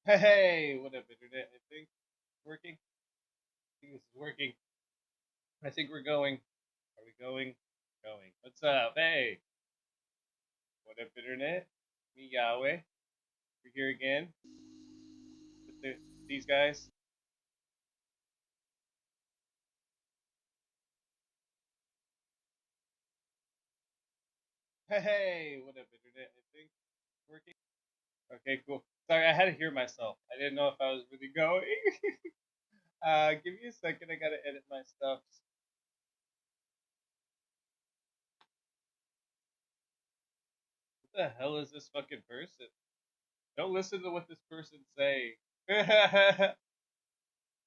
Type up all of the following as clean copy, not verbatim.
Hey, what up, internet? I think it's working. I think this is working. I think we're going. Are we going? Going. What's up? Hey, what up, internet? Me, Yahweh. We're here again with these guys. Hey, what up, internet? I think it's working. Okay, cool. Sorry, I had to hear myself. I didn't know if I was really going. Give me a second. I gotta edit my stuff. What the hell is this fucking person? Don't listen to what this person's saying.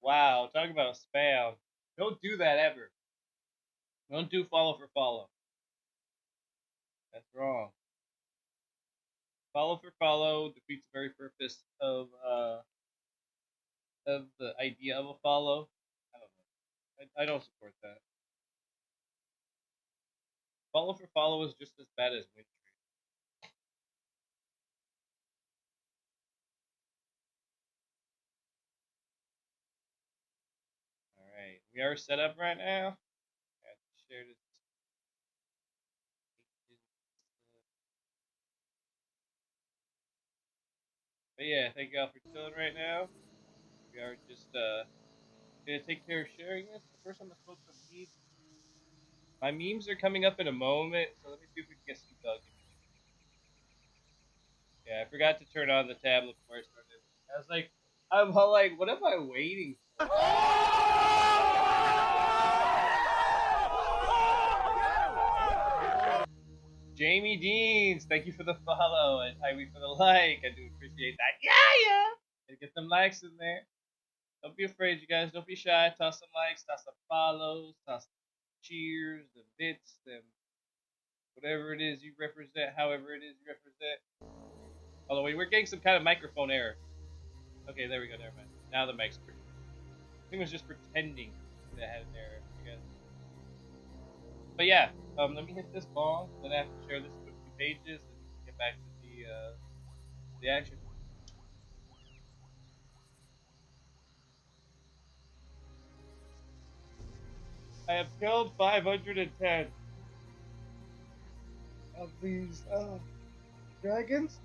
Wow, talk about spam. Don't do that ever. Don't do follow for follow. That's wrong. Follow for follow defeats the very purpose of the idea of a follow. I don't know. I don't support that. Follow for follow is just as bad as win trade. Alright. We are set up right now. I have to share this. But yeah, thank y'all for chilling right now. We are just gonna take care of sharing this. First I'm gonna smoke some weed. My memes are coming up in a moment, so let me see if we can get some dug. Yeah, I forgot to turn on the tablet before I started. I was like, I'm all like, what am I waiting for? Jamie Deans, thank you for the follow and Ivy for the like. I do appreciate that. Yeah. And get some likes in there. Don't be afraid, you guys. Don't be shy. Toss some likes, toss some follows, toss some cheers, the bits, them whatever it is you represent, however it is you represent. Although we're getting some kind of microphone error. Okay, there we go. Never mind. Now the mic's pretty. I think it was just pretending that it had an error, I guess. But yeah, let me hit this bong. Then I have to share this to a few pages and get back to the action. I have killed 510 of these dragons.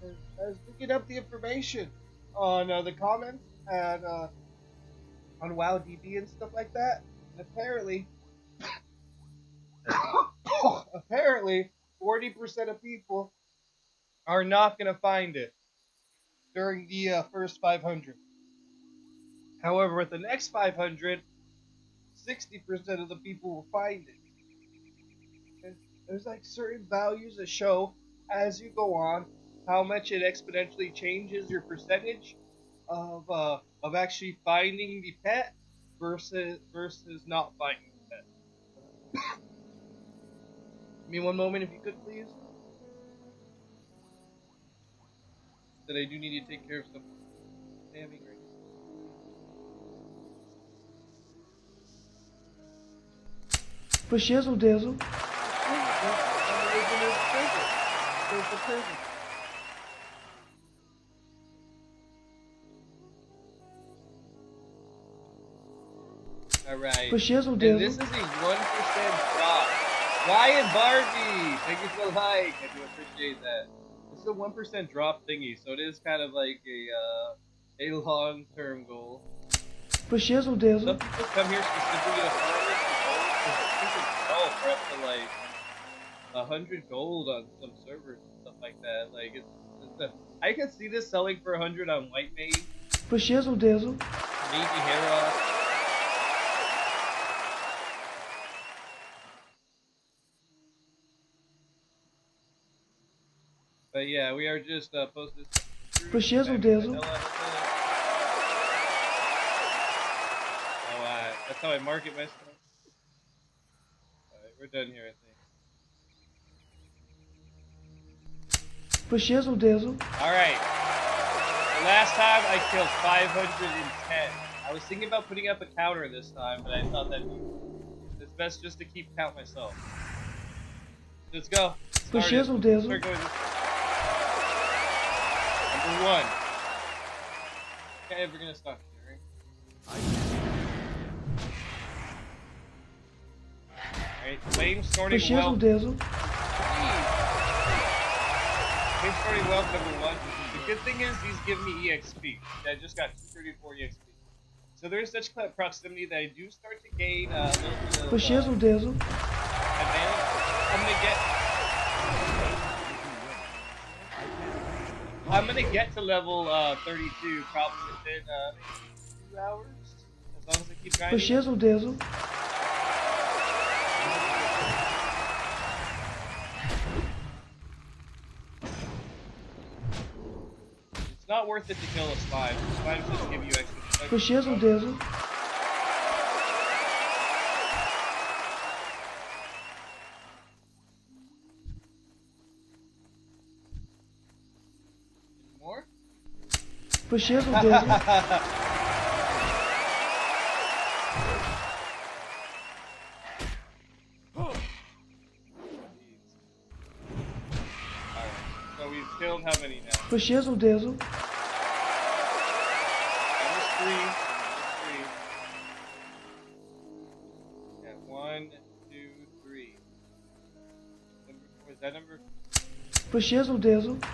I was looking up the information on the comments and on WowDB and stuff like that. And apparently, 40% of people are not going to find it during the first 500. However, with the next 500, 60% of the people will find it. And there's like certain values that show as you go on how much it exponentially changes your percentage of actually finding the pet versus not finding the pet. Give me one moment if you could, please. That I do need to take care of some spamming right For shizzle dizzle. There's the prison. Alright. For shizzle And dizzle. this is a 1% drop. Ryan Barbie! Thank you for the like. I do appreciate that. This is a 1% drop thingy, so it is kind of like a long-term goal. For shizzle dizzle. Some people come here specifically to harvest the gold for up to like 100 gold on some servers and stuff like that. Like I could see this selling for 100 on White Mage. For shizzle dizzle. Maybe Heros. But yeah, we are just posting. For shizzle dizzle. Oh, that's how I market my stuff. Alright, we're done here, I think. For shizzle dizzle. Alright. The last time I killed 510. I was thinking about putting up a counter this time, but I thought that it's best just to keep count myself. Let's go. For shizzle dizzle. Start going this way. For one. Okay, we're gonna stop sharing. Alright, flame starting well. Dazzle. Flame starting well, number one. The good thing is he's giving me EXP. I just got 234 EXP. So there's such proximity that I do start to gain a little bit of Dazzle. advantage. I'm gonna get to level 32 probably within maybe 2 hours, as long as I keep grinding. Dazzle. It's not worth it to kill a slime. Slimes just give you extra. Dazzle. More? Dazzle. So we've killed how many now? Dazzle. That was 3. Yeah, 1, 2, 3. Number 4, is that number Dazzle. 4?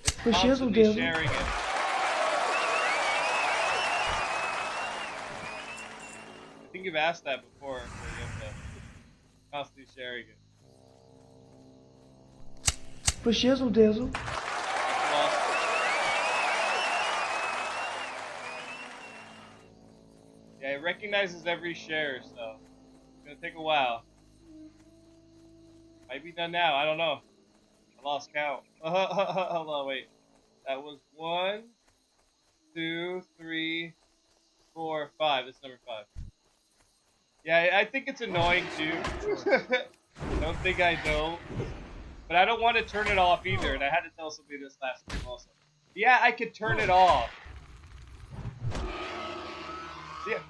It's constantly sharing it. I think you've asked that before, so you have to constantly sharing it. Dazzle. That's lost. Yeah, it recognizes every share, so it's gonna take a while. Might be done now, I don't know. I lost count. Hold on, wait. That was 1, 2, 3, 4, 5. That's number 5. Yeah, I think it's annoying too. Don't think I don't. But I don't want to turn it off either, and I had to tell somebody this last time also. Yeah, I could turn it off. Yeah.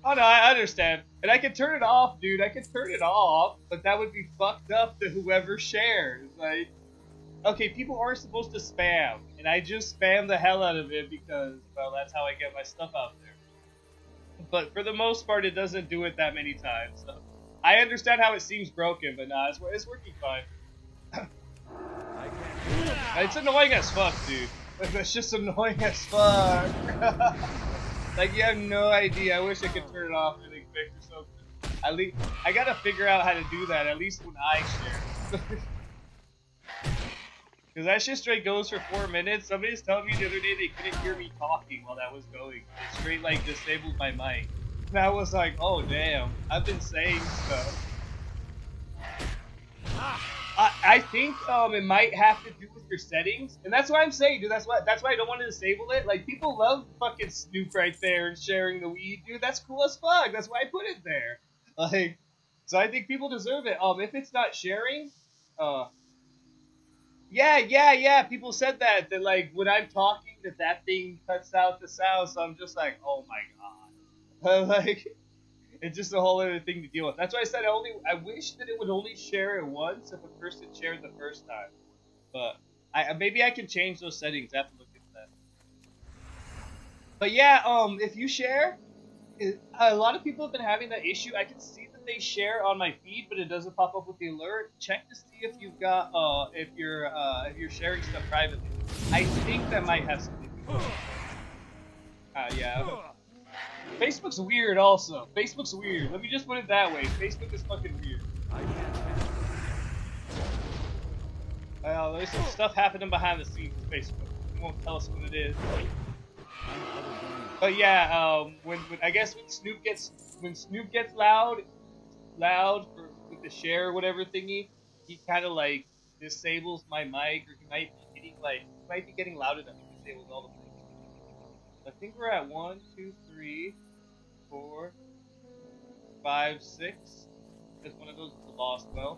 Oh no, I understand. And I could turn it off, dude. I could turn it off, but that would be fucked up to whoever shares. Like, okay, people aren't supposed to spam, and I just spam the hell out of it because, well, that's how I get my stuff out there. But for the most part, it doesn't do it that many times. So I understand how it seems broken, but nah, it's working fine. It's annoying as fuck, dude. It's just annoying as fuck. Like, you have no idea. I wish I could turn it off really quick or something. At least I gotta figure out how to do that. At least when I share. Because that shit straight goes for 4 minutes. Somebody's telling me the other day they couldn't hear me talking while that was going. It straight like disabled my mic. And I was like, oh damn, I've been saying stuff. I think it might have to do with your settings, and that's why I'm saying, dude. That's why I don't want to disable it. Like, people love fucking Snoop right there and sharing the weed, dude. That's cool as fuck. That's why I put it there. Like, so I think people deserve it. If it's not sharing, yeah. People said that like when I'm talking, that thing cuts out the sound. So I'm just like, oh my god, like. It's just a whole other thing to deal with. That's why I said I wish that it would only share it once if a person shared the first time. But maybe I can change those settings. I have to look into that. But yeah, if you share, a lot of people have been having that issue. I can see that they share on my feed, but it doesn't pop up with the alert. Check to see if you've got if you're sharing stuff privately. I think that might have something to do with it. Yeah. Facebook's weird also. Facebook's weird. Let me just put it that way. Facebook is fucking weird. Well, there's some stuff happening behind the scenes with Facebook. It won't tell us what it is. But yeah, when I guess when Snoop gets loud with the share or whatever thingy, he kind of like disables my mic, or he might be getting loud enough to disable all the things. I think we're at 1, 2, 3, 4, 5, 6. Because one of those is a lost well.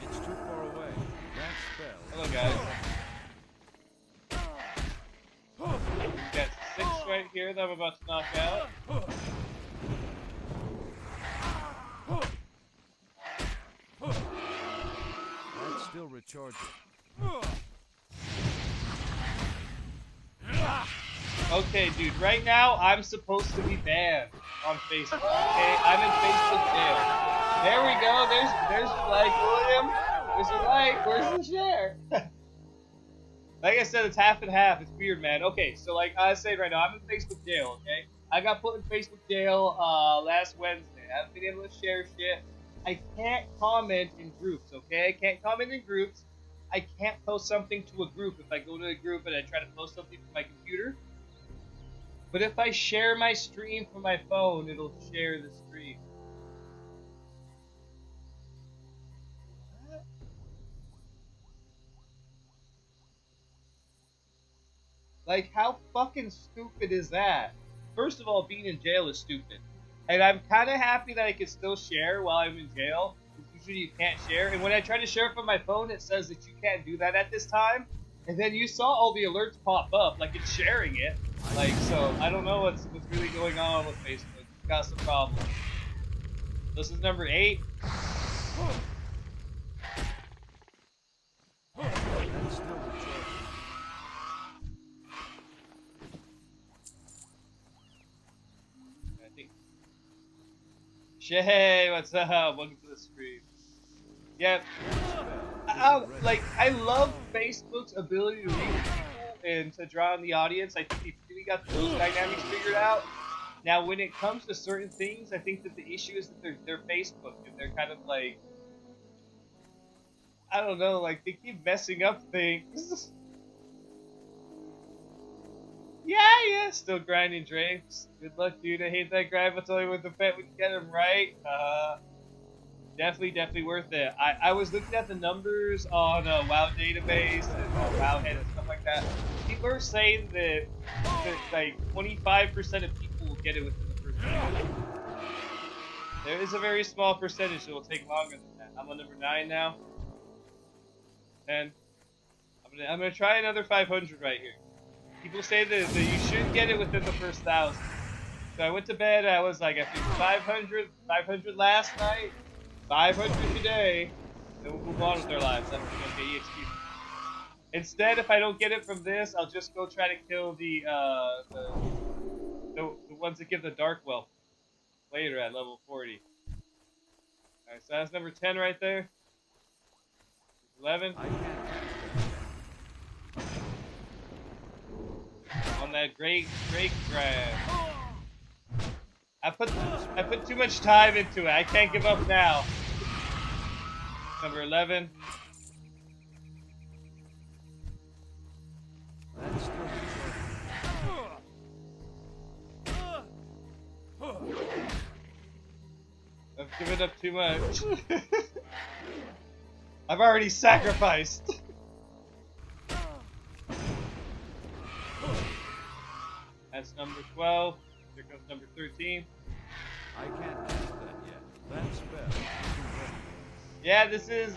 It's too far away. That spell. Hello, guys. We got 6 right here. here that I'm about to knock out. That's still recharging. Okay, dude, right now I'm supposed to be banned on Facebook, okay? I'm in Facebook jail. There we go, there's your like, William. There's your like, where's the share? Like I said, it's half and half. It's weird, man. Okay, so like I was saying right now, I'm in Facebook jail, okay? I got put in Facebook jail last Wednesday. I haven't been able to share shit. I can't comment in groups, okay? I can't comment in groups. I can't post something to a group if I go to a group and I try to post something from my computer. But if I share my stream from my phone, it'll share the stream. What? Like, how fucking stupid is that? First of all, being in jail is stupid. And I'm kind of happy that I can still share while I'm in jail. Because usually you can't share. And when I try to share from my phone, it says that you can't do that at this time. And then you saw all the alerts pop up, like it's sharing it. Like, so I don't know what's really going on with Facebook. It's got some problems. This is number 8. That's still recharging. I think. Shay, what's up? Welcome to the stream. Yep. I love Facebook's ability to reach people and to draw in the audience. I think they really got those dynamics figured out. Now, when it comes to certain things, I think that the issue is that they're Facebook and they're kind of like, I don't know, like they keep messing up things. Yeah, still grinding drapes. Good luck, dude. I hate that grind, but it's only with the pet we can get him right. Definitely worth it. I was looking at the numbers on WoW database and WoWhead and stuff like that. People are saying that like 25% of people will get it within the first week. There is a very small percentage that will take longer than that. I'm on number 9 now. And I'm gonna try another 500 right here. People say that you should get it within the first 1,000. So I went to bed, I was like, I think 500 last night, 500 today, then we'll move on with our lives. That's okay, EXP. Instead, if I don't get it from this, I'll just go try to kill the ones that give the dark wealth later at level 40. Alright, so that's number 10 right there. 11. I can't On that great grab. I put too much time into it. I can't give up now. Number 11. That's still recharging. I've given up too much. I've already sacrificed. That's number 12. Here comes number 13. I can't cast that yet. That spell. Yeah, this is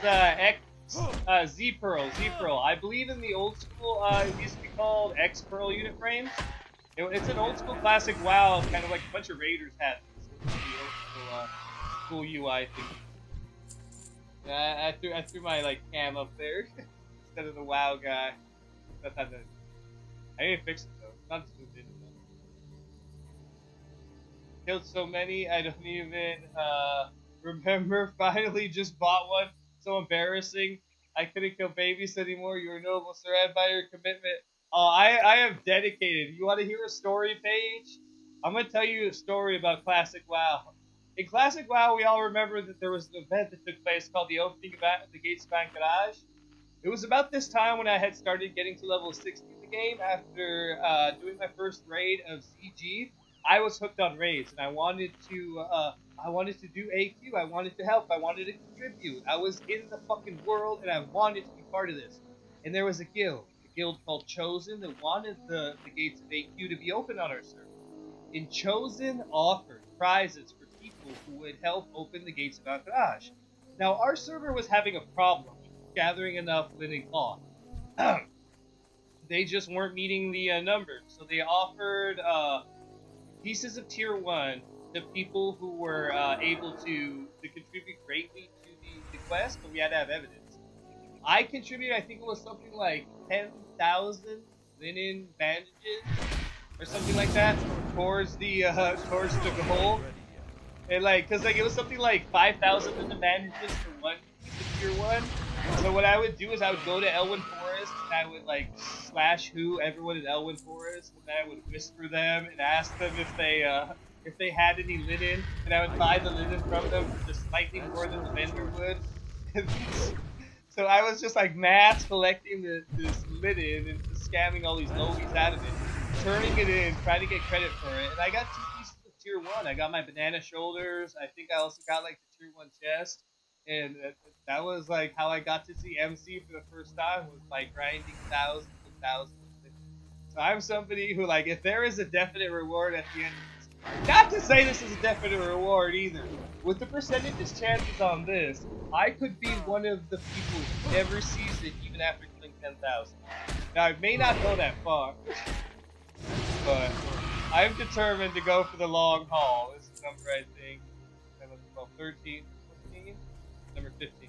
Z-Pearl. I believe in the old school, it used to be called X-Pearl unit frames. It's an old school classic WoW, kind of like a bunch of Raiders had this. It's the old school UI thing. Yeah, I threw my like cam up there instead of the WoW guy. I need to fix it though. It's not zoomed in. Killed so many, I don't even remember. Finally just bought one. So embarrassing. I couldn't kill babies anymore. You were noble, sir. I admire your commitment. Oh, I am dedicated. You want to hear a story, Paige? I'm going to tell you a story about Classic WoW. In Classic WoW, we all remember that there was an event that took place called the Opening of the Gates of Ancrage. It was about this time when I had started getting to level 60 in the game after doing my first raid of CG. I was hooked on raids, and I wanted to do AQ. I wanted to help. I wanted to contribute. I was in the fucking world, and I wanted to be part of this. And there was a guild called Chosen, that wanted the gates of AQ to be open on our server. And Chosen offered prizes for people who would help open the gates of Ancrage. Now, our server was having a problem with gathering enough living cloth. they just weren't meeting the numbers. So they offered pieces of tier 1 to people who were able to contribute greatly to the quest, but we had to have evidence. I contributed, I think it was something like 10,000 linen bandages or something like that towards the goal. And like, cause like it was something like 5,000 linen bandages for one piece of tier 1. So what I would do is I would go to Elwyn Forest and I would like slash who everyone in Elwyn Forest, and then I would whisper them and ask them if they had any linen, and I would buy the linen from them for just slightly more than the vendor would. So I was just like mass collecting this linen and just scamming all these lobies out of it, turning it in, trying to get credit for it, and I got 2 pieces of tier 1. I got my banana shoulders. I think I also got like the tier 1 chest. And that was like how I got to see MC for the first time, was by grinding thousands and thousands of things. So I'm somebody who, like, if there is a definite reward at the end of this, not to say this is a definite reward either, with the percentages chances on this, I could be one of the people who never sees it even after killing 10,000. Now, I may not go that far, but I'm determined to go for the long haul. This is number, I think, 12, 13, 14? Number 15.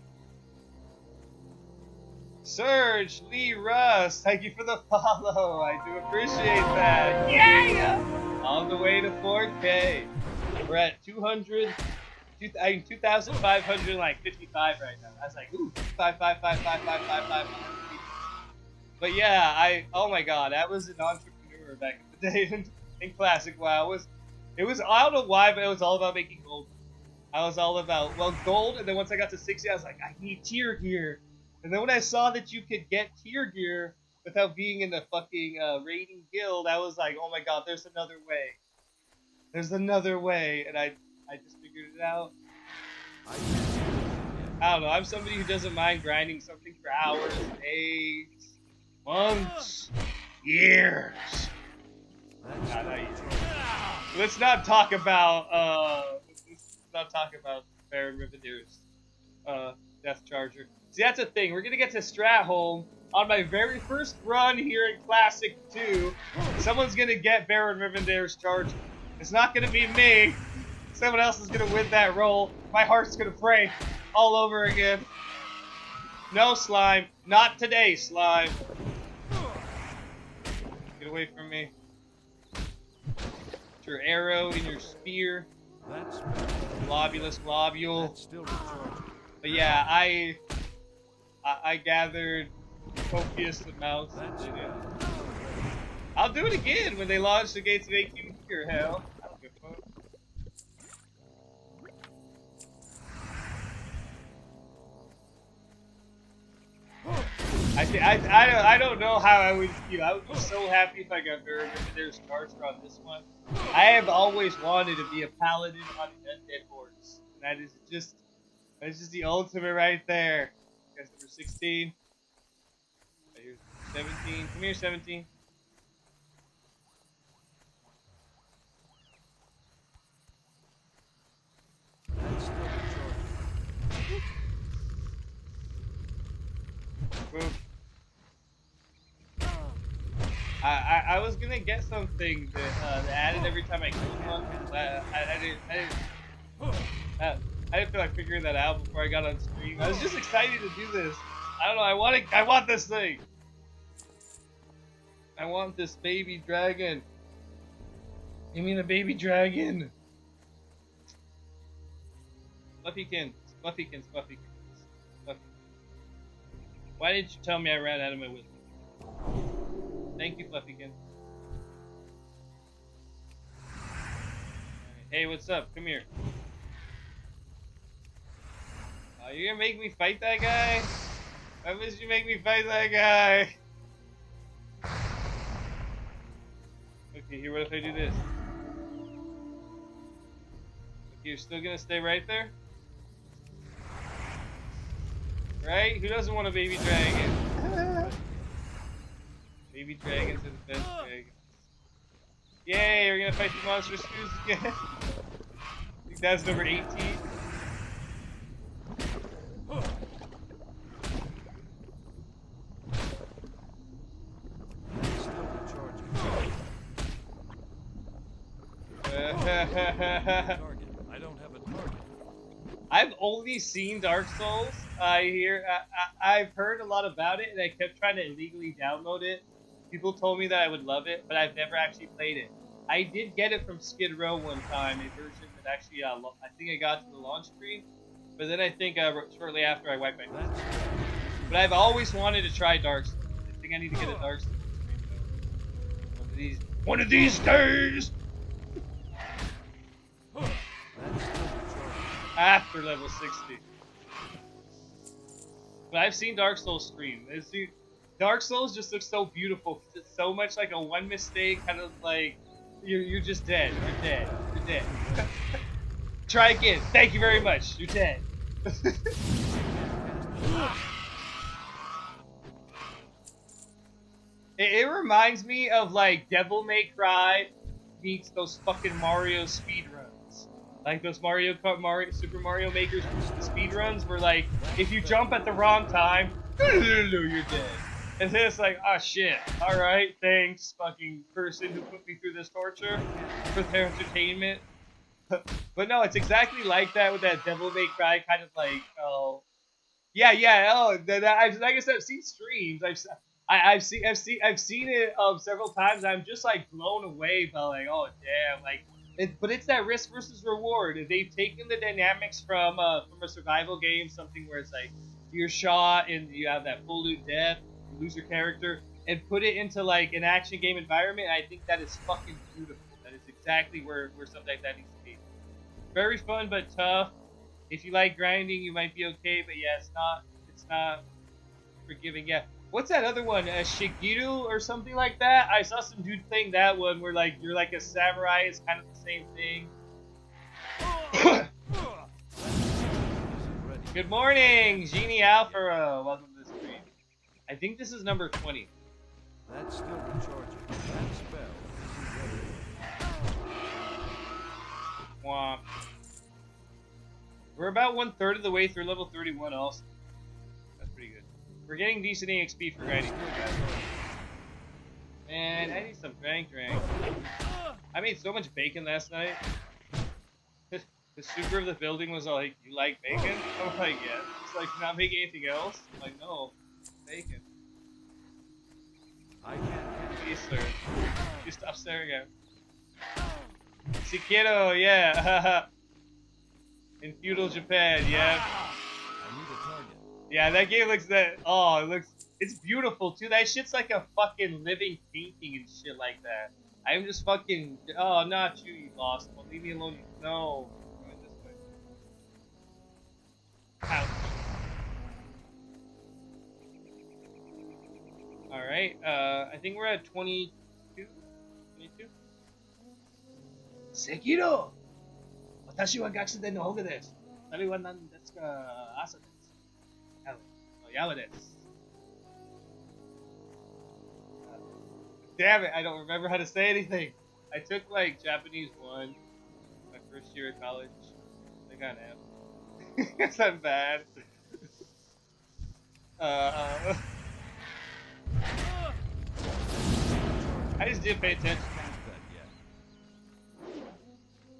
Serge Lee Russ, thank you for the follow. I do appreciate that. Yeah! On the way to 4K. We're at 2,555 right now. I was like, ooh, 5. But yeah, oh my god, I was an entrepreneur back in the day in Classic WoW. It was, I don't know why, but it was all about making gold. I was all about, well, gold, and then once I got to 60, I was like, I need tier gear. And then when I saw that you could get tier gear without being in the fucking raiding guild, I was like, oh my god, there's another way. There's another way, and I just figured it out. I don't know, I'm somebody who doesn't mind grinding something for hours, days, months, years. Let's not talk about, not talk about Baron Rivendeur's Death Charger. See, that's the thing. We're gonna get to Stratholme on my very first run here in Classic 2. Someone's gonna get Baron Rivendeur's Charger. It's not gonna be me. Someone else is gonna win that role. My heart's gonna break all over again. No, Slime. Not today, Slime. Get away from me. Put your arrow in your spear. That's Globulous globule. That's still recharging. But yeah, I gathered copious amounts of it. I'll do it again when they launch the Gates of AQ here, hell. I don't give a fuck. I don't know how I would feel. I would be so happy if I got Baron Rivendeur's Charger on this one. I have always wanted to be a paladin on an undead horse. And that's just the ultimate right there. That's number 16. Right, here's 17. Come here, 17. That's still recharging. Boom. I was gonna get something that added every time I killed one. I didn't feel like figuring that out before I got on stream. I was just excited to do this. I don't know. I want this thing. I want this baby dragon. Give me the baby dragon. Fluffykins. Fluffykins. Fluffy. Why didn't you tell me I ran out of my wisdom? Thank you, Fluffykins. Hey, what's up? Come here. Oh, you're gonna make me fight that guy? Why would you make me fight that guy? Okay, here, what if I do this? Okay, you're still gonna stay right there? Right? Who doesn't want a baby dragon? Baby dragons are the best dragons. Yay, we're gonna fight the monstrous stews again. I think that's number 18. Target. I don't have a target. I've only seen Dark Souls. I've heard a lot about it, and I kept trying to illegally download it. People told me that I would love it, but I've never actually played it. I did get it from Skid Row one time, a version that actually, I think I got to the launch screen, but then I think shortly after I wiped my face. But I've always wanted to try Dark Souls. I think I need to get a Dark Souls stream though. One of these days! After level 60. But I've seen Dark Souls stream. Dark Souls just looks so beautiful. It's so much like a one mistake, kind of like you're just dead. You're dead. You're dead. Try again. Thank you very much. You're dead. It reminds me of like Devil May Cry meets those fucking Mario speedruns. Like those Super Mario Maker speedruns where like if you jump at the wrong time, you're dead. And then it's like, oh shit, alright, thanks, fucking person who put me through this torture for their entertainment. But no, it's exactly like that with that Devil May Cry kind of like, oh, yeah, like I said, I've seen streams, I've seen it several times. I'm just like blown away by like, oh damn, like, but it's that risk versus reward. They've taken the dynamics from a survival game, something where it's like you're shot and you have that full loot death, you lose your character, and put it into like an action game environment. And I think that is fucking beautiful. That is exactly where something like that needs to be. Very fun but tough. If you like grinding, you might be okay, but yeah, it's not forgiving. Yeah. What's that other one? Shigeru or something like that? I saw some dude playing that one where like you're like a samurai. It's kind of the same thing. Good morning, Genie Alpha. Welcome to the stream. I think this is number 20. That's still recharging. That spell isn't ready. Womp. We're about 1/3 of the way through level 31 also. That's pretty good. We're getting decent EXP for grinding. Man, I need some drink. I made so much bacon last night. The super of the building was all like, you like bacon? I'm like, yeah. It's like, not making anything else? I'm like, no, bacon. I can't. Please, sir. You stop staring at me. Sikiero, yeah. In feudal Japan, yeah. I need a target. Yeah, that game looks that. Oh, it's beautiful too. That shit's like a fucking living painting and shit like that. I'm just fucking. Oh, not you, you lost one. Leave me alone. No. Go this way. Ouch. Alright, I think we're at 22? 22? Sekiro! 私は学生のホグです。それは何ですか？朝です。ヤマです。Damn it, I don't remember how to say anything. I took like Japanese 1 my first year of college. I got an F. It's not bad. I just didn't pay attention.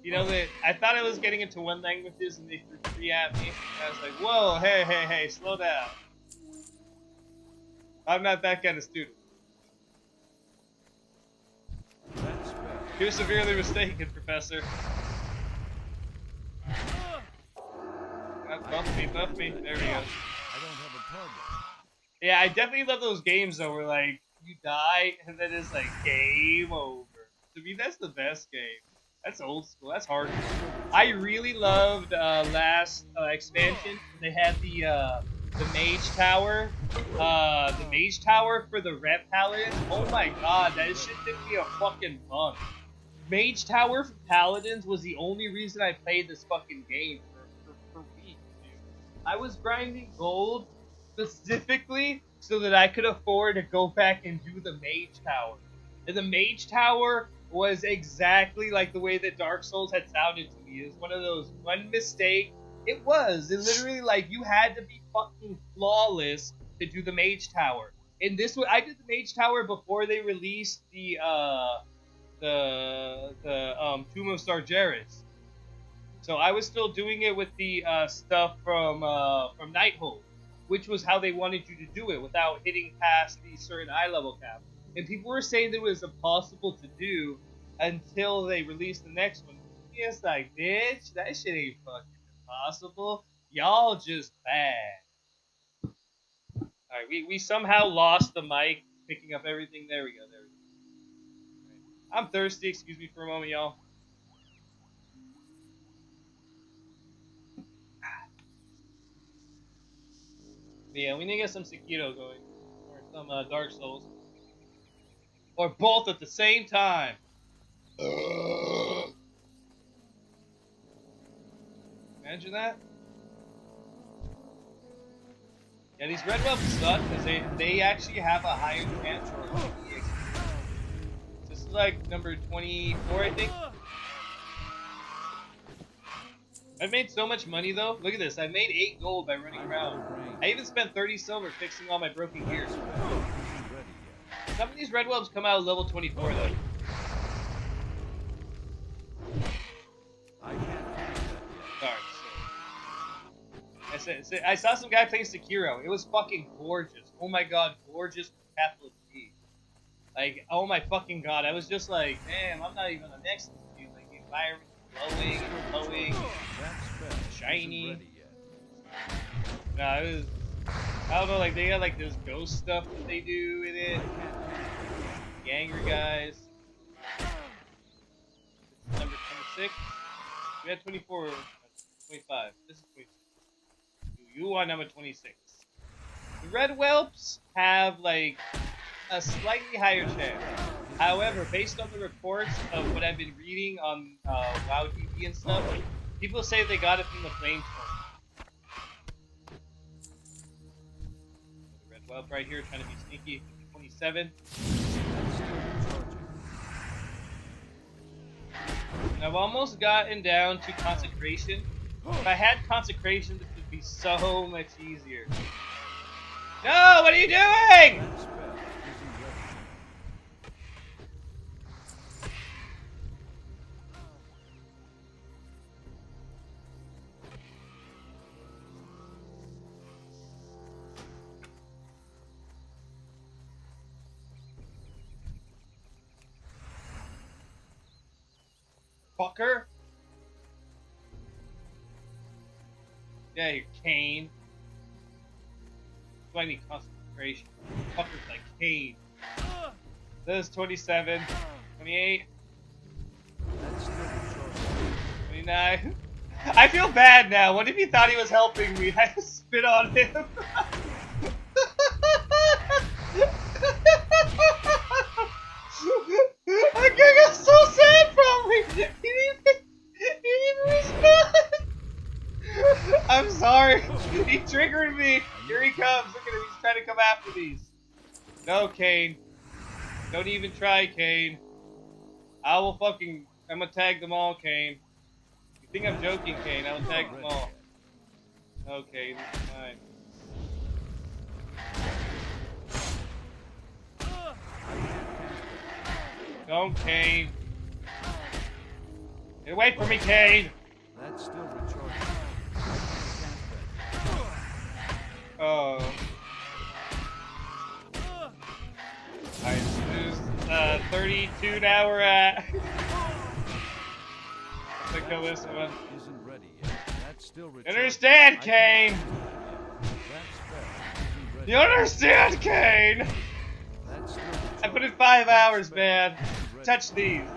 You know that I thought I was getting into one languages and they threw 3 at me. And I was like, whoa, hey, slow down. I'm not that kind of student. You're severely mistaken, Professor. Buff me. There we go. I don't have a target. Yeah, I definitely love those games though, where like you die and then it's like game over. To me, that's the best game. That's old school. That's hard. I really loved last expansion. They had the mage tower. The mage tower for the Ret Paladins. Oh my god, that shit took me a fucking month. Mage tower for Paladins was the only reason I played this fucking game for weeks, dude. I was grinding gold specifically so that I could afford to go back and do the mage tower. And the mage tower was exactly like the way that Dark Souls had sounded to me. It was one of those one mistake. It literally like you had to be fucking flawless to do the mage tower. And this I did the mage tower before they released the Tomb of Sargeras. So I was still doing it with the stuff from Nighthold, which was how they wanted you to do it without hitting past the certain eye level cap. And people were saying that it was impossible to do until they released the next one. It's like, bitch, that shit ain't fucking impossible. Y'all just bad. Alright, we somehow lost the mic, picking up everything. There we go, there we go. Right. I'm thirsty, excuse me for a moment, y'all. But yeah, we need to get some Sekiro going. Or some Dark Souls. Or both at the same time. Imagine that. Yeah, these red whelps suck because they actually have a higher chance for EX. This is like number 24, I think. I've made so much money though. Look at this. I made 8 gold by running around. I even spent 30 silver fixing all my broken gears. Some of these red whelps come out at level 24 though. Sorry. I saw some guy playing Sekiro. It was fucking gorgeous. Oh my god, gorgeous with capital G. Like, oh my fucking god. I was just like, damn, I'm not even on the next dude. Like, the environment glowing, shiny. No, it was, I don't know, like, they got like this ghost stuff that they do in it. The angry guys. This is number 26. We had 24, 25. This is 26. You are number 26. The red whelps have like a slightly higher chance. However, based on the reports of what I've been reading on WoW TV and stuff, people say they got it from the flamestorm. The red whelp right here trying to be sneaky. 27. And I've almost gotten down to consecration. If I had consecration, this would be so much easier. No, what are you doing? Fucker. Yeah, you Kane. Do I need concentration? Fuckers like Kane. This is 27, 28, 29. I feel bad now. What if he thought he was helping me? I just spit on him. I got so sad from me. He didn't even respond. I'm sorry. He triggered me. Here he comes. Look at him. He's trying to come after these. No, Kane. Don't even try, Kane. I will fucking... I'm gonna tag them all, Kane. You think I'm joking, Kane? I will tag them all. Okay, this is fine. Don't, Kane. Get away from me, Kane. That's still recharging. Oh. Alright, there's 32 now we're at. Let's kill this one. Isn't ready yet. That's still recharging. You understand, Kane? You understand, Kane? I put in 5 hours, man. Touch these.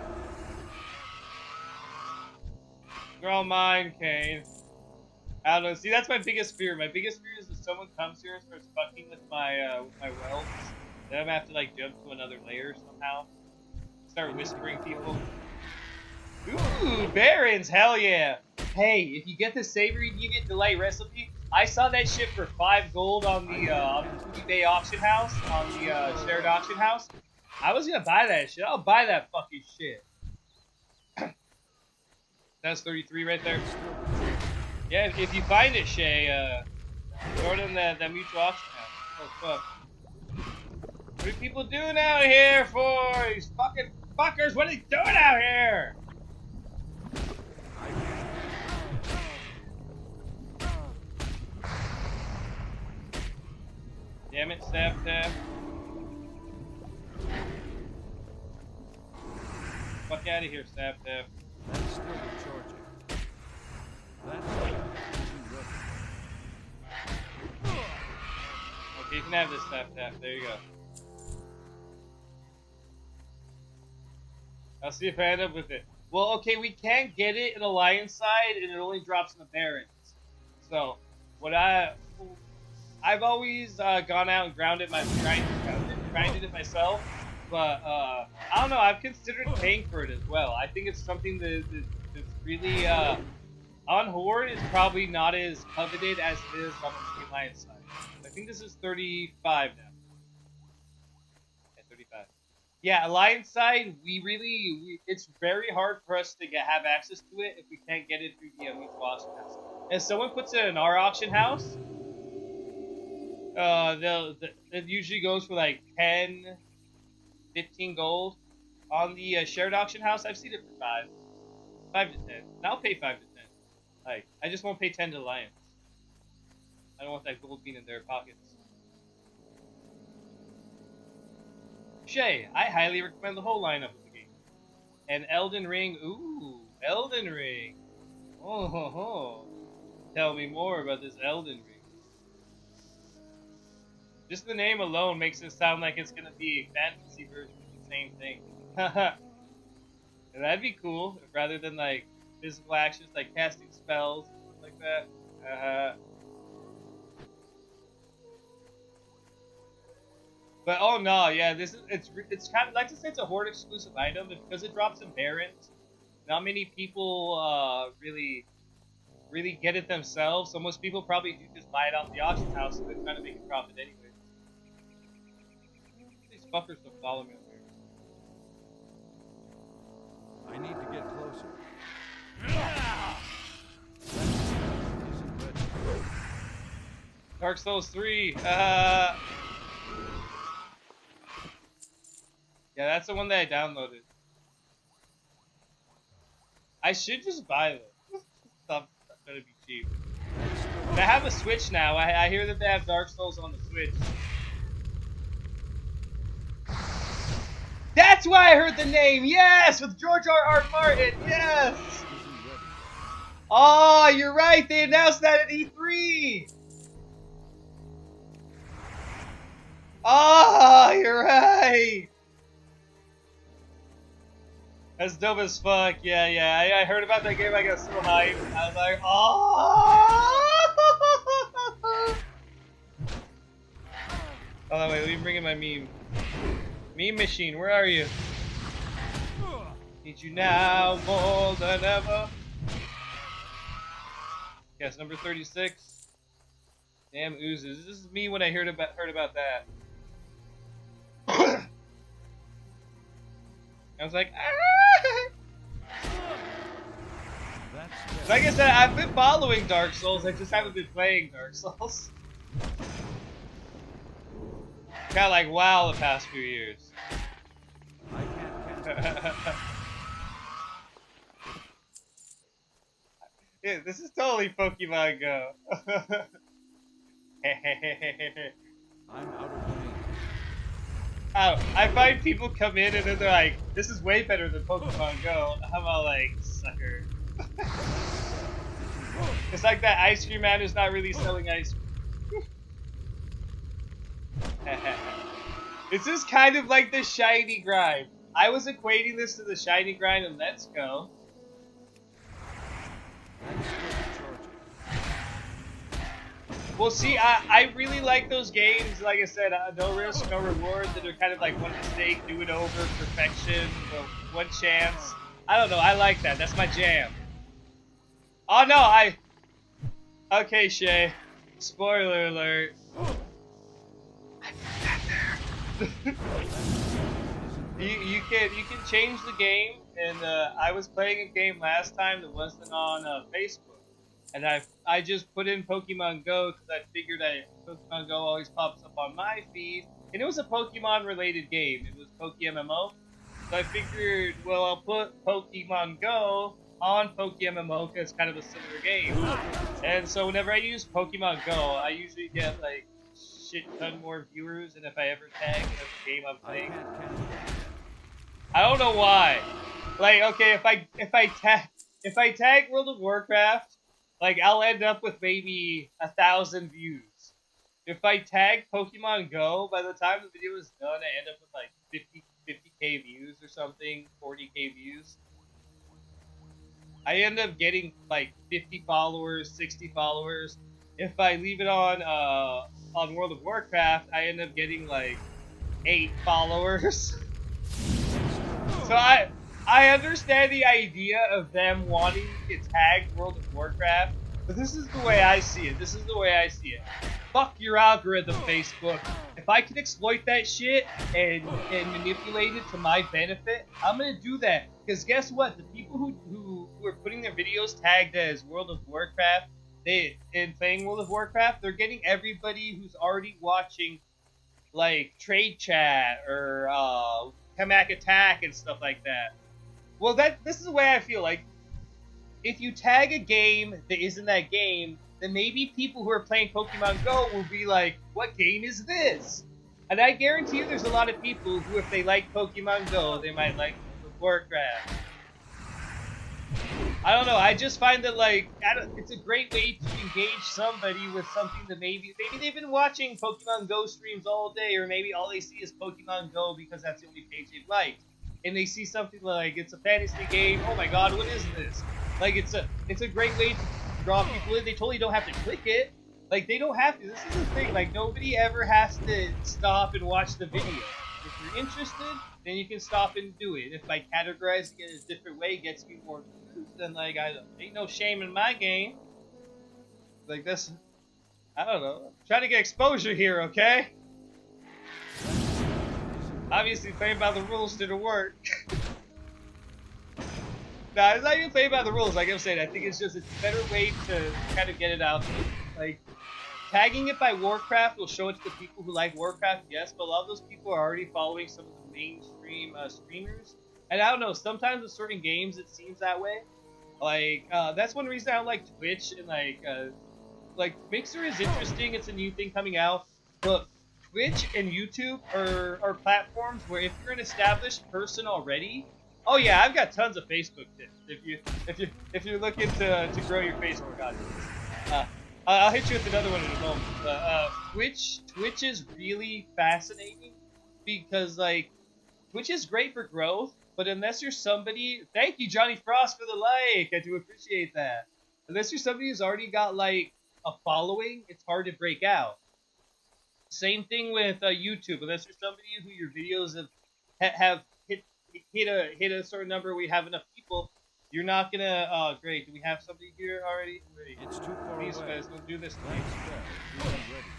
They're all mine, Kane. I don't know. See, that's my biggest fear. My biggest fear is if someone comes here and starts fucking with my whelps, then I'm gonna have to like jump to another layer somehow. Start whispering people. Ooh, Barons, hell yeah! Hey, if you get the Savory Deviant Delight recipe, I saw that shit for 5 gold on the eBay auction house, on the shared auction house. I was gonna buy that shit. I'll buy that fucking shit. That's 33 right there. Yeah, if you find it, Shay, throw it in the mutual auction house. Oh, fuck. What are people doing out here for? These fucking fuckers, what are they doing out here? Staff Tap. Fuck out of here, Staff Tap. That's still recharging. That's isn't ready. Okay, you can have this Staff Tap. There you go. I'll see if I end up with it. Well, okay, we can't get it in Alliance side, and it only drops in the Barrens. So, what I've always gone out and grinded it myself, but I don't know. I've considered paying for it as well. I think it's something that's really on Horde is probably not as coveted as it is on the Alliance side. I think this is 35 now. Yeah, 35. Yeah, Alliance side, it's very hard for us to have access to it if we can't get it through the mutual auction house. If someone puts it in our auction house, it usually goes for like 10, 15 gold. On the shared auction house, I've seen it for 5 to 10. And I'll pay 5 to 10. Like, I just won't pay 10 to Alliance. I don't want that gold being in their pockets. Shay, I highly recommend the whole lineup of the game. And Elden Ring, ooh, Elden Ring. Oh, ho, ho. Tell me more about this Elden Ring. Just the name alone makes it sound like it's gonna be a fantasy version of the same thing. That'd be cool, rather than like physical actions like casting spells and stuff like that. But oh no, yeah, it's kind of like to say it's a Horde exclusive item, but because it drops in Barrens, not many people really get it themselves. So most people probably do just buy it off the auction house, so they're trying to make a profit anyway. These fuckers don't follow me up here. I need to get closer. That isn't ready. Dark Souls 3. Yeah, that's the one that I downloaded. I should just buy them. Stuff better be cheap. But I have a Switch now. I hear that they have Dark Souls on the Switch. That's why I heard the name. Yes, with George R. Martin. Yes. Oh, you're right. They announced that at E3. Oh, you're right. That's dope as fuck. Yeah. I heard about that game. I got so hyped. I was like, oh. Hold on, wait. Let me bring in my meme. Meme machine, where are you? Need you now more than ever. Yes, number 36. Damn oozes. This is me when I heard about that. I was like, like I said, I've been following Dark Souls, I just haven't been playing Dark Souls. Kinda like WoW the past few years. I can't cast. Yeah, this is totally Pokemon Go. I'm out of range. I find people come in and then they're like, this is way better than Pokemon Go. I'm all like, sucker. It's like that ice cream man who's not really selling ice cream. This is kind of like the shiny grind. I was equating this to the shiny grind in Let's Go. Well, see, I really like those games, like I said, no risk, no reward, that are kind of like one mistake, do it over, perfection, one chance. I don't know, I like that, that's my jam. Oh no, okay, Shay, spoiler alert. I put that there. you can change the game, and I was playing a game last time that wasn't on Facebook. And I just put in Pokemon Go because I figured Pokemon Go always pops up on my feed. And it was a Pokemon related game. It was PokeMMO. So I figured, well, I'll put Pokemon Go on PokeMMO because it's kind of a similar game. And so whenever I use Pokemon Go, I usually get like shit ton more viewers than if I ever tag a game I'm I playing. can't cancel that yet. I don't know why. Like, okay, if I tag World of Warcraft, like I'll end up with maybe 1,000 views. If I tag Pokemon Go, by the time the video is done, I end up with like 50k views or something, 40k views. I end up getting like 50 followers, 60 followers. If I leave it on World of Warcraft, I end up getting like 8 followers. So I understand the idea of them wanting to tag World of Warcraft, but this is the way I see it. This is the way I see it. Fuck your algorithm, Facebook. If I can exploit that shit and manipulate it to my benefit, I'm gonna do that. Because guess what? The people who are putting their videos tagged as World of Warcraft, and playing World of Warcraft, they're getting everybody who's already watching like Trade Chat or Kamak Attack and stuff like that. Well, this is the way I feel. Like, if you tag a game that isn't that game, then maybe people who are playing Pokemon Go will be like, what game is this? And I guarantee you there's a lot of people who, if they like Pokemon Go, they might like World of Warcraft. I don't know, I just find that, like, it's a great way to engage somebody with something that maybe they've been watching Pokemon Go streams all day, or maybe all they see is Pokemon Go because that's the only page they've liked. And they see something like, it's a fantasy game, oh my god, what is this? Like, it's a great way to draw people in. They totally don't have to click it. Like, they don't have to. This is the thing, like, nobody ever has to stop and watch the video. If you're interested, then you can stop and do it. If by categorizing it a different way gets me more views, then, like, ain't no shame in my game. Like, this, I don't know. I'm trying to get exposure here, okay? Obviously, playing by the rules didn't work. Nah, it's not even playing by the rules, like I'm saying. I think it's just a better way to kind of get it out there. Like, tagging it by Warcraft will show it to the people who like Warcraft, yes, but a lot of those people are already following some of the mainstream streamers. And I don't know, sometimes with certain games it seems that way. Like, that's one reason I don't like Twitch, and like Mixer is interesting, it's a new thing coming out, but Twitch and YouTube are platforms where if you're an established person already, oh yeah, I've got tons of Facebook tips. If you're looking to grow your Facebook audience, I'll hit you with another one in a moment. But Twitch is really fascinating because, like, Twitch is great for growth, but unless you're somebody, thank you Johnny Frost for the like, I do appreciate that. Unless you're somebody who's already got like a following, it's hard to break out. Same thing with YouTube. Unless you're somebody who your videos have hit a certain number, we have enough people, you're not gonna. Oh, great! Do we have somebody here already? Great. It's too far Please, away. guys, don't do this to me. Thanks, Fred. Isn't ready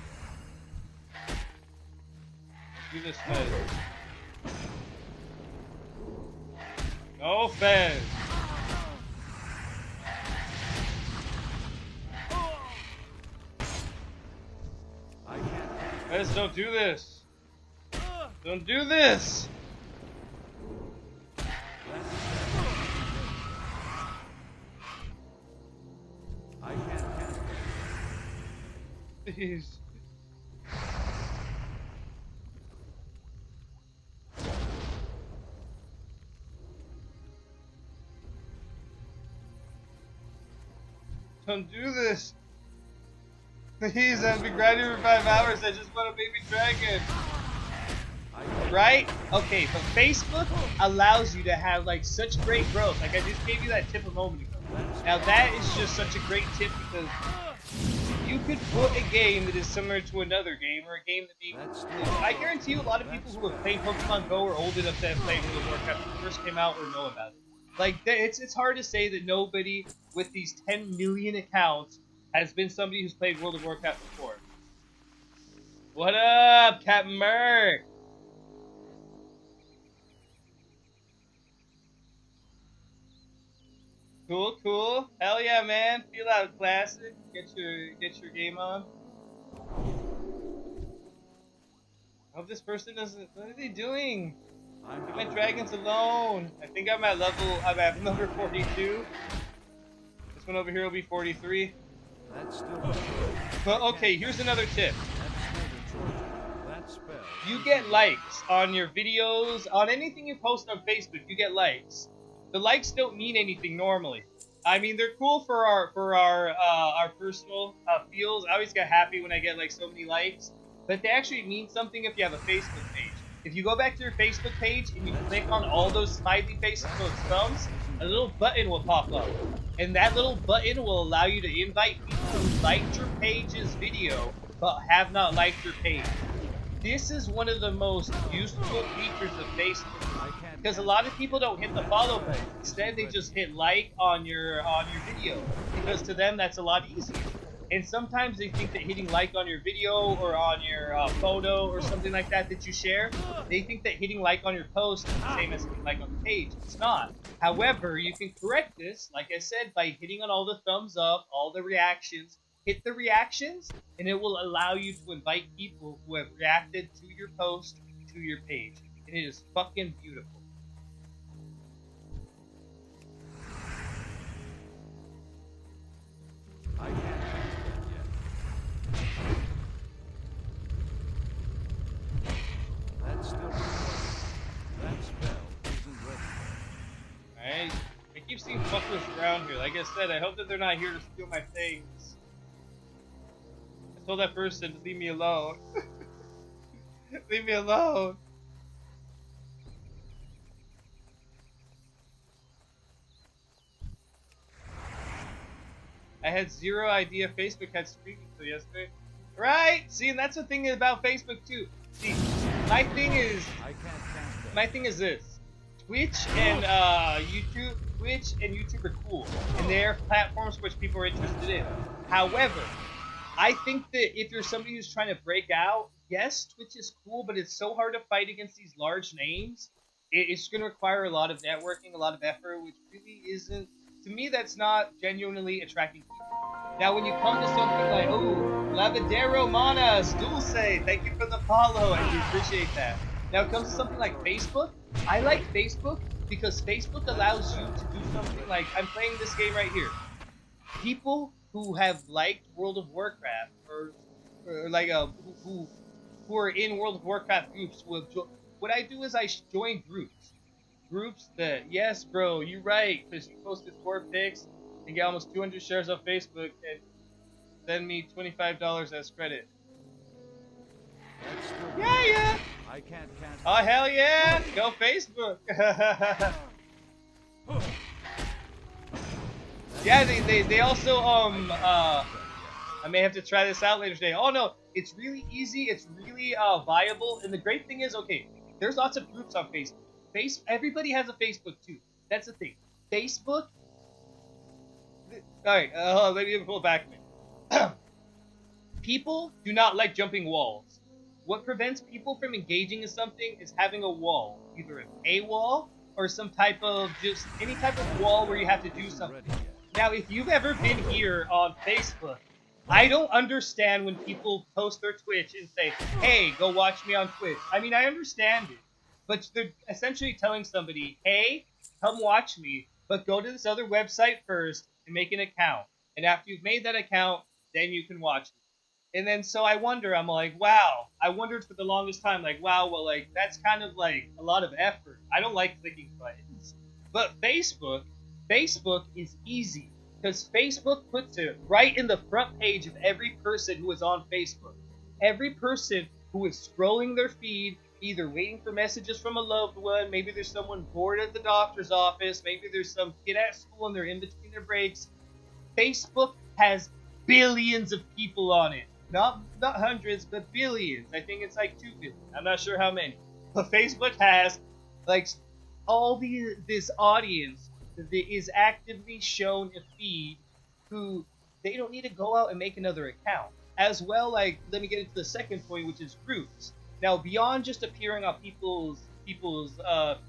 yet. Do this, Fez. No, Fez. I can't. Fez, don't do this. Don't do this. I can't cancel. Please. Don't do this. Please, I've been grinding for 5 hours. I just want a baby dragon. Right? Okay, but Facebook allows you to have like such great growth. Like I just gave you that tip a moment ago. Now that is just such a great tip because you could put a game that is similar to another game or a game that maybe I guarantee you a lot of people who have played Pokemon Go are old enough to have played World of Warcraft when it first came out or know about it. Like it's hard to say that nobody with these 10 million accounts has been somebody who's played World of Warcraft before. What up, Captain Merc? Cool, cool. Hell yeah, man. Feel out classic. Get your game on. I hope this person doesn't. What are they doing? Leave my dragons alone. I think I'm at number 42. This one over here will be 43. That's still the choice. But okay, here's another tip. That's still the choice. spell You get likes on your videos, on anything you post on Facebook. You get likes. The likes don't mean anything normally. I mean, they're cool for our personal feels. I always get happy when I get like so many likes, but they actually mean something if you have a Facebook page. If you go back to your Facebook page and you click on all those smiley faces, those thumbs, a little button will pop up, and that little button will allow you to invite people who liked your page's video but have not liked your page. This is one of the most useful features of Facebook, because a lot of people don't hit the follow button. Instead, they just hit like on your video, because to them that's a lot easier. And sometimes they think that hitting like on your video or on your photo or something like that that you share, they think that hitting like on your post is the same as hitting like on the page. It's not. However, you can correct this, like I said, by hitting on all the thumbs up, all the reactions. Hit the reactions, and it will allow you to invite people who have reacted to your post to your page. And it is fucking beautiful. I can't cast that yet. That's still recording. That spell isn't ready. Alright? I keep seeing fuckers around here. Like I said, I hope that they're not here to steal my things. I told that person to leave me alone. Leave me alone. I had zero idea Facebook had streaming till yesterday. Right? See, and that's the thing about Facebook too. See, my thing is this. Twitch and YouTube are cool, and they're platforms which people are interested in. However, I think that if you're somebody who's trying to break out, yes, Twitch is cool, but it's so hard to fight against these large names. It's going to require a lot of networking, a lot of effort, which really isn't, to me, that's not genuinely attracting people. Now, when you come to something like, oh, Lavadero Manas, Dulce, thank you for the follow, I do appreciate that. Now, it comes to something like Facebook. I like Facebook because Facebook allows you to do something like, I'm playing this game right here. People who have liked World of Warcraft, or like who are in World of Warcraft groups, will what I do is I join groups that, yes, bro, you're right, because you posted 4 pics and get almost 200 shares on Facebook and send me $25 as credit. Yeah. I can't cast. Oh hell yeah! Go Facebook. Yeah, they also I may have to try this out later today. Oh no, it's really easy. It's really viable. And the great thing is, okay, there's lots of groups on Facebook. Everybody has a Facebook too. That's the thing. Facebook. All right, let me pull it back a minute. People do not like jumping walls. What prevents people from engaging in something is having a wall, either a paywall or some type of just any type of wall where you have to do something. Now, if you've ever been here on Facebook, I don't understand when people post their Twitch and say, hey, go watch me on Twitch. I mean, I understand it, but they're essentially telling somebody, hey, come watch me, but go to this other website first and make an account. And after you've made that account, then you can watch me. And then so I wonder, I'm like, wow. I wondered for the longest time, like, wow, well, like, that's kind of like a lot of effort. I don't like clicking buttons. But Facebook is easy. Because Facebook puts it right in the front page of every person who is on Facebook. Every person who is scrolling their feed, either waiting for messages from a loved one, maybe there's someone bored at the doctor's office, maybe there's some kid at school and they're in between their breaks. Facebook has billions of people on it. Not hundreds, but billions. I think it's like 2 billion. I'm not sure how many. But Facebook has like all this audience that is actively shown a feed who they don't need to go out and make another account. As well, like, let me get into the second point, which is groups. Now, beyond just appearing on people's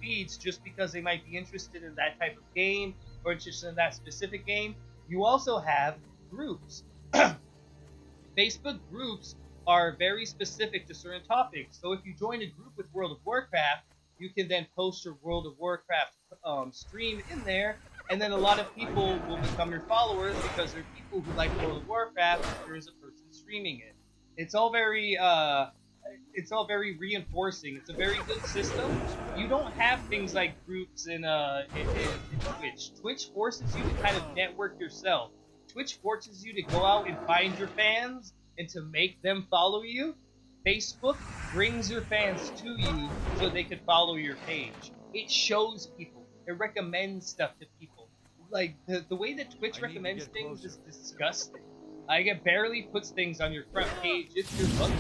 feeds just because they might be interested in that type of game or interested in that specific game, you also have groups. Facebook groups are very specific to certain topics. So if you join a group with World of Warcraft, you can then post your World of Warcraft stream in there, and then a lot of people will become your followers because they're people who like World of Warcraft if there is a person streaming it. It's all very it's all very reinforcing. It's a very good system. You don't have things like groups in Twitch. Twitch forces you to kind of network yourself. Twitch forces you to go out and find your fans and to make them follow you. Facebook brings your fans to you so they can follow your page. It shows people. It recommends stuff to people. Like the way that Twitch I need to recommends get things is closer. disgusting. Like it barely puts things on your front page if you're lucky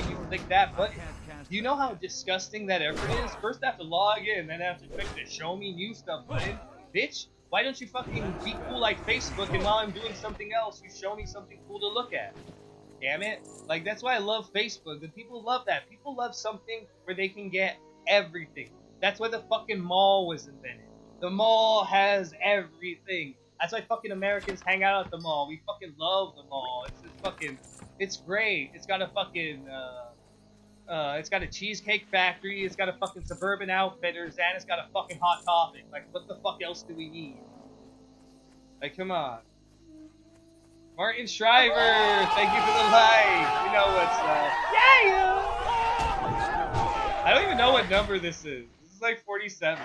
and you click that I button. can't cast Do you that know how yet. disgusting that effort is? First I have to log in, then I have to click the show me new stuff button. Bitch, why don't you fucking be cool like Facebook and while I'm doing something else, you show me something cool to look at? Damn it. Like, that's why I love Facebook. The people love that. People love something where they can get everything. That's why the fucking mall was invented. The mall has everything. That's why fucking Americans hang out at the mall. We fucking love the mall. It's great. It's got a fucking, it's got a cheesecake factory. It's got a fucking Suburban Outfitters, and it's got a fucking Hot Topic. Like, what the fuck else do we need? Like, come on. Martin Shriver, thank you for the like. You know what's up. Yeah! I don't even know what number this is. This is like 47.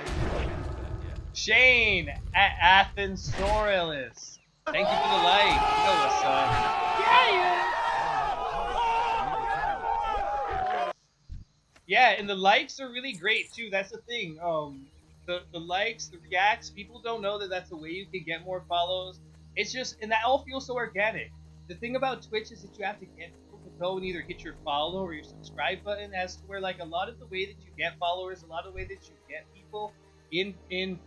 Shane at Athens Sorelis. Thank you for the like. You know what's up. Yeah, and the likes are really great too. That's the thing. The likes, the reacts, people don't know that that's a way you can get more follows. It's just, and that all feels so organic. The thing about Twitch is that you have to get people to go and either hit your follow or your subscribe button, as to where like a lot of the way that you get followers, a lot of the way that you get people in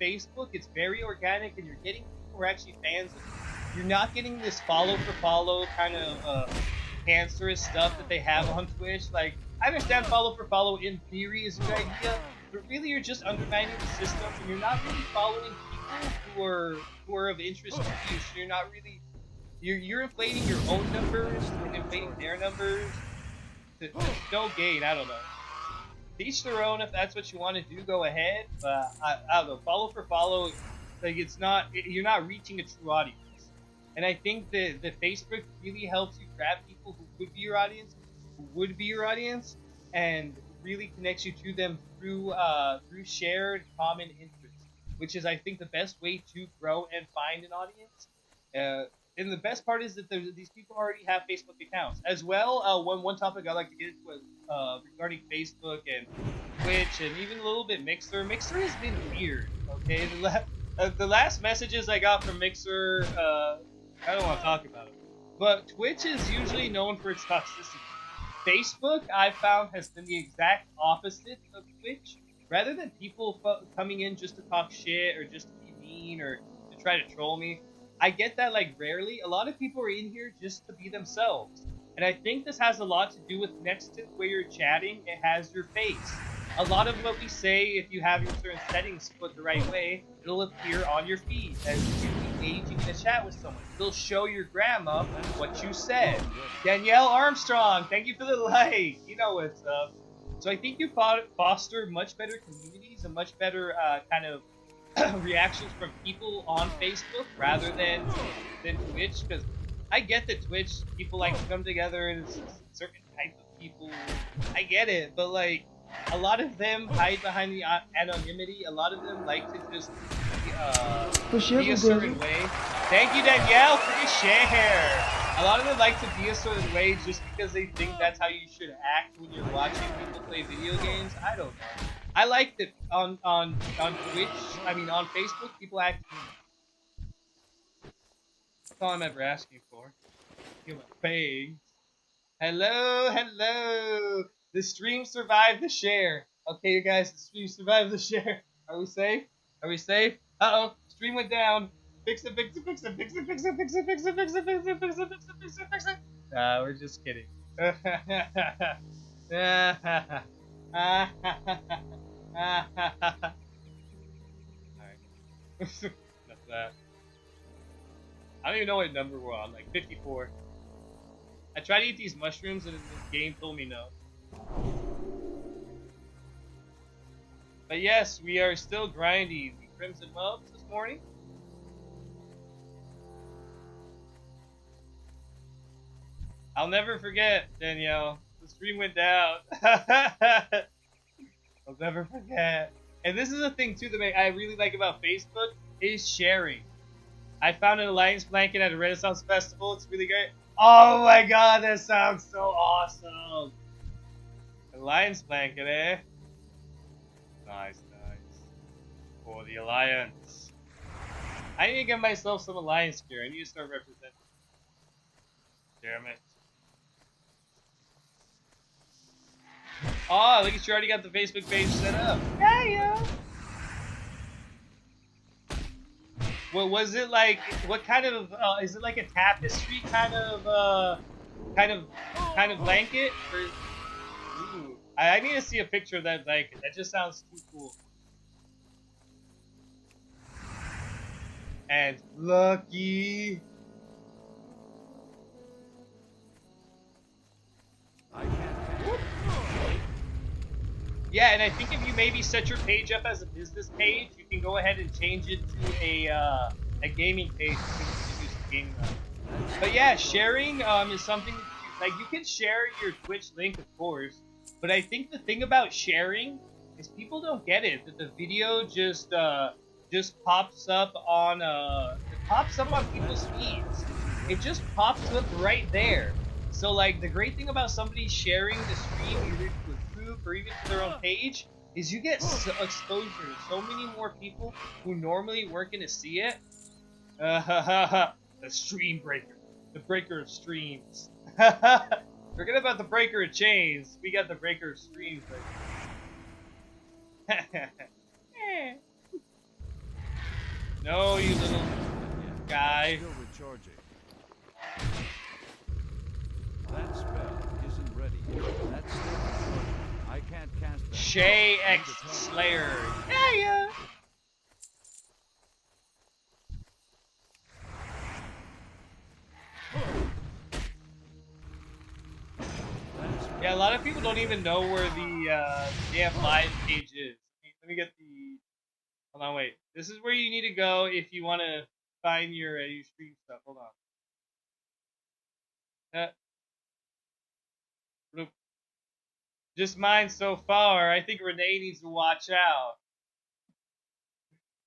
Facebook, it's very organic, and you're getting people who are actually fans of you. You're not getting this follow for follow kind of cancerous stuff that they have on Twitch. Like, I understand follow for follow in theory is a good idea, but really you're just undermining the system, and you're not really following people who are of interest to you. So you're not really you're inflating your own numbers and inflating their numbers to no gain. I don't know. Teach their own. If that's what you want to do, go ahead. But I don't know. Follow for follow, like you're not reaching a true audience. And I think that the Facebook really helps you grab people who would be your audience, and really connects you to them through shared common interests, which is I think the best way to grow and find an audience. And the best part is that these people already have Facebook accounts as well. One topic I like to get into was regarding Facebook and Twitch and even a little bit Mixer. Mixer has been weird. Okay, the last messages I got from Mixer, I don't want to talk about it. But Twitch is usually known for its toxicity. Facebook, I found, has been the exact opposite of Twitch. Rather than people coming in just to talk shit or just to be mean or to try to troll me, I get that like rarely. A lot of people are in here just to be themselves. And I think this has a lot to do with next to where you're chatting, it has your face. A lot of what we say, if you have your certain settings put the right way, it'll appear on your feed as you engaging in a chat with someone. It'll show your grandma what you said. Danielle Armstrong, thank you for the like. You know what's up. So I think you foster much better communities and much better kind of reactions from people on Facebook rather than Twitch, because I get that Twitch people like to come together and it's a certain type of people. I get it, but like a lot of them hide behind the anonymity. A lot of them like to just be a certain way. Thank you, Danielle, for your share. A lot of them like to be a certain way just because they think that's how you should act when you're watching people play video games. I don't know. I like that on Twitch, I mean on Facebook, people act human. That's all I'm ever asking for. Human beings. Hello, hello. The stream survived the share. Okay, you guys, the stream survived the share. Are we safe? Are we safe? Uh-oh, stream went down. Fix it, fix it, fix it, fix it, fix it, fix it, fix it, fix it, fix it, fix it, fix it, fix it, fix it. Nah, we're just kidding. Alright. Enough of that. I don't even know what number we're on, like 54. I tried to eat these mushrooms and the game told me no. But yes, we are still grinding the Crimson Mubs this morning. I'll never forget, Danielle. The stream went down. I'll never forget. And this is a thing too that I really like about Facebook is sharing. I found an alliance blanket at a Renaissance festival. It's really great. Oh my god, that sounds so awesome. Alliance blanket, eh? Nice, nice. For the alliance. I need to get myself some alliance gear. I need to start representing. Damn it. Oh, look at you already got the Facebook page set up. Yeah, yeah. What was it like? What kind of is it like a tapestry kind of blanket? Or, ooh, I need to see a picture of that blanket. That just sounds too cool. And lucky. Yeah, and I think if you maybe set your page up as a business page, you can go ahead and change it to a gaming page. You can use the gaming one. But yeah, sharing is something like you can share your Twitch link, of course. But I think the thing about sharing is people don't get it. That the video just pops up on people's feeds. It just pops up right there. So like the great thing about somebody sharing the stream either to a group or even to their own page is you get exposure to so many more people who normally weren't gonna see it. The stream breaker, the breaker of streams. Forget about the breaker of chains. We got the breaker of streams right now. No, you little guy. Still recharging. That spell isn't ready. That's still recharging. I can't cast that. Shay X Slayer. Yeah, yeah. Yeah, a lot of people don't even know where the damn live page is. Let me get the. Hold on, wait. This is where you need to go if you want to find your stream stuff. Hold on. Bloop. Just mine so far. I think Renee needs to watch out.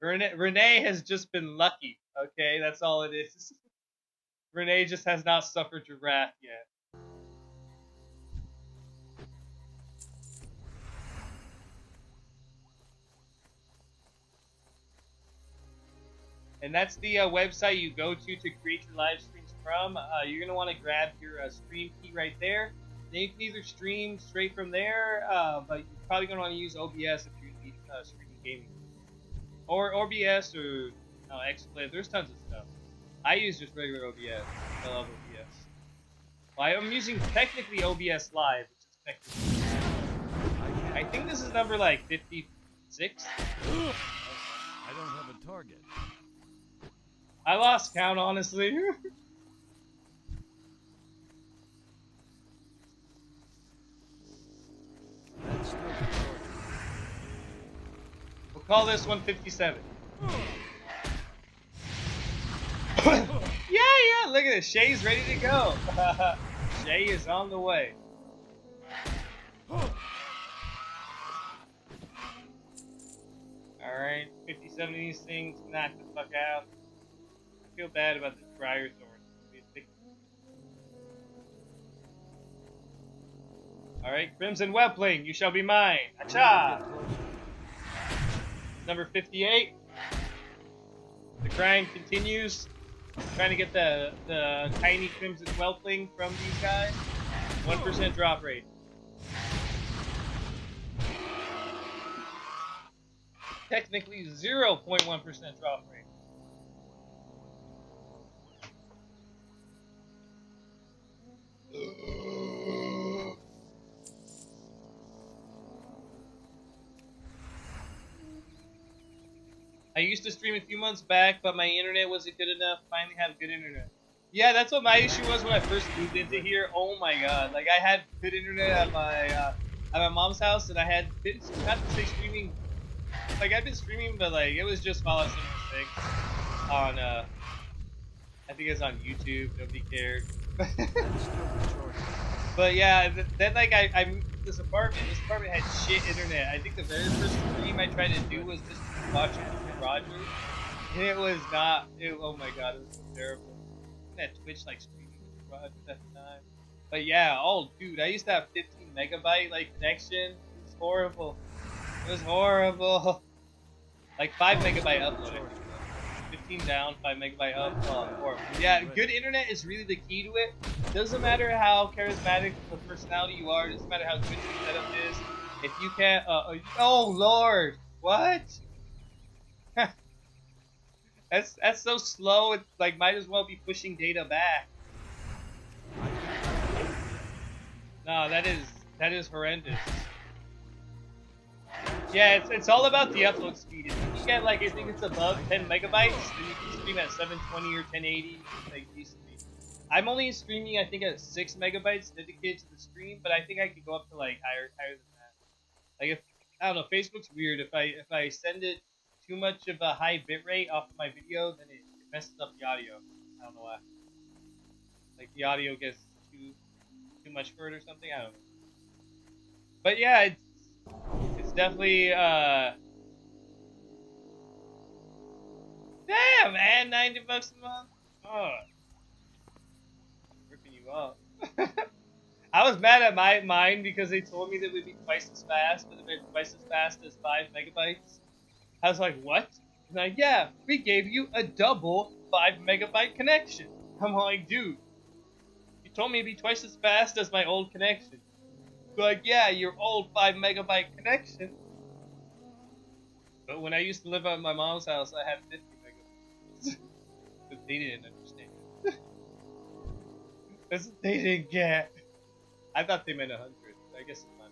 Renee has just been lucky. Okay, that's all it is. Renee just has not suffered your wrath yet. And that's the website you go to create your live streams from. You're going to want to grab your stream key right there. Then you can either stream straight from there, but you're probably going to want to use OBS if you're going to be streaming gaming. Or OBS or XSplit. There's tons of stuff. I use just regular OBS. I love OBS. Well, I'm using technically OBS Live, which is technically. I think this is number like 56. I don't have a target. I lost count, honestly. That's still recharging. We'll call this 157. Yeah, look at this. Shay's ready to go. Shay is on the way. Alright, 57 of these things, knock the fuck out. I feel bad about this Briar Thorn. Alright, Crimson Whelpling, you shall be mine. Acha! Number 58. The grind continues. Trying to get the tiny Crimson Whelpling from these guys. 1% drop rate. Technically 0.1% drop rate. I used to stream a few months back, but my internet wasn't good enough. Finally have good internet. Yeah, that's what my issue was when I first moved into here. Oh my god, like I had good internet at my mom's house, and I had been not to say streaming. Like I've been streaming, but like it was just Fallout 76 on I think it's on YouTube. Nobody cared. That's still recharging. But yeah, then like I moved to this apartment. This apartment had shit internet. I think the very first stream I tried to do was just watching Mr. Rogers, and it was not. Oh my god, it was so terrible. That Twitch like streaming Mr. Rogers at the time. But yeah, oh dude, I used to have 15 megabyte like connection. It was horrible. It was horrible. Like 5 megabyte upload. 15 down, 5 megabyte up. Oh, horrible. Yeah, good internet is really the key to it. Doesn't matter how charismatic of a personality you are. Doesn't matter how good your setup is. If you can't, oh lord, what? that's so slow. It like might as well be pushing data back. No, that is horrendous. Yeah, it's all about the upload speed. If you get like I think it's above 10 megabytes, then you can stream at 720 or 1080 like decently. I'm only streaming I think at 6 megabytes dedicated to the stream, but I think I could go up to like higher than that. Like if I don't know, Facebook's weird. If I send it too much of a high bitrate off of my video, then it messes up the audio. I don't know why. Like the audio gets too much for it or something. I don't know. But yeah, it's definitely damn man, $90 a month. Oh, ripping you off. I was mad at mine because they told me that it would be twice as fast, but it twice as fast as 5 megabytes. I was like, what? And like, yeah, we gave you a double 5 megabyte connection. I'm like, dude, you told me it'd be twice as fast as my old connection. They're like, yeah, your old 5 megabyte connection. But when I used to live at my mom's house, I had 50 megabytes. But they didn't understand. That's what they didn't get. I thought they meant 100. I guess it's not.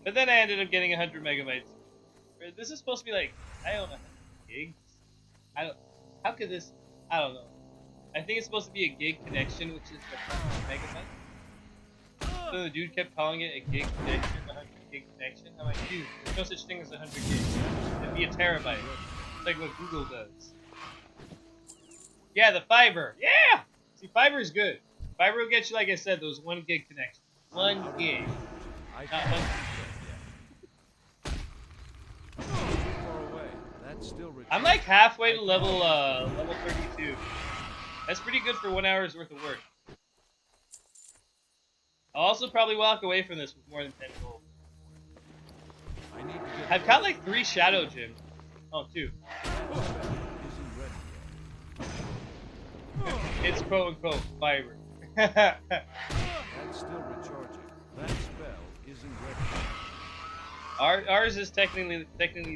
But then I ended up getting 100 megabytes. This is supposed to be like, I don't know, 100 gigs? I don't, how could this, I don't know. I think it's supposed to be a gig connection, which is 100 megabytes. So the dude kept calling it a gig connection, 100 gig connection. I'm like, dude, there's no such thing as 100 gigs. It'd be a terabyte. It's like what Google does. Yeah, the fiber. Yeah! See, fiber is good. Fiber will get you, like I said, those 1 gig connections. 1 gig. Not 100. I'm like halfway to level 32. That's pretty good for 1 hour's worth of work. I'll also probably walk away from this with more than 10 gold. I've got like 3 shadow gems. Oh, 2. It's quote unquote fiber. That's still recharging. That spell isn't ready. Ours is technically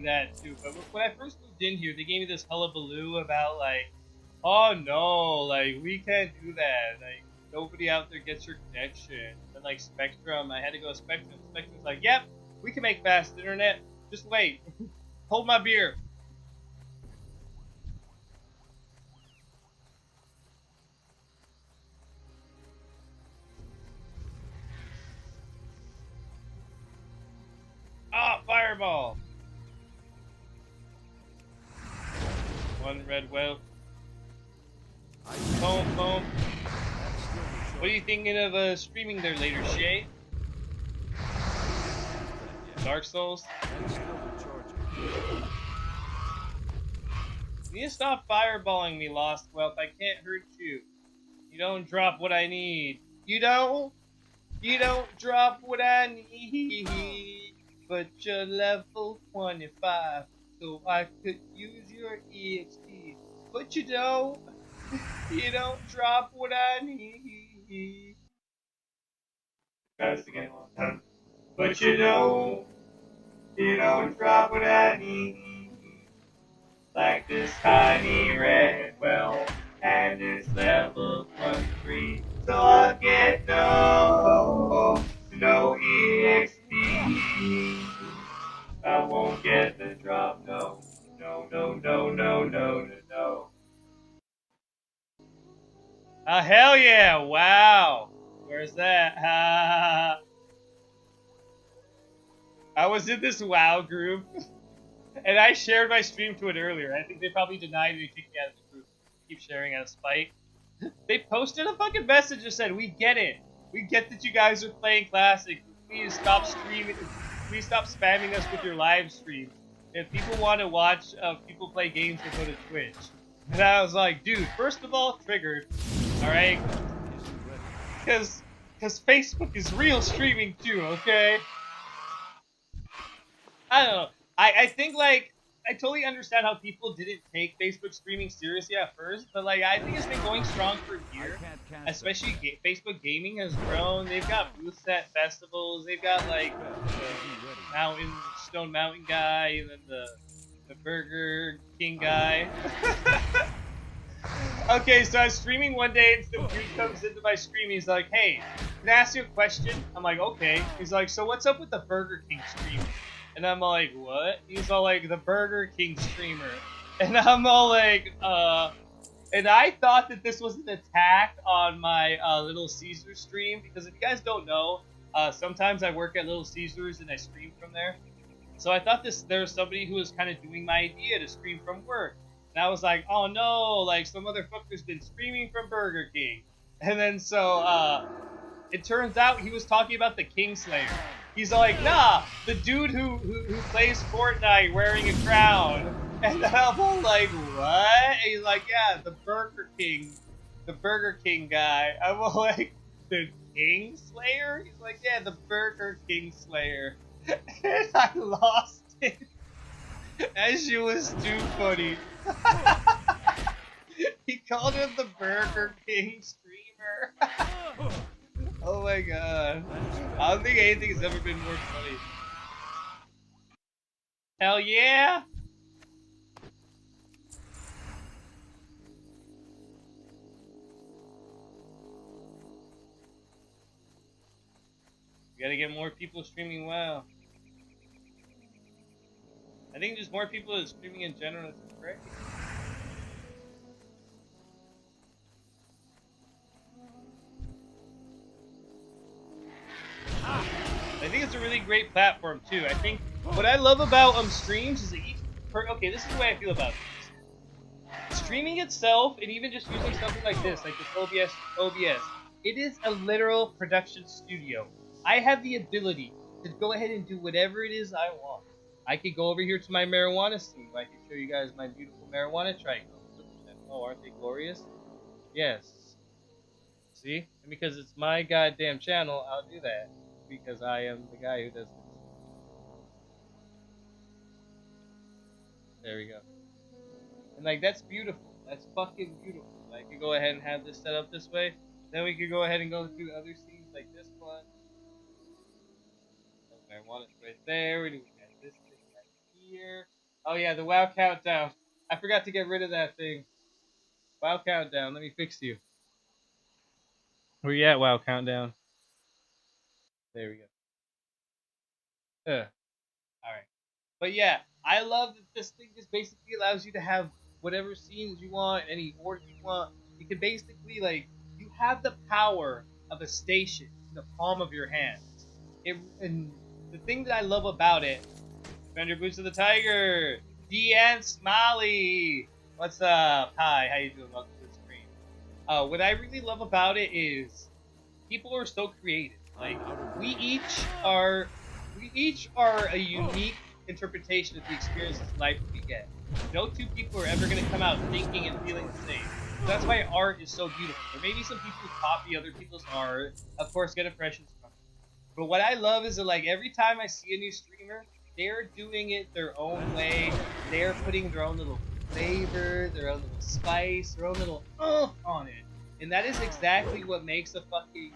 that too. But when I first moved in here, they gave me this hullabaloo about like, oh no, like we can't do that. Like nobody out there gets your connection. And like Spectrum, I had to go to Spectrum. Spectrum's like, yep, we can make fast internet. Just wait. Hold my beer. Ah, fireball! 1 red whelp. Boom, boom. What are you thinking of streaming there later, Shay? Dark Souls? You need to stop fireballing me, Lost Whelp. I can't hurt you. You don't drop what I need. You don't drop what I need. But you're level 25, so I could use your EXP. But you don't drop what I need. That's again. But you don't drop what I need. Like this tiny red well, and it's level 23, so I get no EXP. I won't get the drop, no. Hell yeah, wow. Where's that? I was in this WoW group, and I shared my stream to it earlier. I think they probably denied me and kicked me out of the group. Keep sharing out of spite. They posted a fucking message that said, "We get it. We get that you guys are playing Classic. Please stop streaming. Please stop spamming us with your live streams. If people want to watch people play games, they go to Twitch." And I was like, dude, first of all, triggered. All right, because Facebook is real streaming too. Okay. I don't know. I think like I totally understand how people didn't take Facebook streaming seriously at first, but like I think it's been going strong for a year. Especially Facebook gaming has grown. They've got booths at festivals. They've got like the Stone Mountain guy, and then the Burger King guy. Okay, so I was streaming one day, and some dude comes into my stream. He's like, "Hey, can I ask you a question?" I'm like, "Okay." He's like, "So what's up with the Burger King stream?" And I'm like, "What?" He's all like, "The Burger King streamer." And I'm all like, And I thought that this was an attack on my Little Caesars stream, because if you guys don't know, sometimes I work at Little Caesars and I stream from there. So I thought there was somebody who was kind of doing my idea to stream from work. And I was like, oh no, like some motherfucker's been streaming from Burger King. And then so it turns out he was talking about the Kingslayer. He's like, nah, the dude who plays Fortnite wearing a crown. And I'm all like, what? And he's like, yeah, the Burger King guy. I'm all like, the Kingslayer? He's like, yeah, the Burger King Slayer. And I lost it. That shit was too funny. He called him the Burger King streamer. Oh my god. I don't think anything has ever been more funny. Hell yeah! We gotta get more people streaming WoW. I think just more people streaming in general is great. I think it's a really great platform too. I think what I love about streams is that okay, this is the way I feel about this. Streaming itself, and even just using something like this, like this OBS, it is a literal production studio. I have the ability to go ahead and do whatever it is I want. I could go over here to my marijuana scene. I can show you guys my beautiful marijuana triangles. Oh, aren't they glorious? Yes. See? And because it's my goddamn channel, I'll do that. Because I am the guy who does this. There we go. And like, that's beautiful. That's fucking beautiful. I could go ahead and have this set up this way. Then we could go ahead and go through other scenes like this one. Marijuana's right there. We got this thing right here. Oh yeah, the WoW countdown. I forgot to get rid of that thing. WoW countdown. Let me fix you. Where you at, WoW countdown? There we go. Alright. But yeah, I love that this thing just basically allows you to have whatever scenes you want, any order you want. You can basically, like, you have the power of a station in the palm of your hands. And the thing that I love about it, Defender Boots of the Tiger, Deanne Smiley, what's up? Hi, how you doing? Welcome to the stream. What I really love about it is people are so creative. Like, we each are a unique interpretation of the experiences in life that we get. No two people are ever going to come out thinking and feeling the same. So that's why art is so beautiful. There may be some people who copy other people's art, of course, get impressions from it. But what I love is that, like, every time I see a new streamer, they're doing it their own way. They're putting their own little flavor, their own little spice, their own little on it. And that is exactly what makes this fucking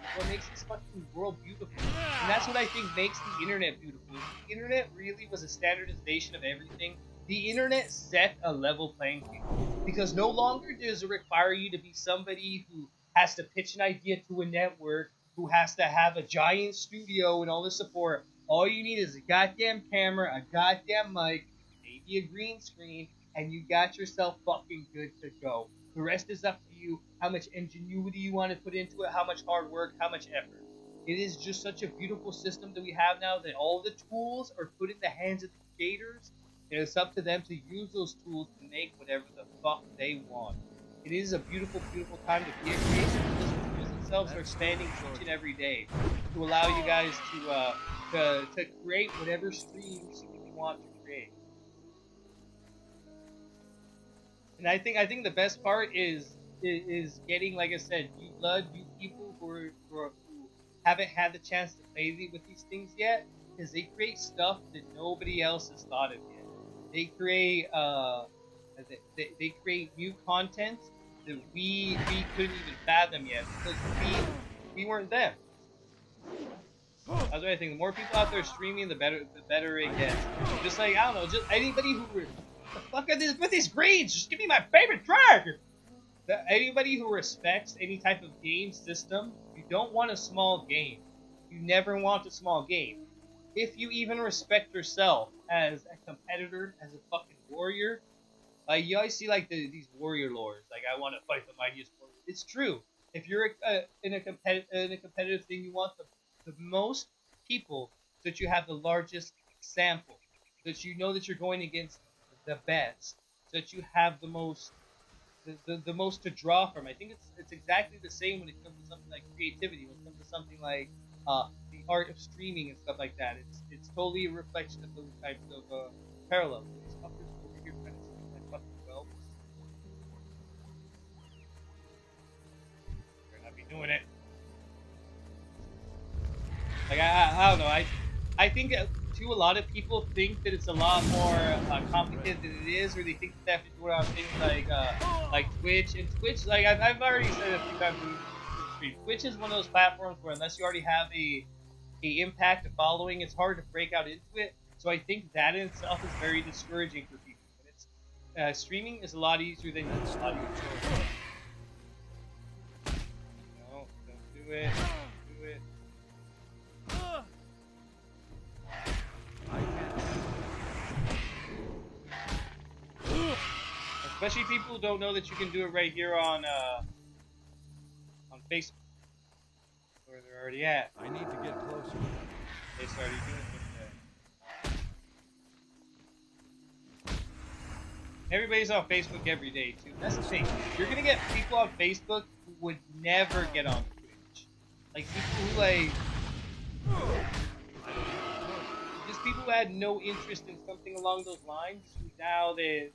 world beautiful. And that's what I think makes the internet beautiful. If the internet really was a standardization of everything, the internet set a level playing field. Because no longer does it require you to be somebody who has to pitch an idea to a network, who has to have a giant studio and all the support. All you need is a goddamn camera, a goddamn mic, maybe a green screen, and you got yourself fucking good to go. The rest is up to you, how much ingenuity you want to put into it, how much hard work, how much effort. It is just such a beautiful system that we have now that all the tools are put in the hands of the creators, and it's up to them to use those tools to make whatever the fuck they want. it is a beautiful, beautiful time to be a creator. The tools themselves are expanding each and every day to allow you guys to create whatever streams you want to create. And I think the best part is getting, like I said, new blood, new people who haven't had the chance to play with these things yet, because they create stuff that nobody else has thought of yet. They create they create new content that we couldn't even fathom yet because we weren't them. That's what I think. The more people out there streaming, the better it gets. Just like, I don't know, just anybody who the fuck are this with these grades? Just give me my favorite dragon. Anybody who respects any type of game system, you don't want a small game. You never want a small game. If you even respect yourself as a competitor, as a fucking warrior, like you always see like these warrior lores, like I want to fight the mightiest warrior. It's true. If you're in a competitive thing, you want the most people so that you have the largest sample, so that you know that you're going against the best, so that you have the most the most to draw from. I think it's exactly the same when it comes to something like creativity. When it comes to something like the art of streaming and stuff like that, it's totally a reflection of those types of parallels. These fuckers over here trying to steal my fucking whelps. Better not be doing it. Like I don't know. I think too a lot of people think that it's a lot more complicated than it is, or they think that they have to do it on things like Twitch. And Twitch, like I've already said it a few times in the stream, Twitch is one of those platforms where unless you already have a impact, a following, it's hard to break out into it. So I think that in itself is very discouraging for people. And it's streaming is a lot easier than a lot easier. No, don't do it. Don't do it. Especially people who don't know that you can do it right here on Facebook, where they're already at. I need to get closer. They started doing it. Everybody's on Facebook every day too. That's the thing. You're gonna get people on Facebook who would never get on Twitch. Like people who like just people who had no interest in something along those lines. Now they're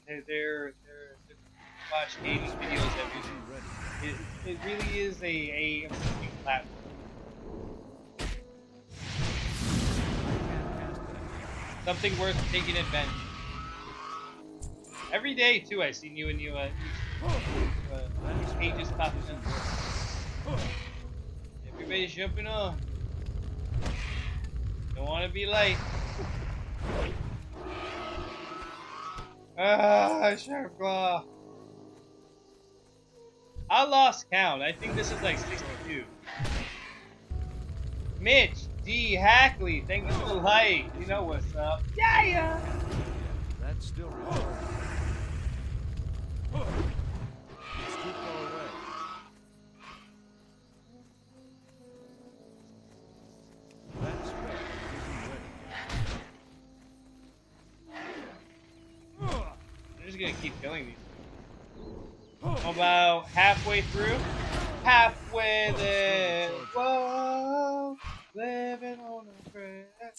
watch gaming videos every day. It really is a amazing platform. Something worth taking advantage of. Every day too, I see new pages popping up. Everybody's jumping on. Don't want to be late. Sharp Claw. I lost count. I think this is like 62. Mitch D. Hackley, thank you for the like. You know what's up. Yeah. That's still recharging. It's too far away. That spell isn't ready. I'm just gonna keep killing these. About halfway through. Halfway there. Whoa. Living on a prayer.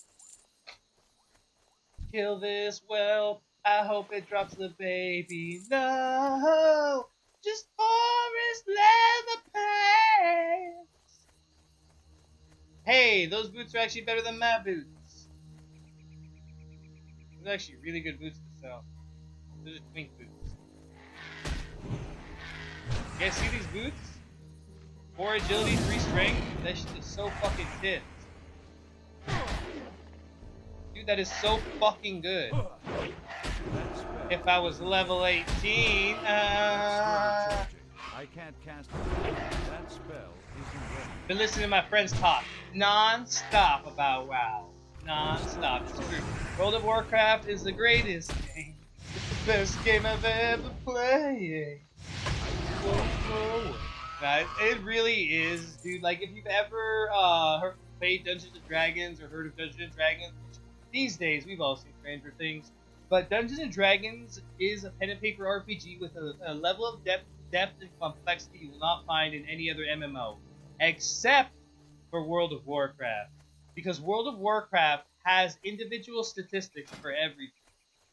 Kill this whelp. I hope it drops the baby. No. Just forest leather pants. Hey, those boots are actually better than my boots. Those are actually really good boots to sell. Those are twink boots. You guys see these boots? 4 agility, 3 strength. That shit is so fucking tits. Dude, that is so fucking good. If I was level 18, I can't cast it. That spell isn't ready. Been listening to my friends talk non-stop about WoW. Non-stop. It's true. World of Warcraft is the greatest game. It's the best game I've ever played. Guys, it really is, dude. Like, if you've ever played Dungeons and Dragons or heard of Dungeons and Dragons, these days we've all seen Stranger Things. but Dungeons and Dragons is a pen and paper RPG with a level of depth and complexity you will not find in any other MMO, except for World of Warcraft, because World of Warcraft has individual statistics for everything.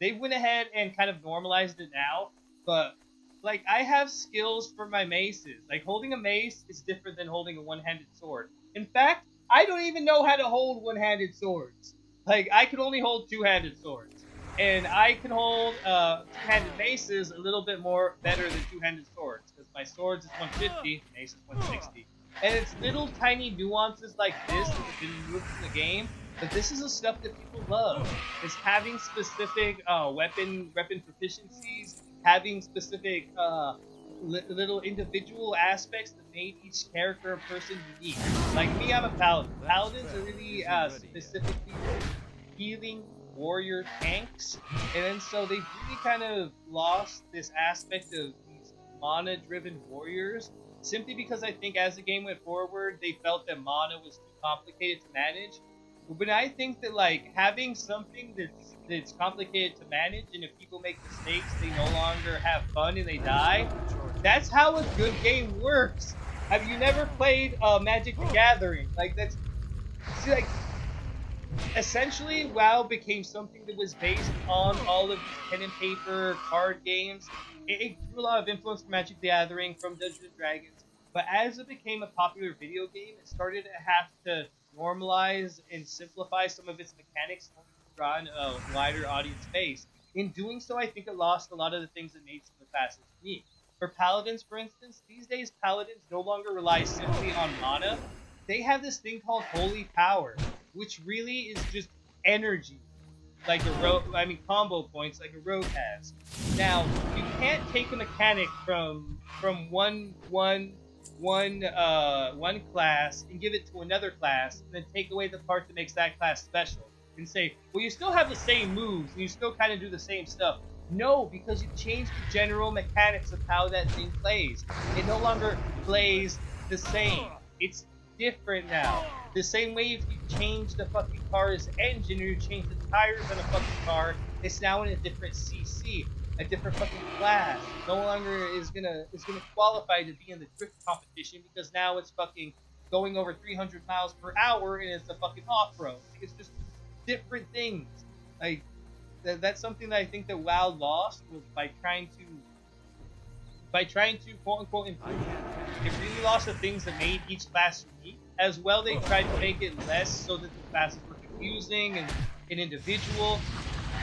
They went ahead and kind of normalized it now, but like I have skills for my maces. Like holding a mace is different than holding a one-handed sword. In fact, I don't even know how to hold one-handed swords. Like I can only hold two-handed swords, and I can hold two-handed maces a little bit more better than two-handed swords because my swords is 150, mace is 160. And it's little tiny nuances like this that have been removed from the game, but this is the stuff that people love. Is having specific weapon proficiencies, having specific little individual aspects that made each character or person unique. Like me, I'm a paladin. Paladins are really specifically healing warrior tanks, and then so they've really kind of lost this aspect of these mana-driven warriors. Simply because I think as the game went forward, they felt that mana was too complicated to manage. But I think that like having something that's complicated to manage, and if people make mistakes, they no longer have fun and they die. That's how a good game works. Have you never played Magic the Gathering? Like that's see, like essentially WoW became something that was based on all of these pen and paper card games. It drew a lot of influence from Magic the Gathering, from Dungeons and Dragons, but as it became a popular video game, it started to have to normalize and simplify some of its mechanics in order to draw in a wider audience base. In doing so, I think it lost a lot of the things that made some of the classes unique. For Paladins, for instance, these days Paladins no longer rely simply on mana. They have this thing called Holy Power, which really is just energy, like combo points like a rogue has. Now, you can't take a mechanic from one class and give it to another class, and then take away the part that makes that class special, and say, well, you still have the same moves and you still kind of do the same stuff. No, because you changed the general mechanics of how that thing plays. It no longer plays the same. It's different now. The same way if you change the fucking car's engine or you change the tires on a fucking car, it's now in a different CC, a different fucking class. No longer is gonna qualify to be in the drift competition because now it's fucking going over 300 miles per hour and it's a fucking off-road. It's just different things. Like that's something that I think that WoW lost was by trying to quote unquote improve. It really lost the things that made each class unique. As well, they tried to make it less so that the classes were confusing and individual.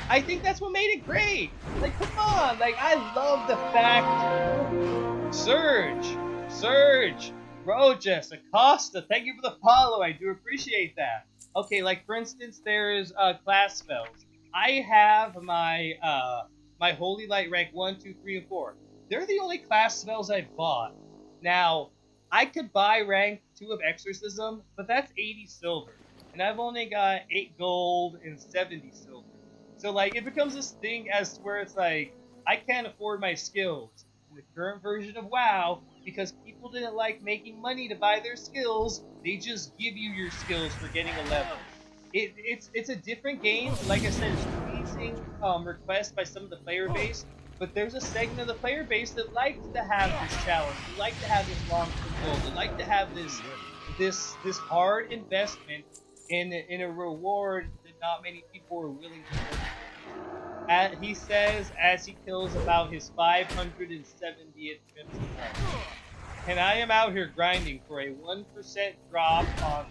I think that's what made it great. Like, come on. Like, I love the fact. Surge, Rojas, Acosta, thank you for the follow. I do appreciate that. Okay, like for instance, there's class spells. I have my my Holy Light rank 1, 2, 3, and 4. They're the only class spells I bought. Now, I could buy rank 2 of Exorcism, but that's 80 silver. And I've only got 8 gold and 70 silver. So, like, it becomes this thing as where it's like, I can't afford my skills in the current version of WoW because people didn't like making money to buy their skills. They just give you your skills for getting a level. It's a different game. Like I said, it's pleasing requests by some of the player base. But there's a segment of the player base that likes to have this challenge, that like to have this long-term goal, that like to have this hard investment in a reward that not many people are willing to do. He says as he kills about his 570th Crimson Heart. And I am out here grinding for a 1% drop on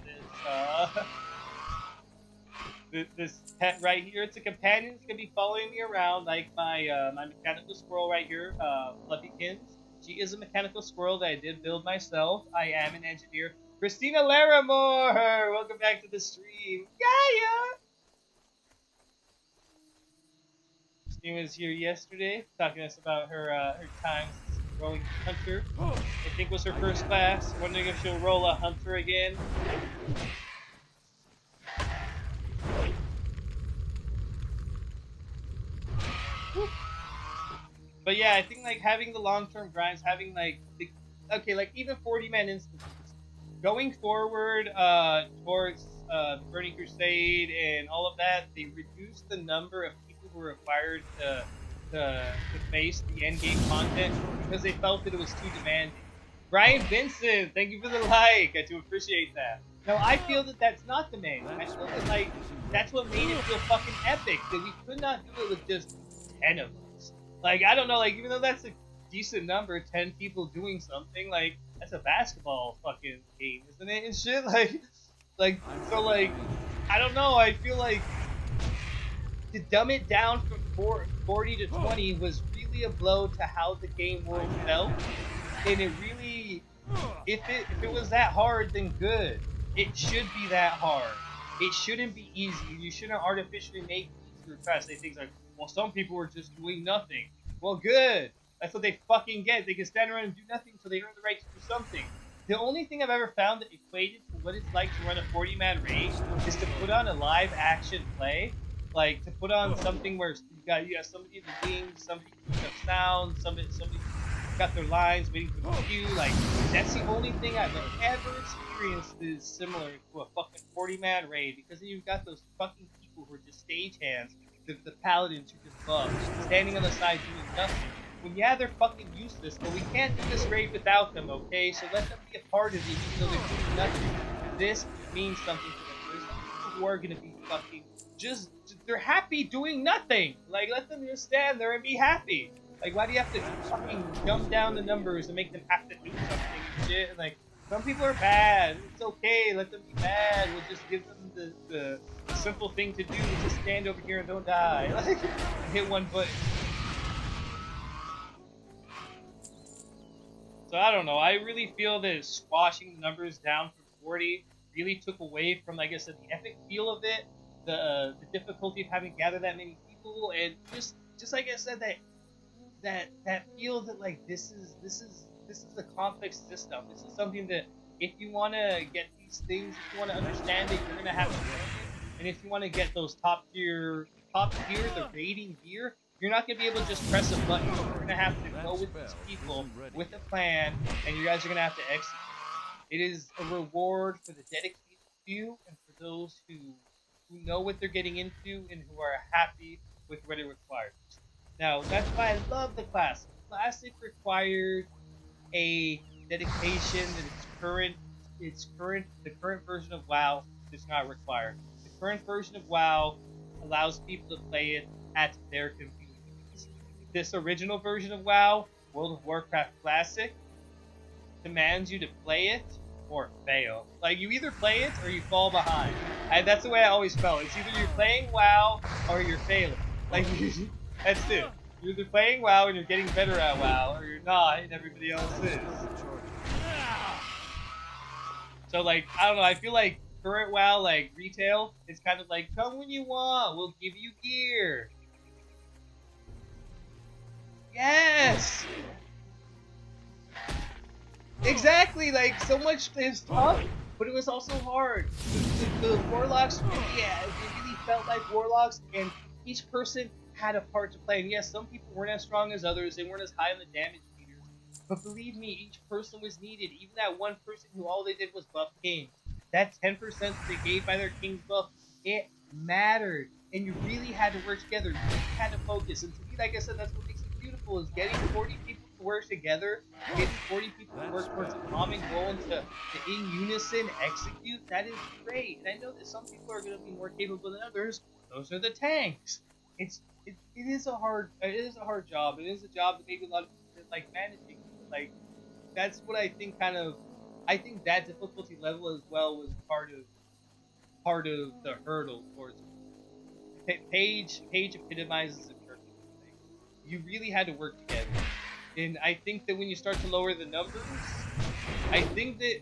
this pet right here. It's a companion. It's gonna be following me around like my my mechanical squirrel right here, Fluffykins. She is a mechanical squirrel that I did build myself. I am an engineer. Christina Larimore, welcome back to the stream. Yeah. Christina was here yesterday talking to us about her her times rolling hunter. I think was her first class. Wondering if she'll roll a hunter again. But yeah, I think like having the long-term grinds, having like like even 40-man instances, going forward towards Burning Crusade and all of that, they reduced the number of people were required to face the end game content because they felt that it was too demanding. Brian Vincent, thank you for the like. I do appreciate that. Now I feel that that's not demanding. I feel that like that's what made it feel fucking epic. That we could not do it with just 10 of us. Like I don't know. Like even though that's a decent number, 10 people doing something, like that's a basketball fucking game, isn't it? And shit, like so, like I don't know. I feel like to dumb it down from 40 to 20 was really a blow to how the game world felt, and it really, if it was that hard, then good. It should be that hard. It shouldn't be easy. You shouldn't artificially make it easier. Try to say things like, well, some people were just doing nothing. Well, good. That's what they fucking get. They can stand around and do nothing until they earn the right to do something. The only thing I've ever found that equated to what it's like to run a 40-man raid is to put on a live action play. Like to put on something where you got somebody in the wings, somebody putting up sound, somebody got their lines waiting for the cue. Like that's the only thing I've ever experienced that is similar to a fucking 40-man raid, because then you've got those fucking people who are just stagehands, the paladins who just love standing on the side doing nothing. Well, yeah, they're fucking useless, but we can't do this raid without them, okay? So let them be a part of it, even though they're doing nothing. This means something to them. There's people who are gonna be fucking they're happy doing nothing. Like, let them just stand there and be happy. Like, why do you have to fucking dumb down the numbers and make them have to do something and shit? And like, some people are bad. It's okay. Let them be bad. We'll just give them the simple thing to do. Just stand over here and don't die. Like, hit one button. So I don't know. I really feel that squashing the numbers down from 40 really took away from, like I said, the epic feel of it, the difficulty of having to gather that many people, and just like I said, that feel that like this is a complex system. This is something that if you want to get these things, if you want to understand it, you're gonna have to learn it. And if you want to get those top tier, the rating gear, you're not gonna be able to just press a button. You're gonna have to go with these people with a plan, and you guys are gonna have to execute. It is a reward for the dedicated few and for those who know what they're getting into and who are happy with what it requires. Now, that's why I love the Classic. Classic required a dedication that the current version of WoW does not require. The current version of WoW allows people to play it at their convenience. This original version of WoW, World of Warcraft Classic, demands you to play it or fail. Like, you either play it or you fall behind. That's the way I always felt. It's either you're playing WoW or you're failing. Like, that's it. You're either playing WoW and you're getting better at WoW, or you're not and everybody else is. So, like, I don't know, I feel like current WoW, like, retail, is kind of like, come when you want, we'll give you gear. Yes! Exactly, like, so much is tough, but it was also hard. The warlocks really felt like warlocks, and each person had a part to play. And yes, some people weren't as strong as others, they weren't as high on the damage meters, but believe me, each person was needed. Even that one person who all they did was buff kings, that 10% that they gave by their king's buff, it mattered. And you really had to work together, you really had to focus. And to me, like I said, that's what makes it beautiful, is getting 40 people to work together, getting 40 people to work towards a common goal and to in unison execute. That is great. And I know that some people are going to be more capable than others. Those are the tanks. It is a hard job. It is a job that maybe a lot of people like managing. Like, that's what I think I think that difficulty level as well was part of the hurdle towards it. Page epitomizes a perfect thing. You really had to work together. And I think that when you start to lower the numbers, I think that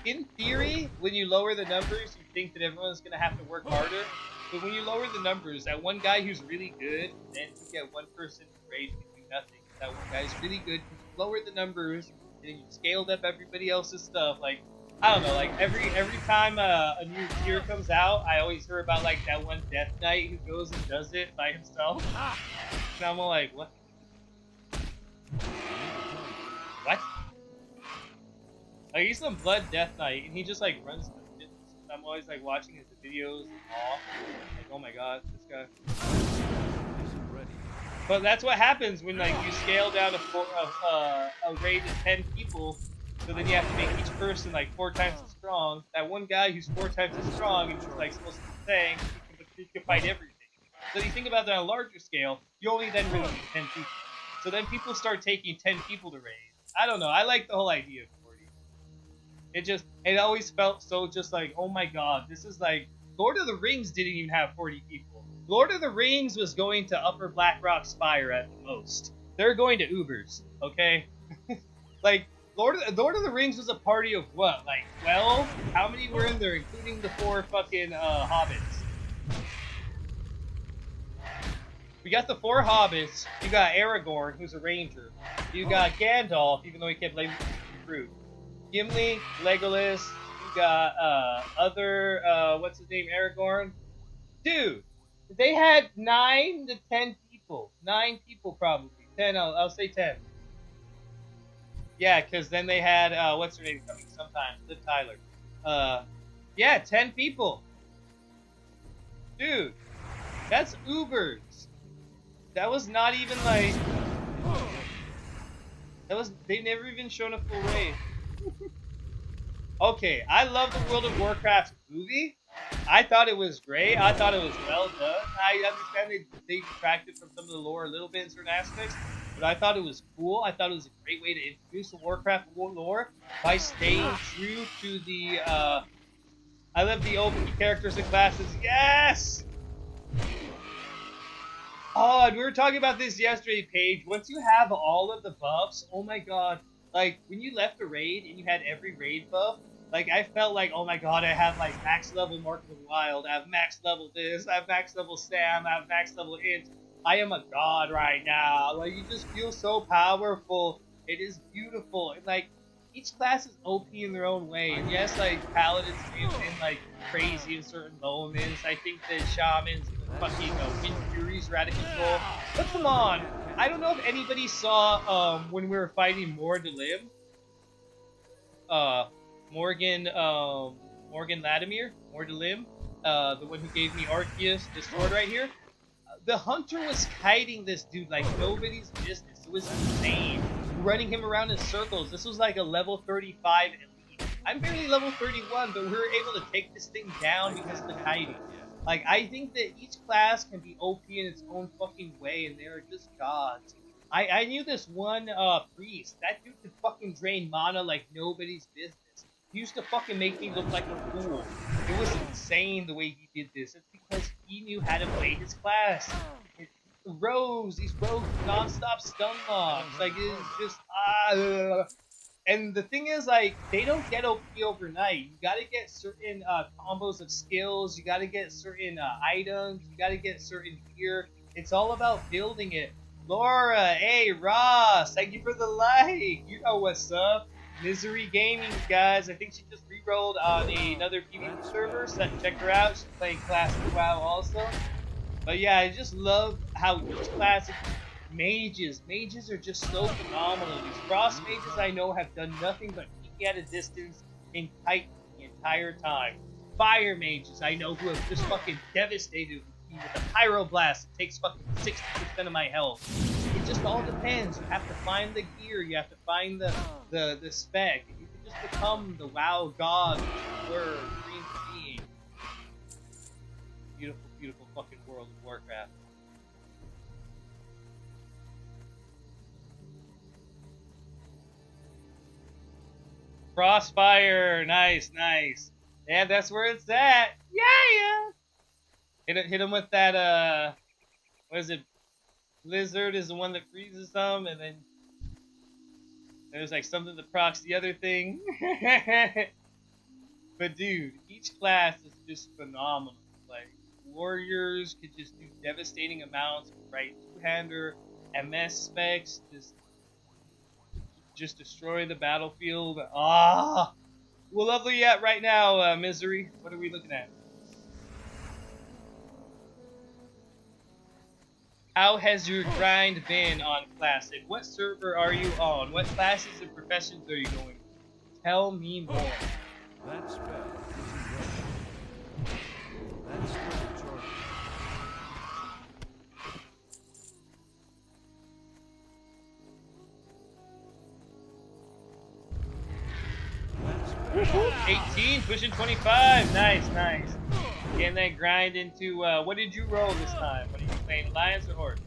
in theory, when you lower the numbers, you think that everyone's going to have to work harder. But when you lower the numbers, that one guy who's really good, then you get one person who rage can do nothing. That one guy's really good, you lower the numbers, and you scaled up everybody else's stuff. Like, I don't know, like every time a new tier comes out, I always hear about like that one Death Knight who goes and does it by himself. And I'm all like, what? What? Like, he's some Blood Death Knight, and he just like runs the business. I'm always like watching his videos in awe. Like, oh my god, this guy. Isn't ready. But that's what happens when like you scale down a raid of 10 people. So then you have to make each person like 4 times as strong. That one guy who's 4 times as strong and he's like supposed to be saying he can fight everything. So you think about that on a larger scale, you only then really need 10 people. So then people start taking 10 people to raid. I don't know. I like the whole idea of 40. It always felt so just like, oh my god, this is like Lord of the Rings didn't even have 40 people. Lord of the Rings was going to Upper Blackrock Spire at the most. They're going to Ubers, okay? Like Lord of the Rings was a party of what? Like 12? How many were in there, including the 4 fucking hobbits? We got the 4 hobbits. You got Aragorn, who's a ranger. You got Gandalf, even though he kept blaming fruit. Gimli, Legolas. You got what's his name, Aragorn. Dude, they had 9 to 10 people. 9 people probably. 10. I'll say 10. Yeah, because then they had what's her name coming sometime. Liv Tyler. Yeah, 10 people. Dude, that's Ubers. That was not even like. They never even shown a full raid. Okay, I love the World of Warcraft movie. I thought it was great. I thought it was well done. I understand they detracted from some of the lore a little bit in certain aspects, but I thought it was cool. I thought it was a great way to introduce the Warcraft lore by staying true to the. I love the open characters and classes. Yes. Oh, and we were talking about this yesterday, Paige. Once you have all of the buffs, oh my god. Like, when you left the raid and you had every raid buff, like, I felt like, oh my god, I have, like, max level Mark of the Wild, I have max level this, I have max level Sam, I have max level Int. I am a god right now. Like, you just feel so powerful. It is beautiful. And, like, each class is OP in their own way. And yes, like, Paladins may have been, like, crazy in certain moments. I think that Shamans and fucking Wind Furies are out of control. But come on. I don't know if anybody saw when we were fighting Morgan Latimer, Mordelim, the one who gave me Arceus, this sword right here. The hunter was kiting this dude like nobody's business. It was insane. Running him around in circles. This was like a level 35 elite. I'm barely level 31, but we were able to take this thing down because of the kiting. Like, I think that each class can be OP in its own fucking way, and they are just gods. I knew this one priest. That dude could fucking drain mana like nobody's business. He used to fucking make me look like a fool. It was insane the way he did this. It's because he knew how to play his class. These rogues non-stop stun locks. Like, it's just And the thing is, like, they don't get OP overnight. You gotta get certain combos of skills. You gotta get certain items. You gotta get certain gear. It's all about building it. Laura, hey, Ross, thank you for the like. You know what's up. Misery Gaming, guys. I think she just re-rolled on another PvP server, so check her out. She's playing Classic WoW also. But yeah, I just love how each class, mages are just so phenomenal. These frost mages I know have done nothing but keep me at a distance and kite the entire time. Fire mages I know who have just fucking devastated me with a pyroblast that takes fucking 60% of my health. It just all depends. You have to find the gear, you have to find the spec, and you can just become the WoW god you were, dream of being. Beautiful, beautiful fucking world of Warcraft. Crossfire, nice. Yeah, that's where it's at. Yeah. Hit him with that. What is it? Blizzard is the one that freezes them, and then there's like something that procs the other thing. But dude, each class is just phenomenal. Like, warriors could just do devastating amounts with right two-hander, MS specs, just destroy the battlefield. Well, lovely at right now, Misery. What are we looking at? How has your grind been on Classic? What server are you on? What classes and professions are you going? Tell me more. That spell isn't ready. That's still charging. 18, pushing 25. Nice, nice. Getting that grind into, what did you roll this time? What are you playing, Alliance or Horde?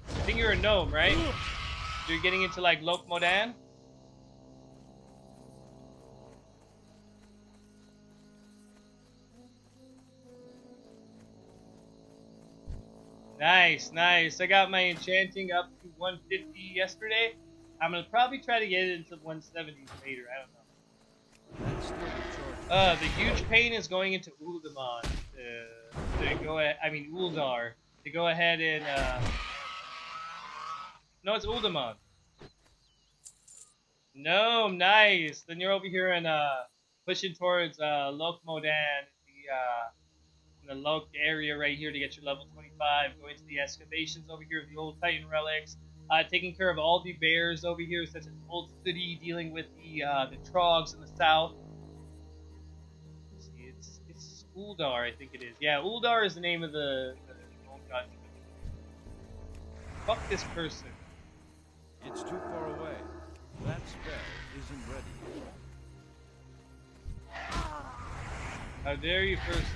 I think you're a gnome, right? So you're getting into like Lok Modan? Nice, nice. I got my enchanting up to 150 yesterday. I'm gonna probably try to get it into 170s later. I don't know. The huge pain is going into Uldaman to go ahead. I mean Uldar to go ahead and no, it's Uldaman. No, nice. Then you're over here and pushing towards Lok Modan, in the Lok area right here to get your level 25. Going to the excavations over here, the old Titan relics. Taking care of all the bears over here, such as Old City, dealing with the Trogs in the south. See, it's Uldar, I think it is. Yeah, Uldar is the name of the old god. Fuck this person. It's too far away. That spell isn't ready yet. How dare you, person?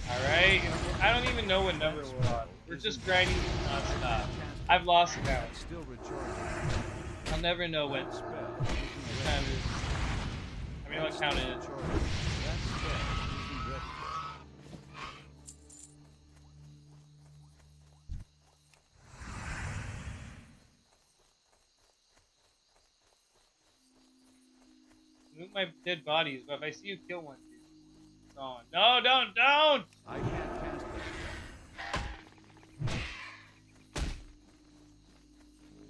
Alright, I don't even know what number we're on. We're just grinding non-stop. I've lost count. I'll never know what time it is. I mean, what count it is. Move my dead bodies, but if I see you kill one, dude, it's on. No, don't! I can't cast that.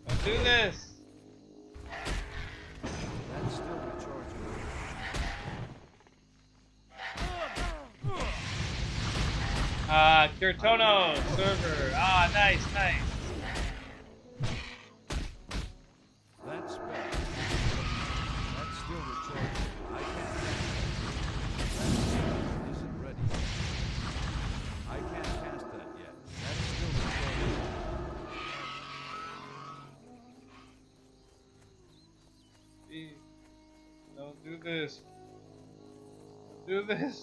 Don't do this! That's still recharging. Kirtono server. Ah, nice, nice. That spell. That's still recharging. I can't. That spell isn't ready yet. I can't cast that yet. That's still recharging. Don't do this. Don't do this.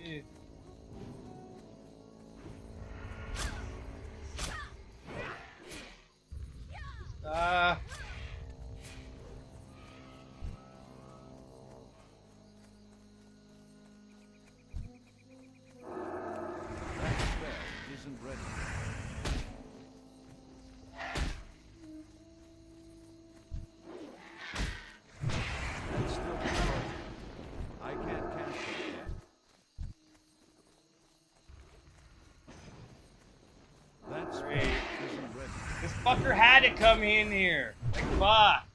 Jeez. Ah. That spell isn't ready yet. That's still recharging. I can't cast that yet. That spell Great. isn't ready. This fucker had to come in here. Like, fuck.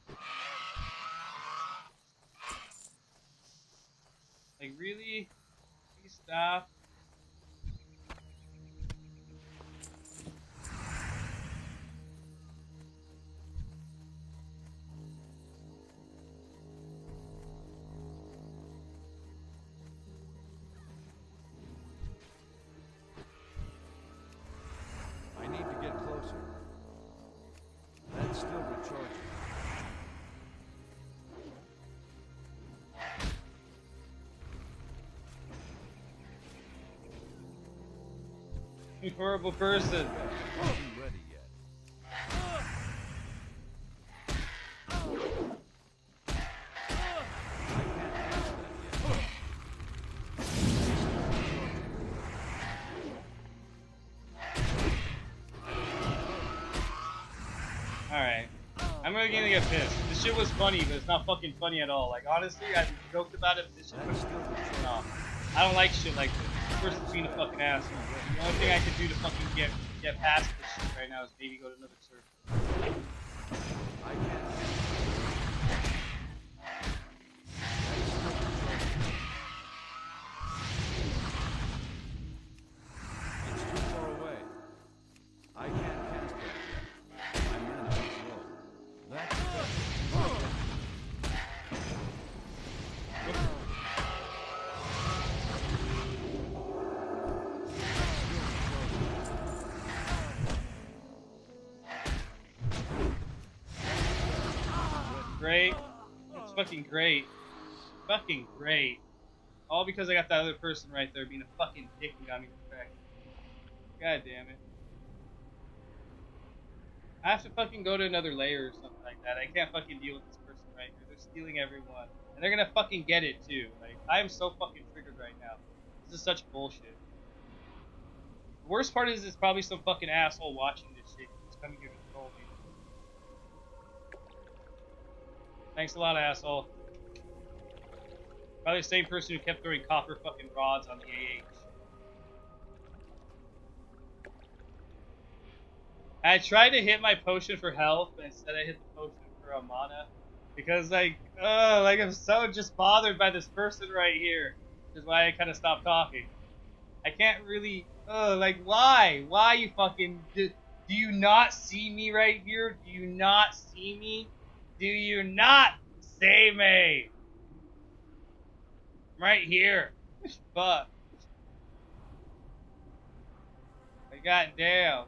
Like, really? Please stop. I need to get closer. That's still recharging. You horrible person. Spell isn't ready yet. I can't cast that yet. Alright. I'm really gonna get pissed. This shit was funny, but it's not fucking funny at all. Like, honestly, I joked about it, but this shit was no. I don't like shit like this. This person's being a fucking asshole. The only thing I can do to fucking get past this shit right now is maybe go to another server. I can't cast that. It's too far away. I can't cast that yet. My mana is low. That spell great. It's fucking great. Fucking great. All because I got that other person right there being a fucking dick and got me distracted. God damn it. I have to fucking go to another layer or something like that. I can't fucking deal with this person right here. They're stealing everyone. And they're gonna fucking get it too. Like, I am so fucking triggered right now. This is such bullshit. The worst part is it's probably some fucking asshole watching this shit. He's coming here to troll me. Thanks a lot, asshole. Probably the same person who kept throwing copper fucking rods on the AH. I tried to hit my potion for health, but instead I hit the potion for a mana. Because, like, I'm so just bothered by this person right here. Which is why I kind of stopped talking. I can't really, like, why? Why you fucking, do you not see me right here? Do you not see me? Do you not see me? I'm right here. Fuck. Like, goddamn.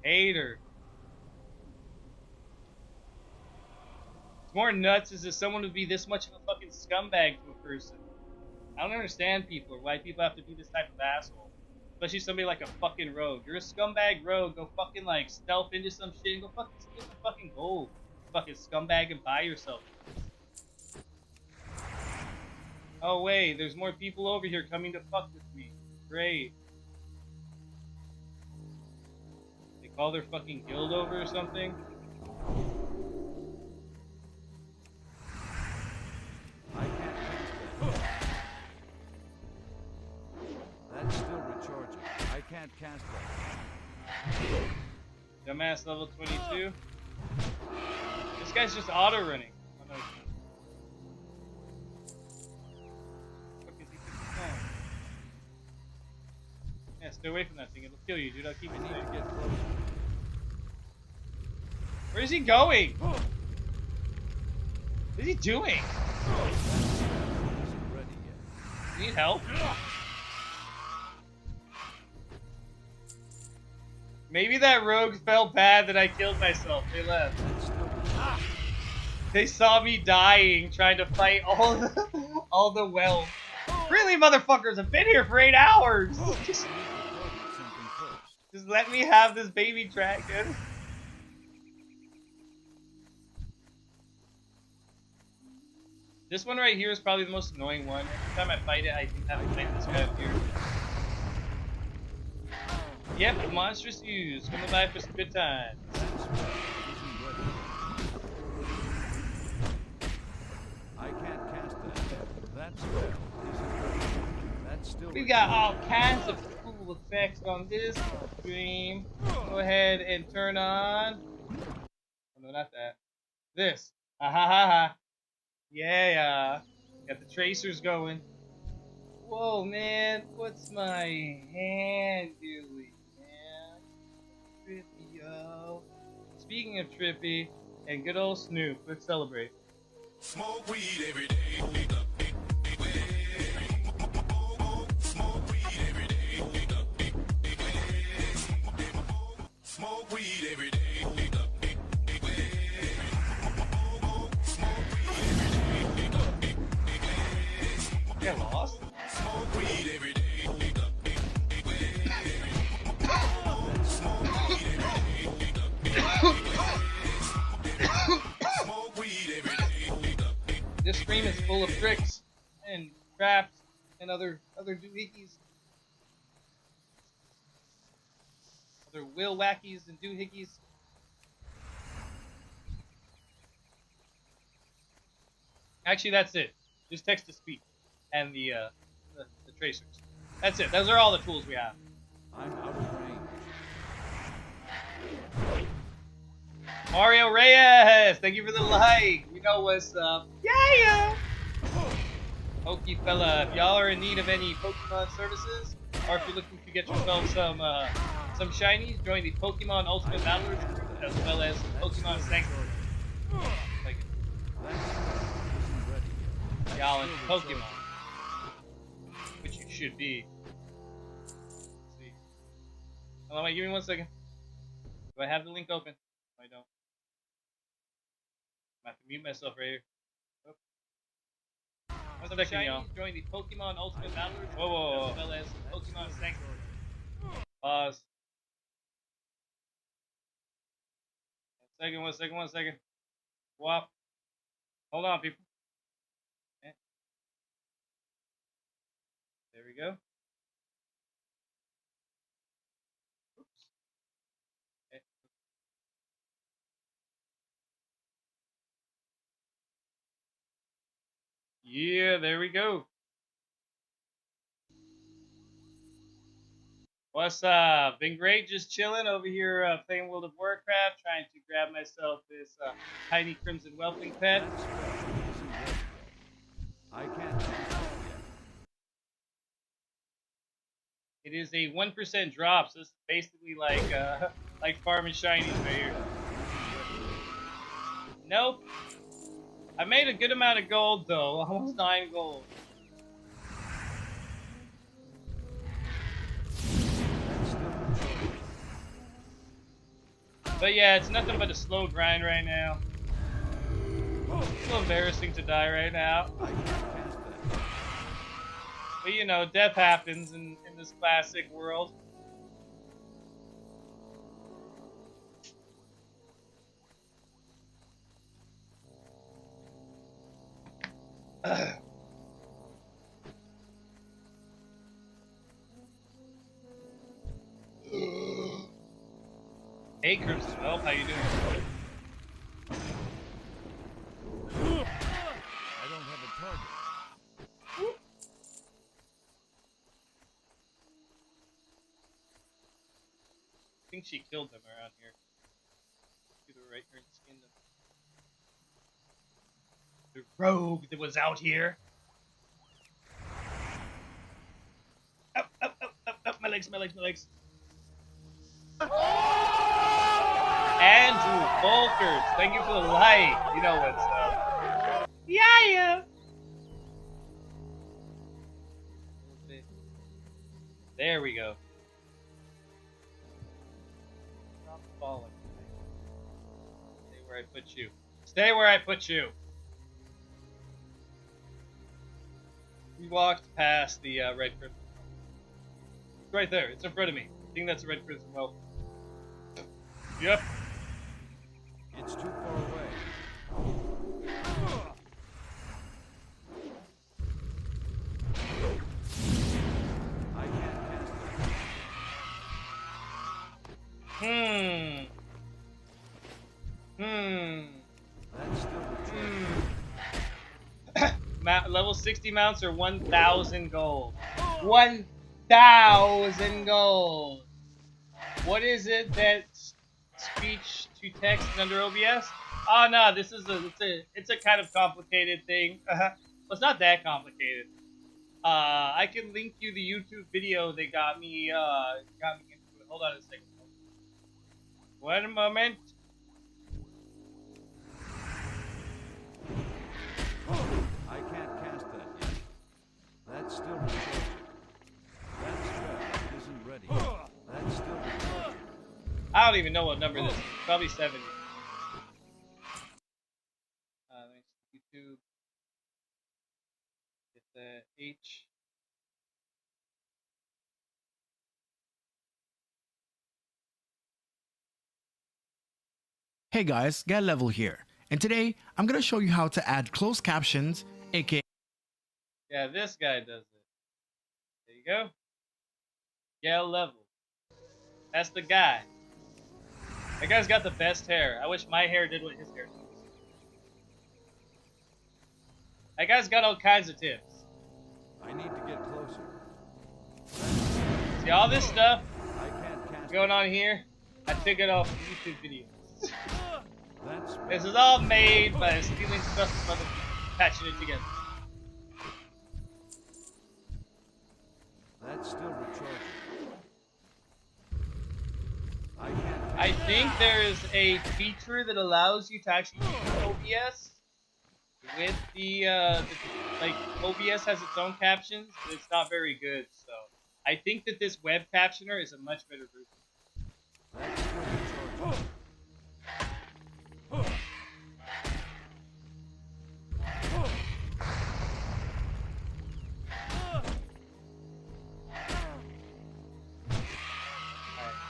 Hater. It's more nuts is that someone would be this much of a fucking scumbag to a person. I don't understand people or why people have to be this type of asshole. Especially somebody like a fucking rogue. You're a scumbag rogue. Go fucking like stealth into some shit and go fucking steal some fucking gold. Fucking scumbag and buy yourself. Oh wait, there's more people over here coming to fuck with me. Great. They call their fucking guild over or something? I can't cast that. That's still recharging. I can't cast that. Dumbass level 22. This guy's just auto running. Oh, no, yeah, stay away from that thing. It'll kill you, dude. I'll keep it. I need to get closer. Where is he going? What is he doing? That isn't ready yet. You need help? Maybe that rogue felt bad that I killed myself. They left. That's still recharging. They saw me dying, trying to fight all the wealth. Really, motherfuckers? I've been here for 8 hours. I need to target something first. Just let me have this baby dragon. This one right here is probably the most annoying one. Every time I fight it, I think have to fight this guy up here. Yep, monstrous use. Coming by for some good times. That spell isn't ready yet. I can't cast that yet. That spell isn't ready yet. That's still We've got all recharging. kinds of cool effects on this stream. Go ahead and turn on. Oh, no, not that. This. Ha ha ha ha. Yeah. Got the tracers going. Whoa, man. What's my hand doing, man? Trippy, yo. Speaking of Trippy and good old Snoop, let's celebrate. Smoke weed every day. Smoke weed every day. Smoke weed every day. Get lost? Smoke weed every day. Smoke weed every day. This stream is full of tricks and traps and other doohickeys. Other will wackies and doohickeys. Actually, that's it. Just text to speak and the tracers. That's it. Those are all the tools we have. I'm out of range. Mario Reyes, thank you for the like. You know what's up. Yeah. Pokey fella, if y'all are in need of any Pokemon services, or if you're looking to get yourself some shinies, join the Pokemon Ultimate Battlers group, as well as Pokemon Sanctuary. Like, That spell isn't ready yet. y'all into Still recharging. Pokemon, which you should be. Let's see. Hold on, wait, give me 1 second. Do I have the link open? I don't. I have to mute myself right here. One second, y'all. Join the Pokemon Ultimate Battlers. Whoa, whoa, whoa. As well as Pokemon Sanctuary. Pause. 1 second. Wop. Hold on, people. Okay. There we go. Oops. Okay. Yeah, there we go. What's up? Been great, just chilling over here playing World of Warcraft, trying to grab myself this tiny Crimson Whelpling pet. That spell isn't ready yet. I can't cast that yet. It is a 1% drop, so it's basically like farming shinies right here. Nope. I made a good amount of gold though, almost 9 gold. That's still mature. But yeah, it's nothing but a slow grind right now. It's a little embarrassing to die right now. I can't cast that. But you know, death happens in this classic world. Hey Crimson Whelp, how you doing? I don't have a target. I think she killed them around here. To the right here and skinned them. The rogue that was out here. Up, my legs. Andrew Volkers, thank you for the like. You know what's up. Yeah. There we go. Stop falling. Stay where I put you. Stay where I put you. We walked past the red crimson. It's right there. It's in front of me. I think that's a red crimson whelp. Yep. It's too far away. I can't cast that. That's still mature. Level 60 mounts are 1,000 gold. 1,000 gold. What is it that speech to text is under OBS? Oh no, this is it's a kind of complicated thing. Well, it's not that complicated. I can link you the YouTube video that got me into it. Hold on a second. 1 moment. I can't cast that yet. That's still mature. That spell isn't ready yet. That's still mature. I don't even know what number this is. Probably 70. Let me see YouTube. Get the H. Hey guys, Get Level here, and today I'm gonna show you how to add closed captions, aka Yeah, this guy does it. There you go. Get Level. That's the guy. That guy's got the best hair. I wish my hair did what his hair did. That guy's got all kinds of tips. I need to get closer. See all this stuff I can't cast going on here? I took it off YouTube videos. that spell. This is all made by stealing stuff from other people, patching it together. That's still recharging. I can't cast I think there is a feature that allows you to actually use OBS with the like OBS has its own captions, but it's not very good. So I think that this web captioner is a much better version. That's still recharging.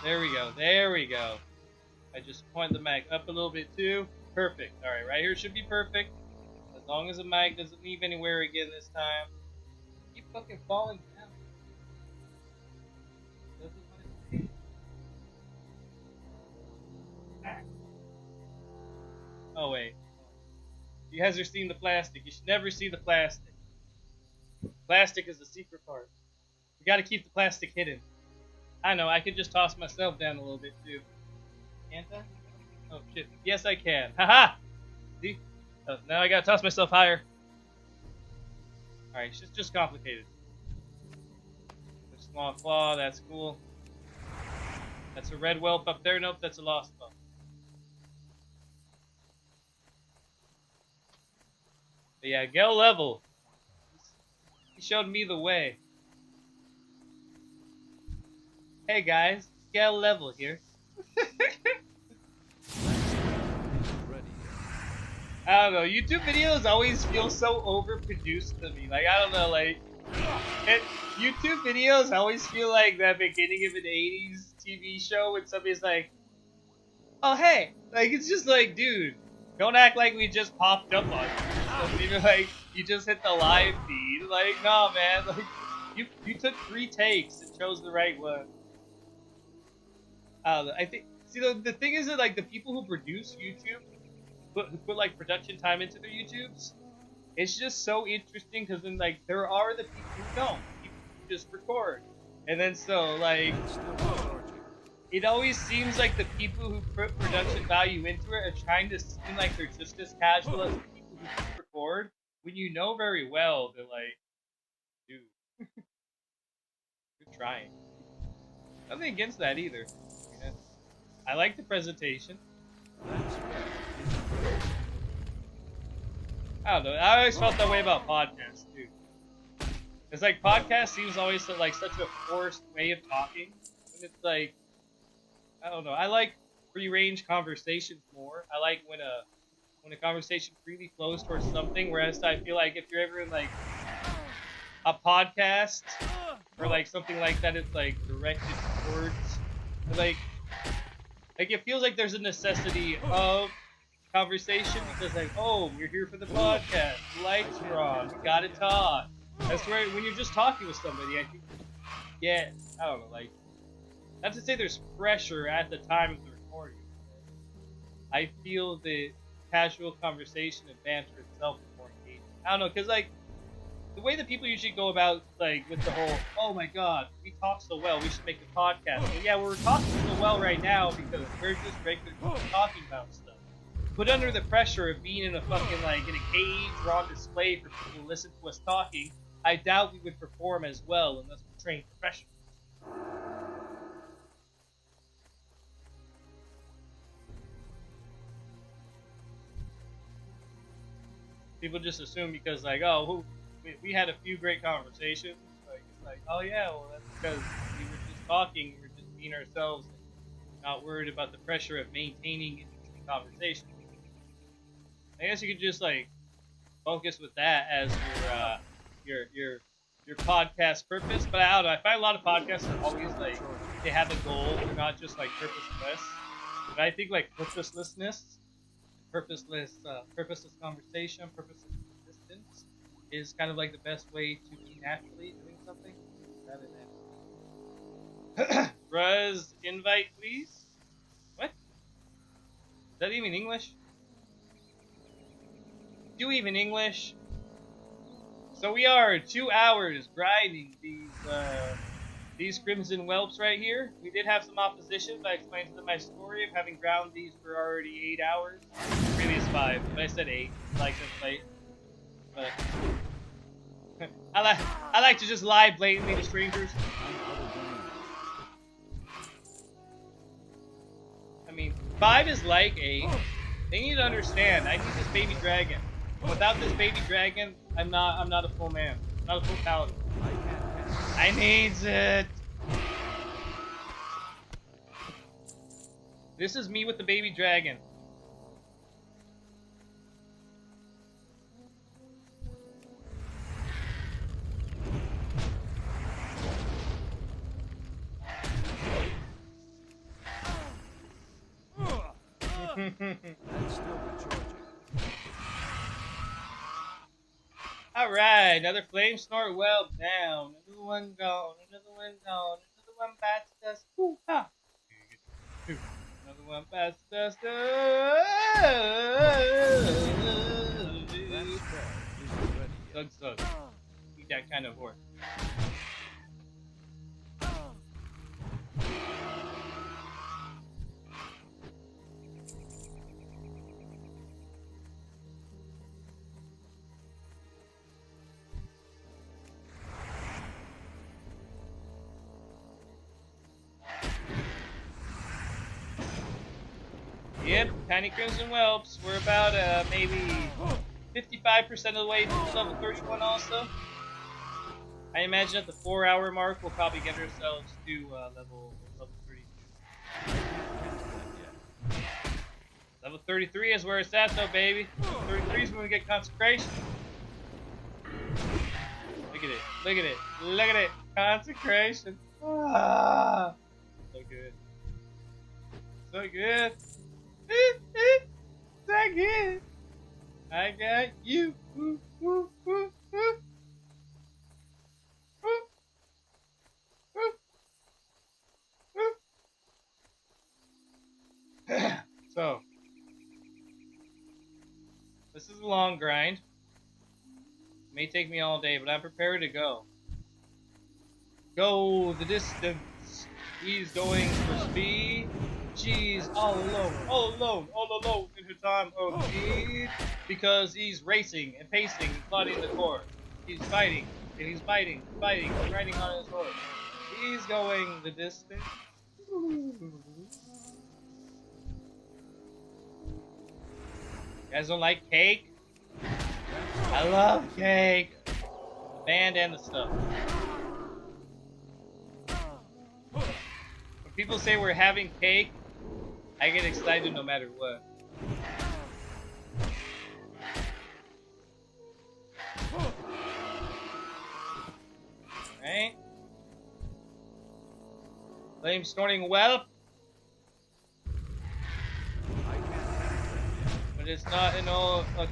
There we go. There we go. I just point the mag up a little bit too. Perfect. Alright, right here should be perfect. As long as the mag doesn't leave anywhere again this time. Keep fucking falling down. Doesn't want it to be. Oh wait. You guys are seeing the plastic. You should never see the plastic. Plastic is the secret part. We gotta keep the plastic hidden. I know, I could just toss myself down a little bit too. Can't I? Oh shit. Yes I can. Haha! See? Oh, now I gotta toss myself higher. Alright, it's just complicated. The small claw, that's cool. That's a red whelp up there. Nope, that's a lost whelp. But yeah, Gel level. He showed me the way. Hey guys, Gel level here. I don't know, YouTube videos always feel so overproduced to me. Like, I don't know, like, YouTube videos always feel like that beginning of an 80s TV show when somebody's like, oh hey, like, it's just like, dude, don't act like we just popped up on you. Even like, you just hit the live feed. Like, nah, man, like, you took 3 takes and chose the right one. I don't know, I think, see, the thing is that, like, the people who produce YouTube, who put like production time into their YouTubes, it's just so interesting because then like there are the people who don't, people who just record, and then so like it always seems like the people who put production value into it are trying to seem like they're just as casual as the people who just record, when you know very well they're like, dude, you're trying. Nothing against that either. Yeah. I like the presentation. I don't know. I always felt that way about podcasts too. It's like podcast seems always like such a forced way of talking. And it's like, I don't know. I like free-range conversations more. I like when a conversation freely flows towards something. Whereas I feel like if you're ever in like a podcast or like something like that, it's like directed towards like it feels like there's a necessity of conversation because like, oh, we're here for the podcast, the lights are on, we gotta talk. That's where when you're just talking with somebody, I think, yeah, I don't know, like, not to say there's pressure at the time of the recording. I feel the casual conversation and banter itself is more engaging. I don't know, because like the way that people usually go about like with the whole, oh my god, we talk so well, we should make a podcast. Well, yeah, we're talking so well right now because we're just regular people talking about stuff. But under the pressure of being in a fucking, like, in a cage or on display for people to listen to us talking, I doubt we would perform as well unless we're trained professionals. People just assume because, like, oh, we had a few great conversations. Like, it's like, oh yeah, well, that's because we were just talking, we were just being ourselves, and not worried about the pressure of maintaining interesting conversations. I guess you could just like focus with that as your podcast purpose. But I don't know. I find a lot of podcasts are always like they have a goal. They're not just like purposeless. But I think like purposelessness, purposeless conversation, purposeless existence is kind of like the best way to be naturally doing something rather than. Ruz, invite please. What? Is that even English? Do even English? So we are 2 hours grinding these Crimson Whelps right here. We did have some opposition, but I explained to them my story of having ground these for already 8 hours. Really it's 5, but I said 8. I like to play. But I like to just lie blatantly to strangers. I mean, 5 is like 8. They need to understand. I need this baby dragon. Without this baby dragon, I'm not a full man. Not a full paladin. I need it. This is me with the baby dragon. That's still recharging. All right, another flame snort well down. Another one gone. Another one gone. Another one past us. Ooh, ha. Another one past us. That spell isn't ready yet. Sug sug. Eat that kind of horse. Yep, Tiny Crimson Whelps. We're about maybe 55% of the way through level 31 also. I imagine at the 4-hour mark we'll probably get ourselves to level 32. Level 33 is where it's at though, baby. Level 33 is when we get consecration. Look at it, look at it, look at it. Consecration. Ah, so good. So good. So good. I got you. Woo, woo, woo, woo. Woo. Woo. Woo. So, this is a long grind. It may take me all day, but I'm prepared to go. Go the distance. He's going for speed. She's all alone in her time of need. Because he's racing and pacing and plotting the course. He's fighting, and he's fighting, and riding on his horse. He's going the distance. You guys don't like cake? I love cake. The band and the stuff. When people say we're having cake, I get excited no matter what. Alright. Flame snorting whelp. But it's not a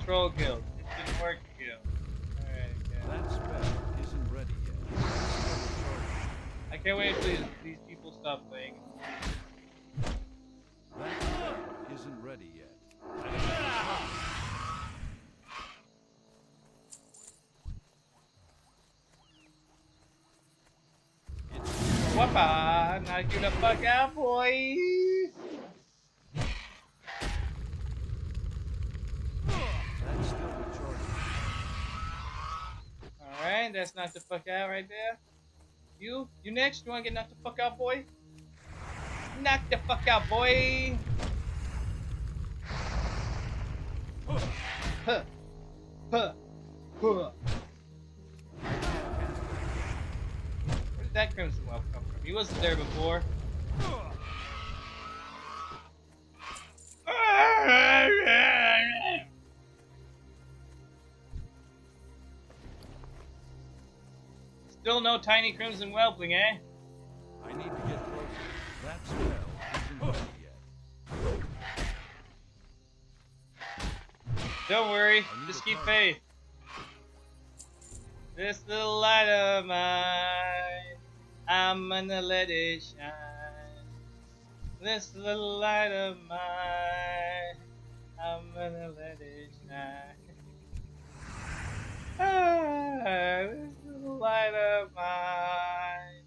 troll guild. It's an orc guild. Alright, yeah. That spell isn't ready yet. I can't wait until these people stop playing. That spell isn't ready yet. Whoppa! Knock you the fuck out, boy! That's still recharging. Alright, that's knocked the fuck out right there. You next? You wanna get knocked the fuck out, boy? Knock the fuck out, boy! Huh. Huh. Huh. Where did that Crimson Whelp come from? He wasn't there before. Still no Tiny Crimson Whelpling, eh? I need to get closer. That spell isn't ready yet. Don't worry, just keep faith. This little light of mine, I'm gonna let it shine. This little light of mine, I'm gonna let it shine. This little light of mine,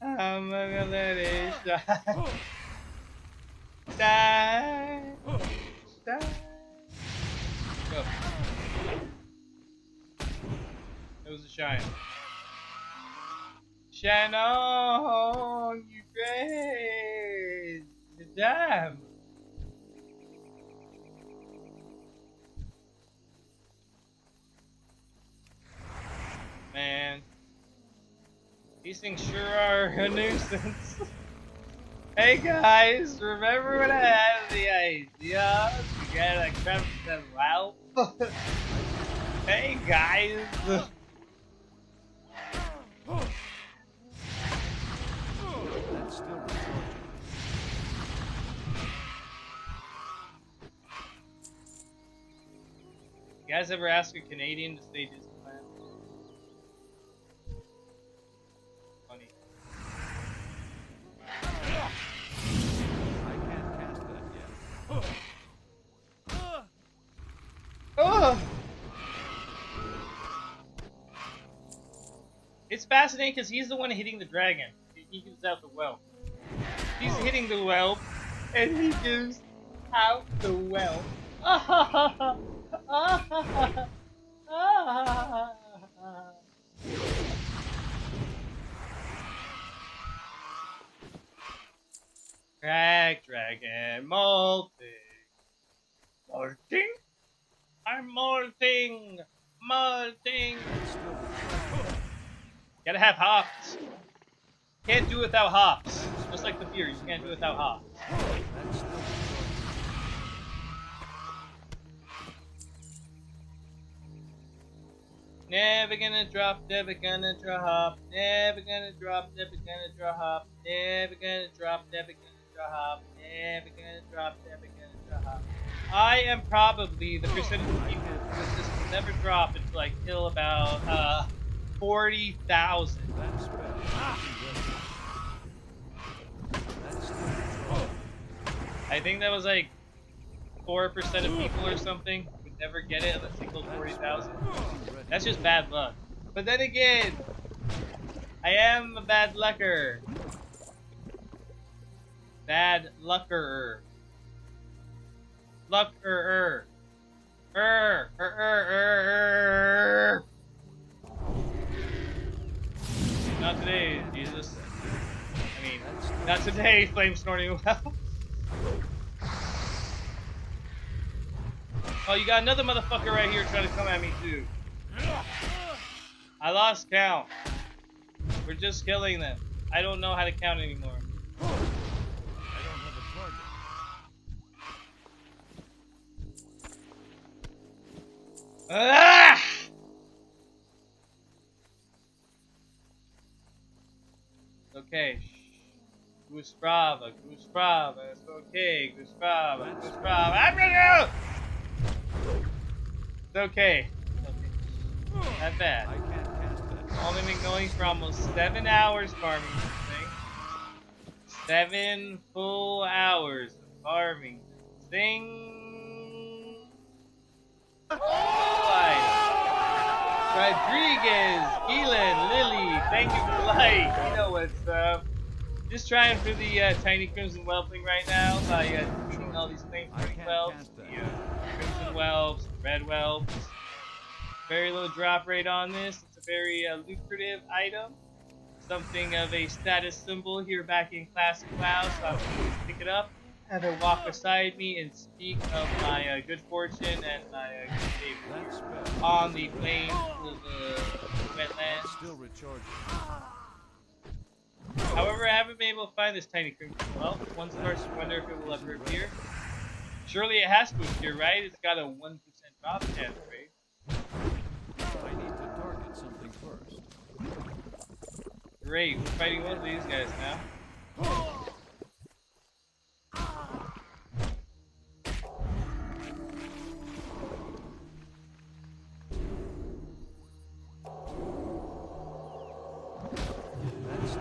I'm gonna let it shine. Shine, shine. Go. It was a shine. Shine on, you crazy damn. Man, these things sure are a nuisance. Hey guys, remember when I had the idea to get a Crimson Whelp? Hey guys. That's still recharging. You guys ever ask a Canadian to stay Disneyland? Funny. I can't cast that yet. Oh! It's fascinating because he's the one hitting the dragon. He gives out the whelp. He's hitting the whelp, and he gives out the whelp. Crack dragon molting. Molting? I'm molting! Molting! Gotta have hops. Can't do without hops. Just like the Fury, you can't do without hops. That's still Never gonna drop, never gonna drop, never gonna drop, never gonna drop, never gonna drop, never gonna drop, never gonna drop, never gonna drop. I am probably the percentage of people who just will never drop until I kill about 40,000. That's bad. That's still I think that was like 4% of people or something would never get it unless they killed 40,000. That's just bad luck. But then again, I am a bad lucker. Bad luckerer. Luckerer. Not today, Jesus. I mean, not today, flame snorting well. Oh, you got another motherfucker right here trying to come at me too. I lost count. We're just killing them. I don't know how to count anymore. I don't have a target. Ah! Okay. Goose Brava, Goose Brava, it's okay, Goose Brava, Goose Brava. I'm gonna go! It's okay. Not bad. I can't cast that. Only been going for almost 7 hours farming this thing. 7 full hours of farming this thing. Rodriguez, Keelan, Lily, thank you for the like. You know what's up. Just trying for the tiny crimson whelpling right now by defeating all these things. Whelps, the crimson whelps, red whelps. Very low drop rate on this. It's a very lucrative item. Something of a status symbol here back in Classic WoW, so I'm going to pick it up, have it walk beside me, and speak of my good fortune and my good behavior on the plains of the wetlands. Still recharging. However, I haven't been able to find this tiny crimson whelp. One starts to wonder if it will ever appear. Surely it has to appear, right? It's got a 1% drop chance rate. I need to target something first. Great, we're fighting one of these guys now.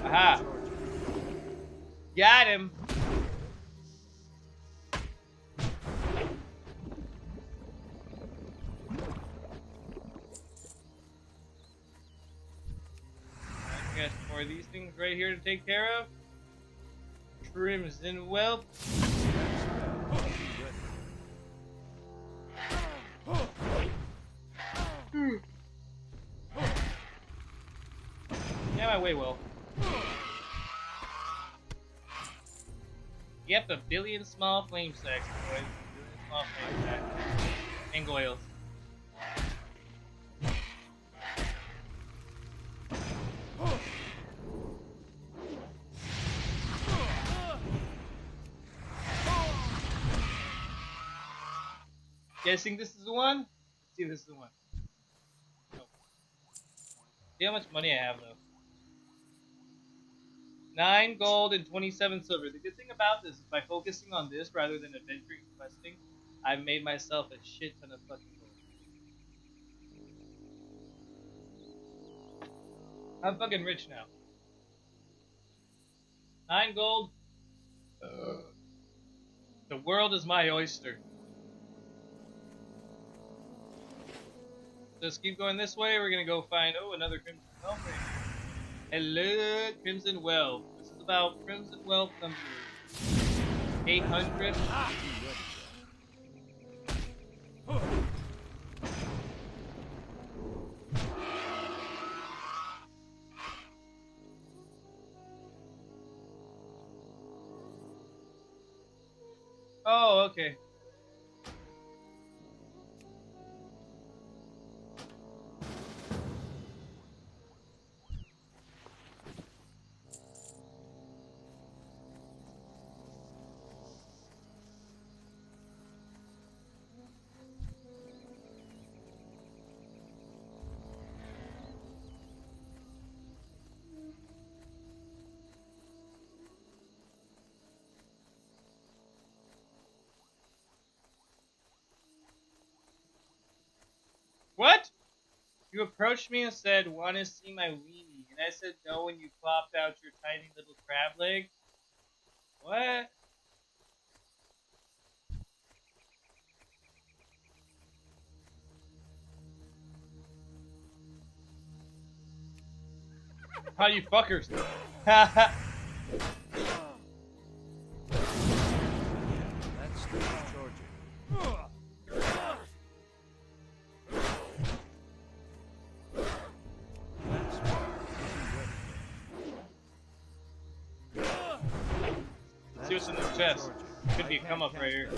Aha! Got him! I got more of these things right here to take care of. Crimson whelp. Yeah, my way well. Yep, a billion small flame sacks, boys. A billion small flame sacks. And goils. Guessing this is the one? Let's see if this is the one. Oh. See how much money I have though. 9 gold and 27 silver. The good thing about this is by focusing on this rather than adventuring and questing, I've made myself a shit ton of fucking gold. I'm fucking rich now. 9 gold. The world is my oyster. Let's keep going this way. We're gonna go find another Crimson Wealth right here. Hello, Crimson Wealth. This is about Crimson Wealth number 800. Oh, okay. What? You approached me and said, "Want to see my weenie?" And I said no when you plopped out your tiny little crab leg. What? How you fuckers? That's still charging. See what's in this chest. Could be a come up right here.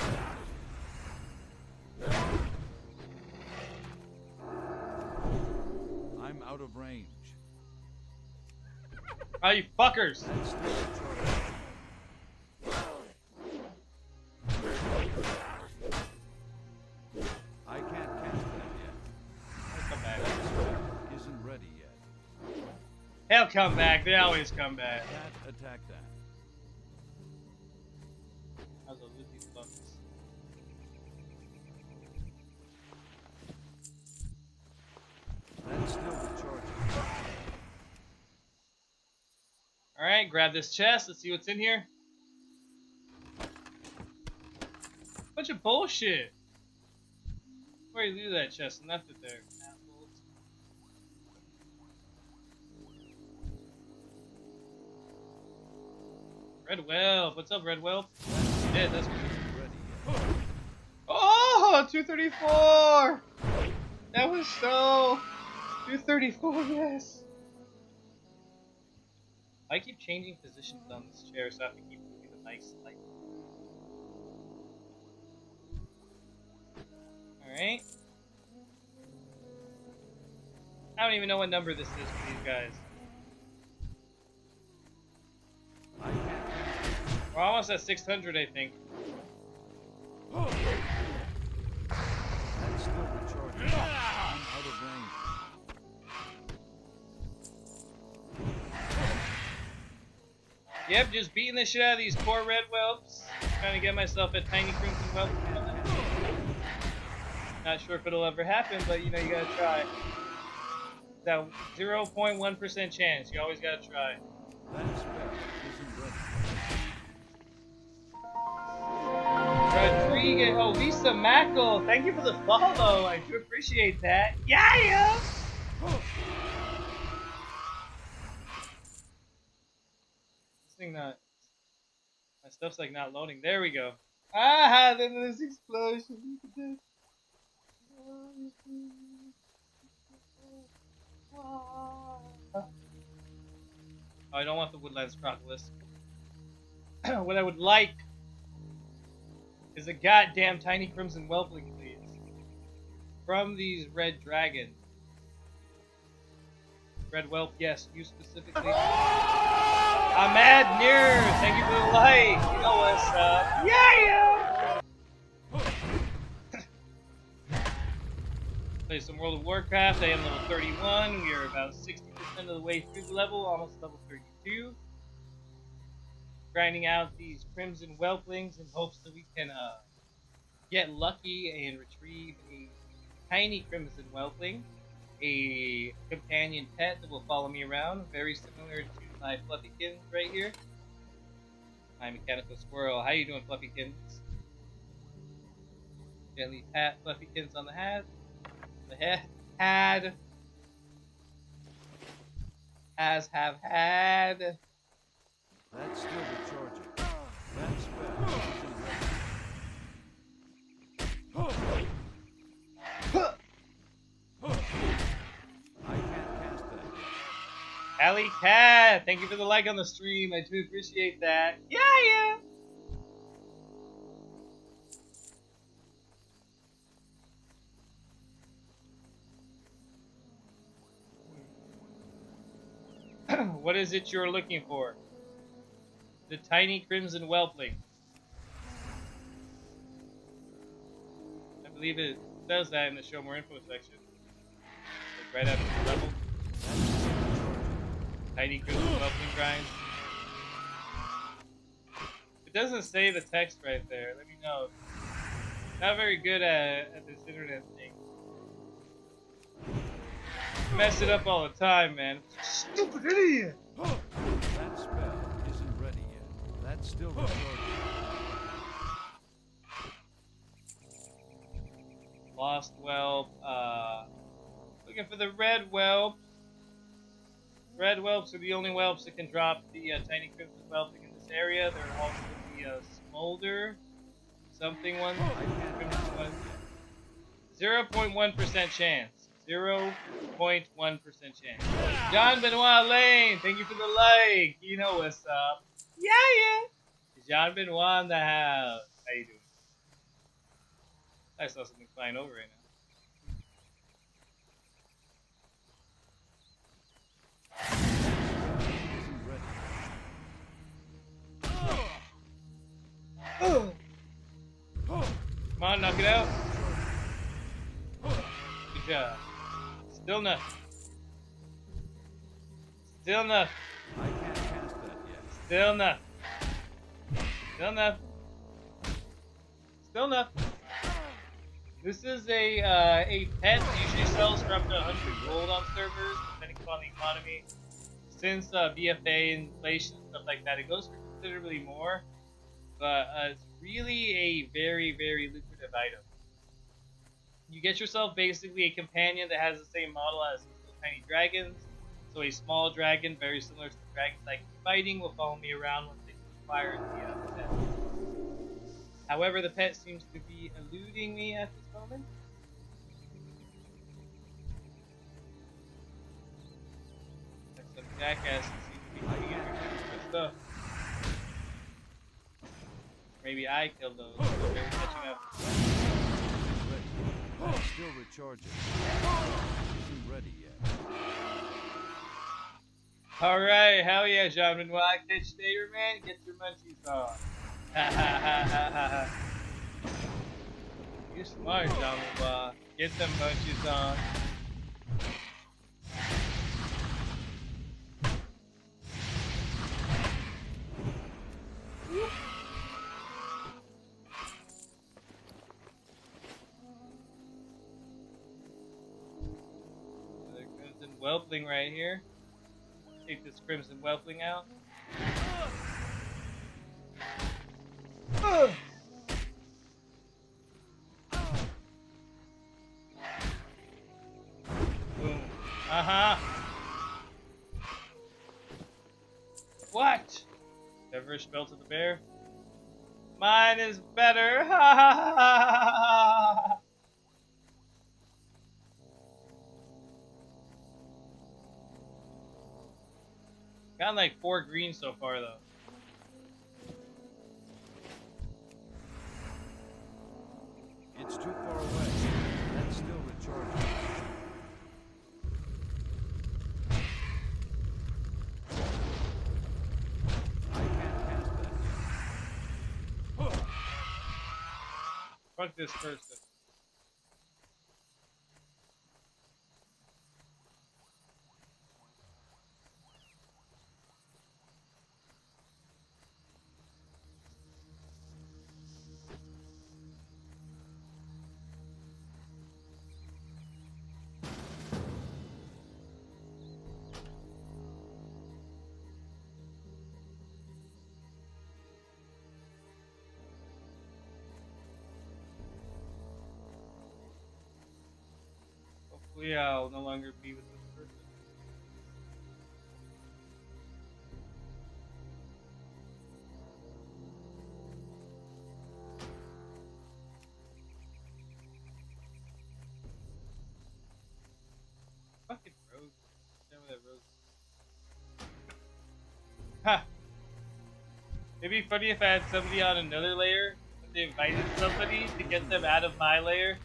I'm out of range. How you fuckers? That's still charging. I can't cast that yet. They'll come back. That spell isn't ready yet. They'll come back. They always come back. Can't attack that. How's a loot these fuckers? That's still recharging. Alright, grab this chest. Let's see what's in here. Bunch of bullshit. Where you leave that chest and left it there? Assholes. Red Whelp. What's up, Red Whelp? Yeah, that's what Isn't ready yet. Oh, 234! That was so... 234, yes! I keep changing positions on this chair so I have to keep moving the mic slightly. Alright. I don't even know what number this is for these guys. I can't cast it. We're almost at 600, I think. That's still recharging. I'm out of range. Yep, just beating the shit out of these poor red whelps. Trying to get myself a tiny crimson whelp. Not sure if it'll ever happen, but you know, you gotta try. That 0.1% chance. You always gotta try. That spell isn't ready. Rodriguez, oh, Lisa Mackle, thank you for the follow. I do appreciate that. Yeah! This thing not. My stuff's like not loading. There we go. Ah, then this explosion. Oh, I don't want the Woodlands Chronicles. What I would like is a goddamn tiny crimson whelpling, please. From these red dragons. Red whelp, yes, you specifically. Ahmad Nir, thank you for the like. You know what's up. Yeah! Play some World of Warcraft. I am level 31. We are about 60% of the way through the level, almost level 32. Grinding out these crimson whelplings in hopes that we can get lucky and retrieve a tiny crimson whelpling. a companion pet that will follow me around, very similar to my Fluffykins right here. My mechanical squirrel. How you doing, Fluffykins? Gently pat Fluffykins on the head. The head. Had. Has have had. That's still recharging. That spell isn't ready. I can't cast that yet. Alley Cat, thank you for the like on the stream. I do appreciate that. Yeah. What is it you're looking for? The tiny crimson whelpling. I believe it says that in the show more info section. Like right after the level. Tiny crimson whelpling grind. It doesn't say the text right there. Let me know. Not very good at this internet thing. Mess it up all the time, man. Stupid idiot! That spell isn't ready yet. That's still recharging. Lost whelp. Looking for the red whelp. Red whelps are the only whelps that can drop the tiny crimson whelping in this area. There are also the smolder something one. Crimson one. 0.1% chance. 0.1% chance. John Benoit Lane, thank you for the like. You know what's up. Yeah. John Benoit in the house. How you doing? I saw something flying over right now. Come on, knock it out. Good job. Still enough. Still enough. I can't cast that yet. Still enough. Still enough. Still enough. This is a pet that usually sells for up to 100 gold on servers, depending upon the economy. Since BFA, inflation, stuff like that, it goes for considerably more. But it's really a very, very lucrative item. You get yourself basically a companion that has the same model as the tiny dragons. So a small dragon, very similar to the dragons I keep fighting, will follow me around once they acquire the pet. However, the pet seems to be eluding me at this moment. Like some jackasses seem to be getting every stuff. Maybe I killed those, so they're catching up. That's still recharging. Isn't ready yet. Alright, hell yeah, John Benoit. Catch Stater, man. Get your munchies on. Ha ha ha ha ha. You're smart, John Benoit. Get them munchies on. Another crimson whelpling right here. Take this crimson whelpling out. Boom. What? Ever a spell to the bear? Mine is better. Ha ha ha ha. Got like 4 greens so far though. It's too far away. That's still recharging. I can't cast that yet. Fuck this person. Hopefully I'll no longer be with this person. Fucking rose. Damn that rose. Ha! It'd be funny if I had somebody on another layer, but they invited somebody to get them out of my layer.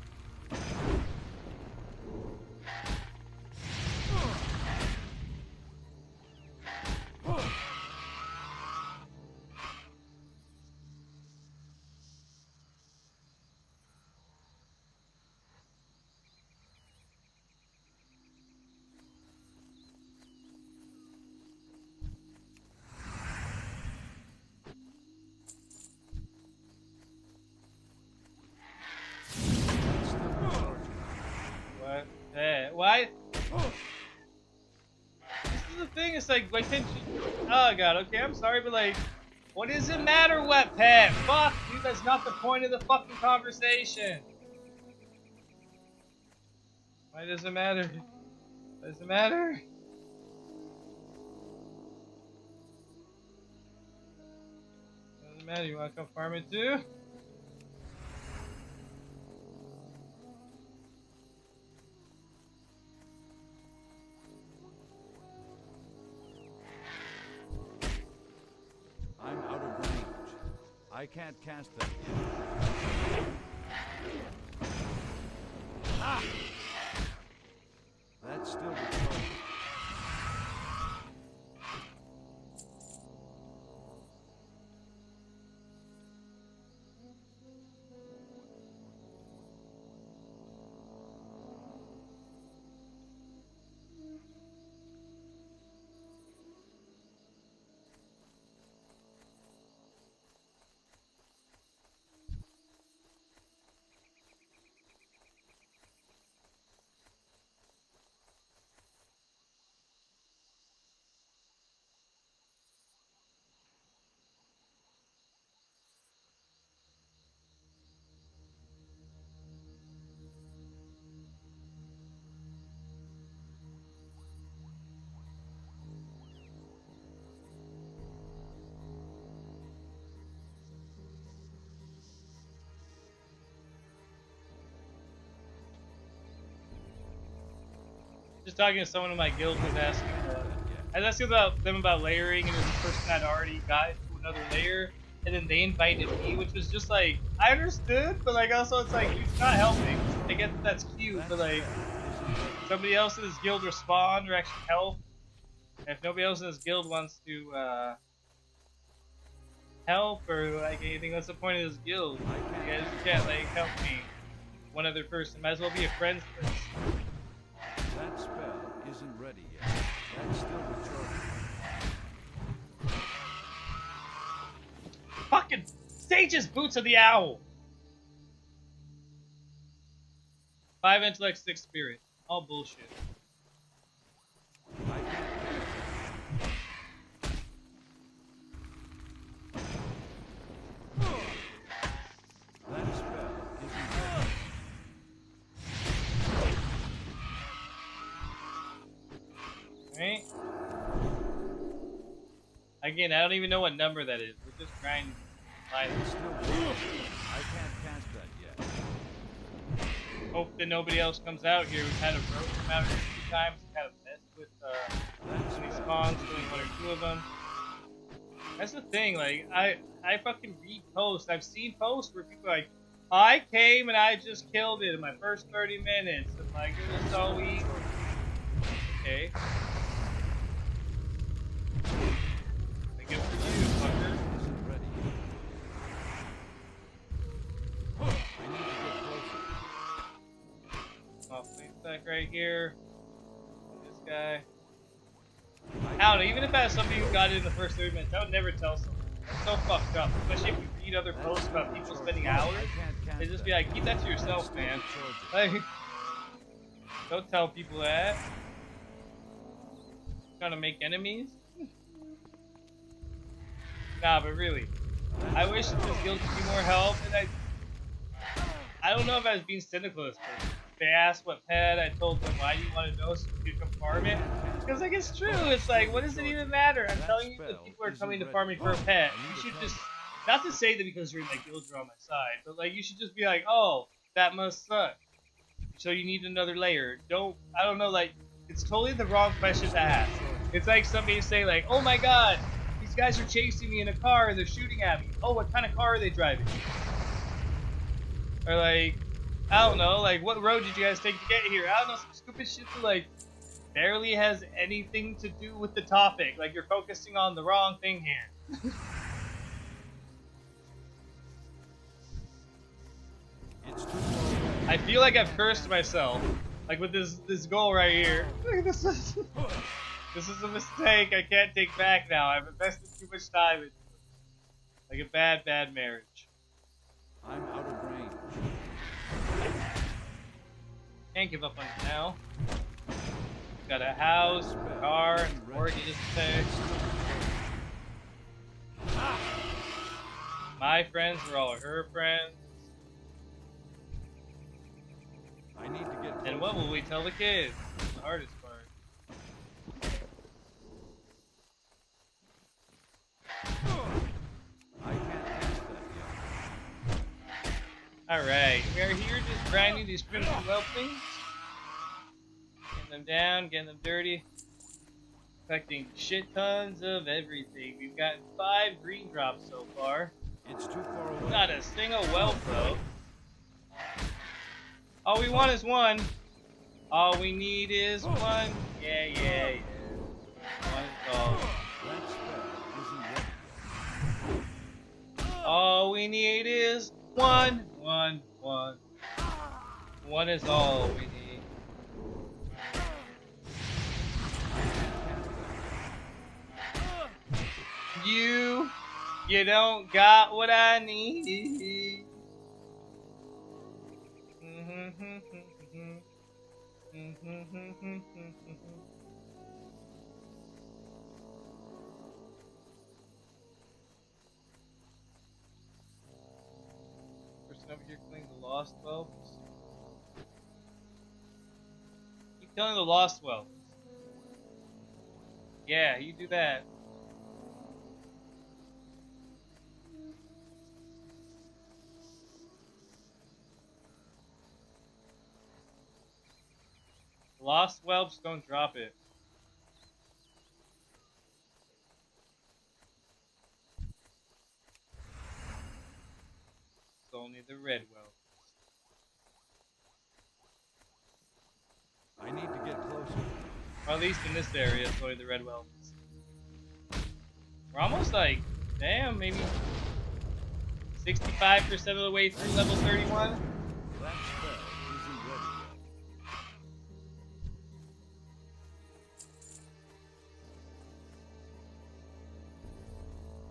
What? Why? This is the thing, it's like, why can't you... Oh god, okay, I'm sorry, but like, what does it matter, wet pet? Fuck, dude, that's not the point of the fucking conversation. Why does it matter? Why does it matter? Doesn't matter, you wanna come farm it too? I'm out of range. I can't cast that yet. Ah! That's still recharging. Just talking to someone in my guild was asking, I was asking about them about layering, and this person had already got into another layer, and then they invited me, which was just like, I understood, but like also it's like, it's not helping. I get that that's cute, but like, somebody else in this guild respond or actually help. And if nobody else in this guild wants to help or like anything, what's the point of this guild? You guys can't like help me. One other person, might as well be a friends list. That spell isn't ready yet. That's still recharging. Fucking Sage's Boots of the Owl! 5 intellect, 6 spirit. All bullshit. I can't that spell isn't ready. Right? Again, I don't even know what number that is. We're just grinding. It's still recharging. I can't cast that yet. Hope that nobody else comes out here. We kind of broke them out here a few times. Kind of messed with any spawns, doing 1 or 2 of them. That's the thing. Like I fucking read posts. I've seen posts where people are like, I came and I just killed it in my first 30 minutes. And like it was so easy. Okay. Like good for you, fucker. Isn't ready yet. I need to get closer. Off lane stack right here. This guy. I don't know, even if I had somebody who got it in the first 30 minutes, I would never tell someone. It's so fucked up. Especially if you read other posts about people spending hours. They just be like, keep that to yourself, man. Like, don't tell people that. Trying to make enemies? Nah, but really. I wish that this guild could be more help, and I don't know if I was being cynical this person. they asked what pet, I told them, why do you want to know so you can farm it? Because like it's true. It's like, what does it even matter? I'm telling you, if people are coming to farm me for a pet, you should just, not to say that because you're in my guild you're on my side, but like you should just be like, oh, that must suck. So you need another layer. I don't know, like, it's totally the wrong question to ask. It's like somebody saying like, oh my god, these guys are chasing me in a car and they're shooting at me. Oh, what kind of car are they driving? Or like, I don't know, like what road did you guys take to get here? I don't know, some stupid shit that like barely has anything to do with the topic. Like you're focusing on the wrong thing here. It's too far away. I feel like I've cursed myself, like with this goal right here. This is a mistake I can't take back now. I've invested too much time into it. Like a bad marriage. I'm out of range. Can't give up on it now. Got a house, a car, and mortgage to pay. My friends are all her friends. I need to get closer. And what will we tell the kids? That's the hardest part. I can't cast that yet. Alright, we are here just grinding these crimson whelplings. Getting them down, getting them dirty. Collecting shit tons of everything. We've gotten 5 green drops so far. It's too far away. Not a single whelp though. All we want is one. All we need is one. Yeah. One is all. That spell isn't ready yet. All we need is one. One is all we need. You don't got what I need. Person over here killing the lost whelps. Keep killing the lost whelps. Yeah, you do that. Lost whelps don't drop it. It's only the red whelp. I need to get closer. Or at least in this area, it's only the red whelps. We're almost like, damn, maybe 65% of the way through level 31. That spell isn't ready yet.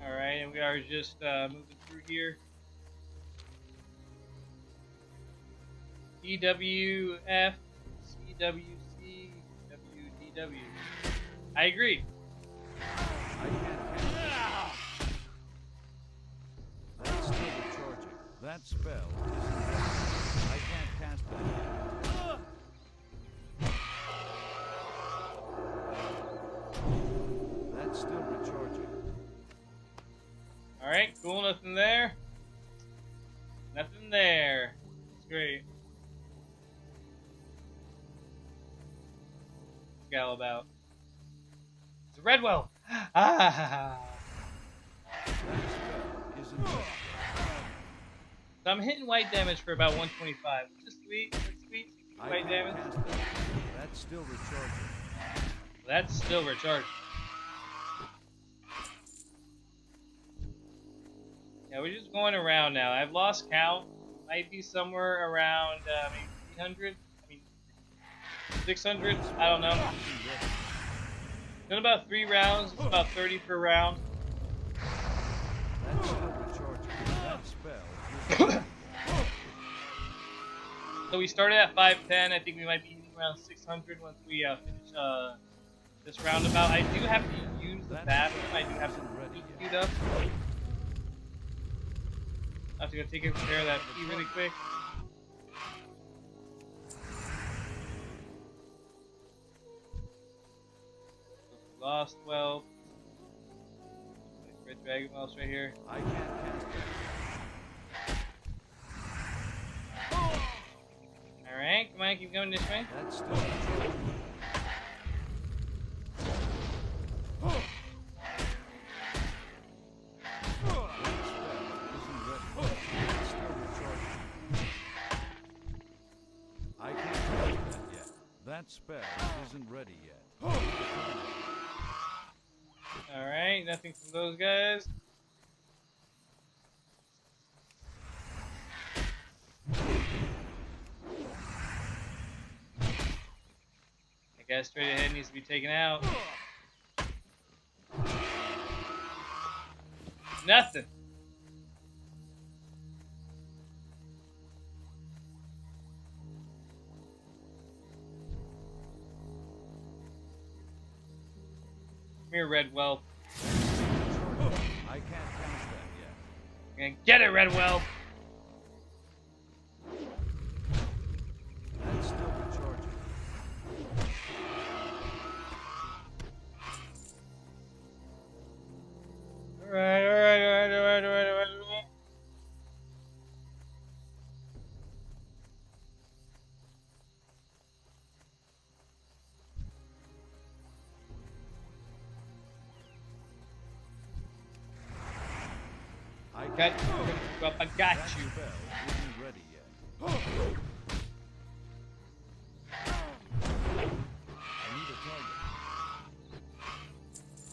Alright, and we are just moving through here. EWF, CWC, WDW. I agree. I can't cast it. That's still recharging. That spell isn't ready. I can't cast that yet. That's still recharging. Alright, cool, nothing there. Nothing there. It's great. What's Gal about? It's a red whelp! Ah! That spell isn't ready yet. So I'm hitting white damage for about 125, which is sweet. That's sweet. I White can't damage. cast that. That's still recharging. That's still recharged. Yeah, we're just going around now. I've lost count. Might be somewhere around maybe 300. I mean, 600. I don't know. Done about 3 rounds. It's about 30 per round. That's still recharging. That spell isn't So we started at 510. I think we might be hitting around 600 once we finish this roundabout. I do have to use the bathroom. I do have to queued up. I have to go take care of that pee really quick. lost whelp. Red dragon whelps right here. I can't cast that. Alright, come on, keep going this way. That's still recharging. That spell isn't ready yet. Alright, nothing from those guys. That guy straight ahead needs to be taken out. Nothing. Come here, red whelp. I can't cast that yet. You're gonna get it, red whelp. That's still recharging. Alright. I Got you. I got That you. spell isn't ready yet. I need a target.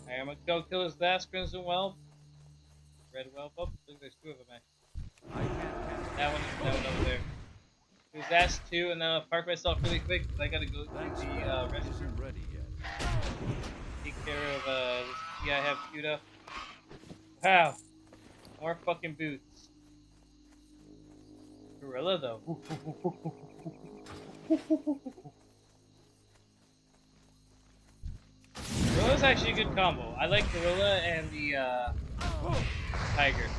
Alright, I'm gonna go kill his last crimson whelp. Red whelp. Oh, look, there's two of them actually. I can't cast That one over there. There's that's two, and then I'll park myself really quick because I gotta go to that the spell restroom. isn't ready yet. Take care of this guy I have queued up. Wow. More fucking boots. Gorilla though. Gorilla's actually a good combo. I like Gorilla and the Tiger.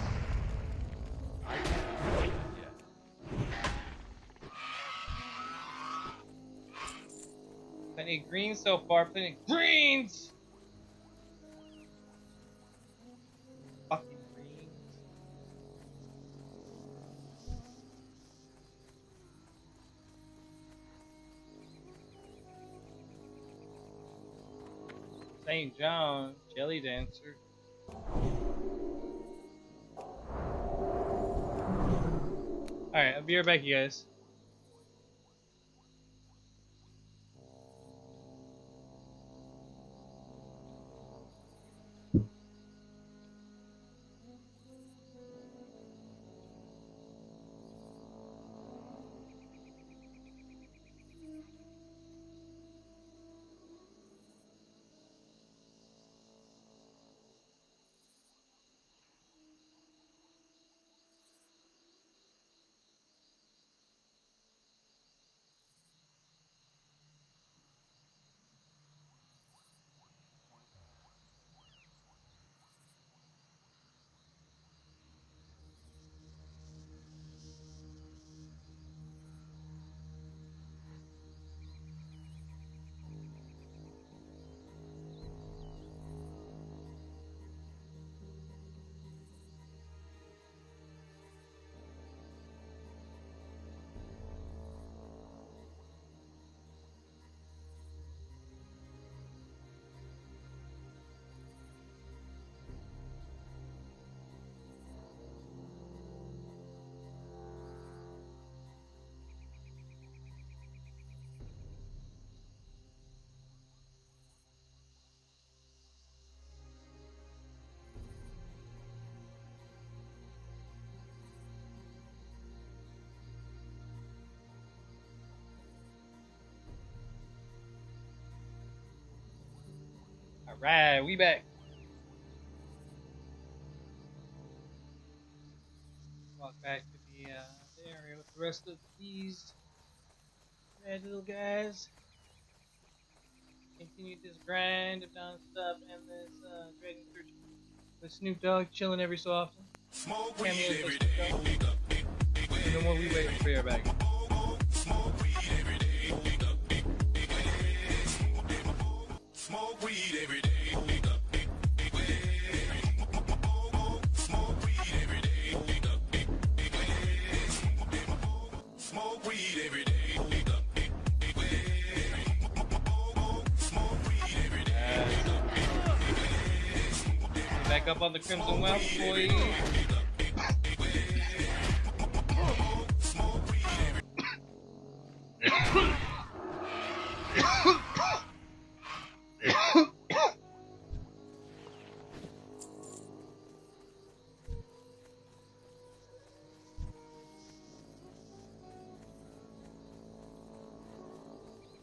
I can't cast that yet. Plenty of greens so far. Plenty of greens! Fucking greens. St. John, Jelly Dancer. Alright, I'll be right back, you guys. Alright, we back. Walk back to the area with the rest of these red little guys. Continue this grind of non-stop and this Dragon Search with Snoop Dogg chilling every so often. Smoke weed Cameos every by day. Snoop Dogg. No more we waiting for your bag. Smoke weed every day. Smoke weed every day. Smoke weed every day. Back up on the Crimson Wealth, boy.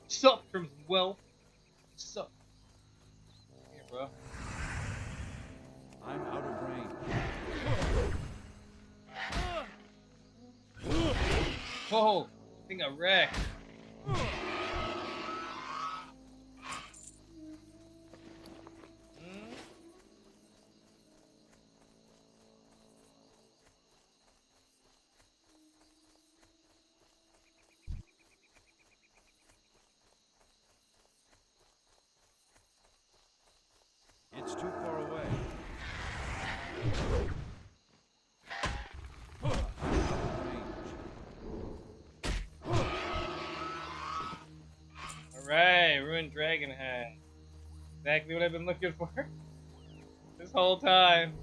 Sup, Crimson Wealth? Sup? Here, bro. I'm out of range. Whoa! I think I wrecked. It's too far away. Alright, Ruined Dragon Hand. Exactly what I've been looking for this whole time.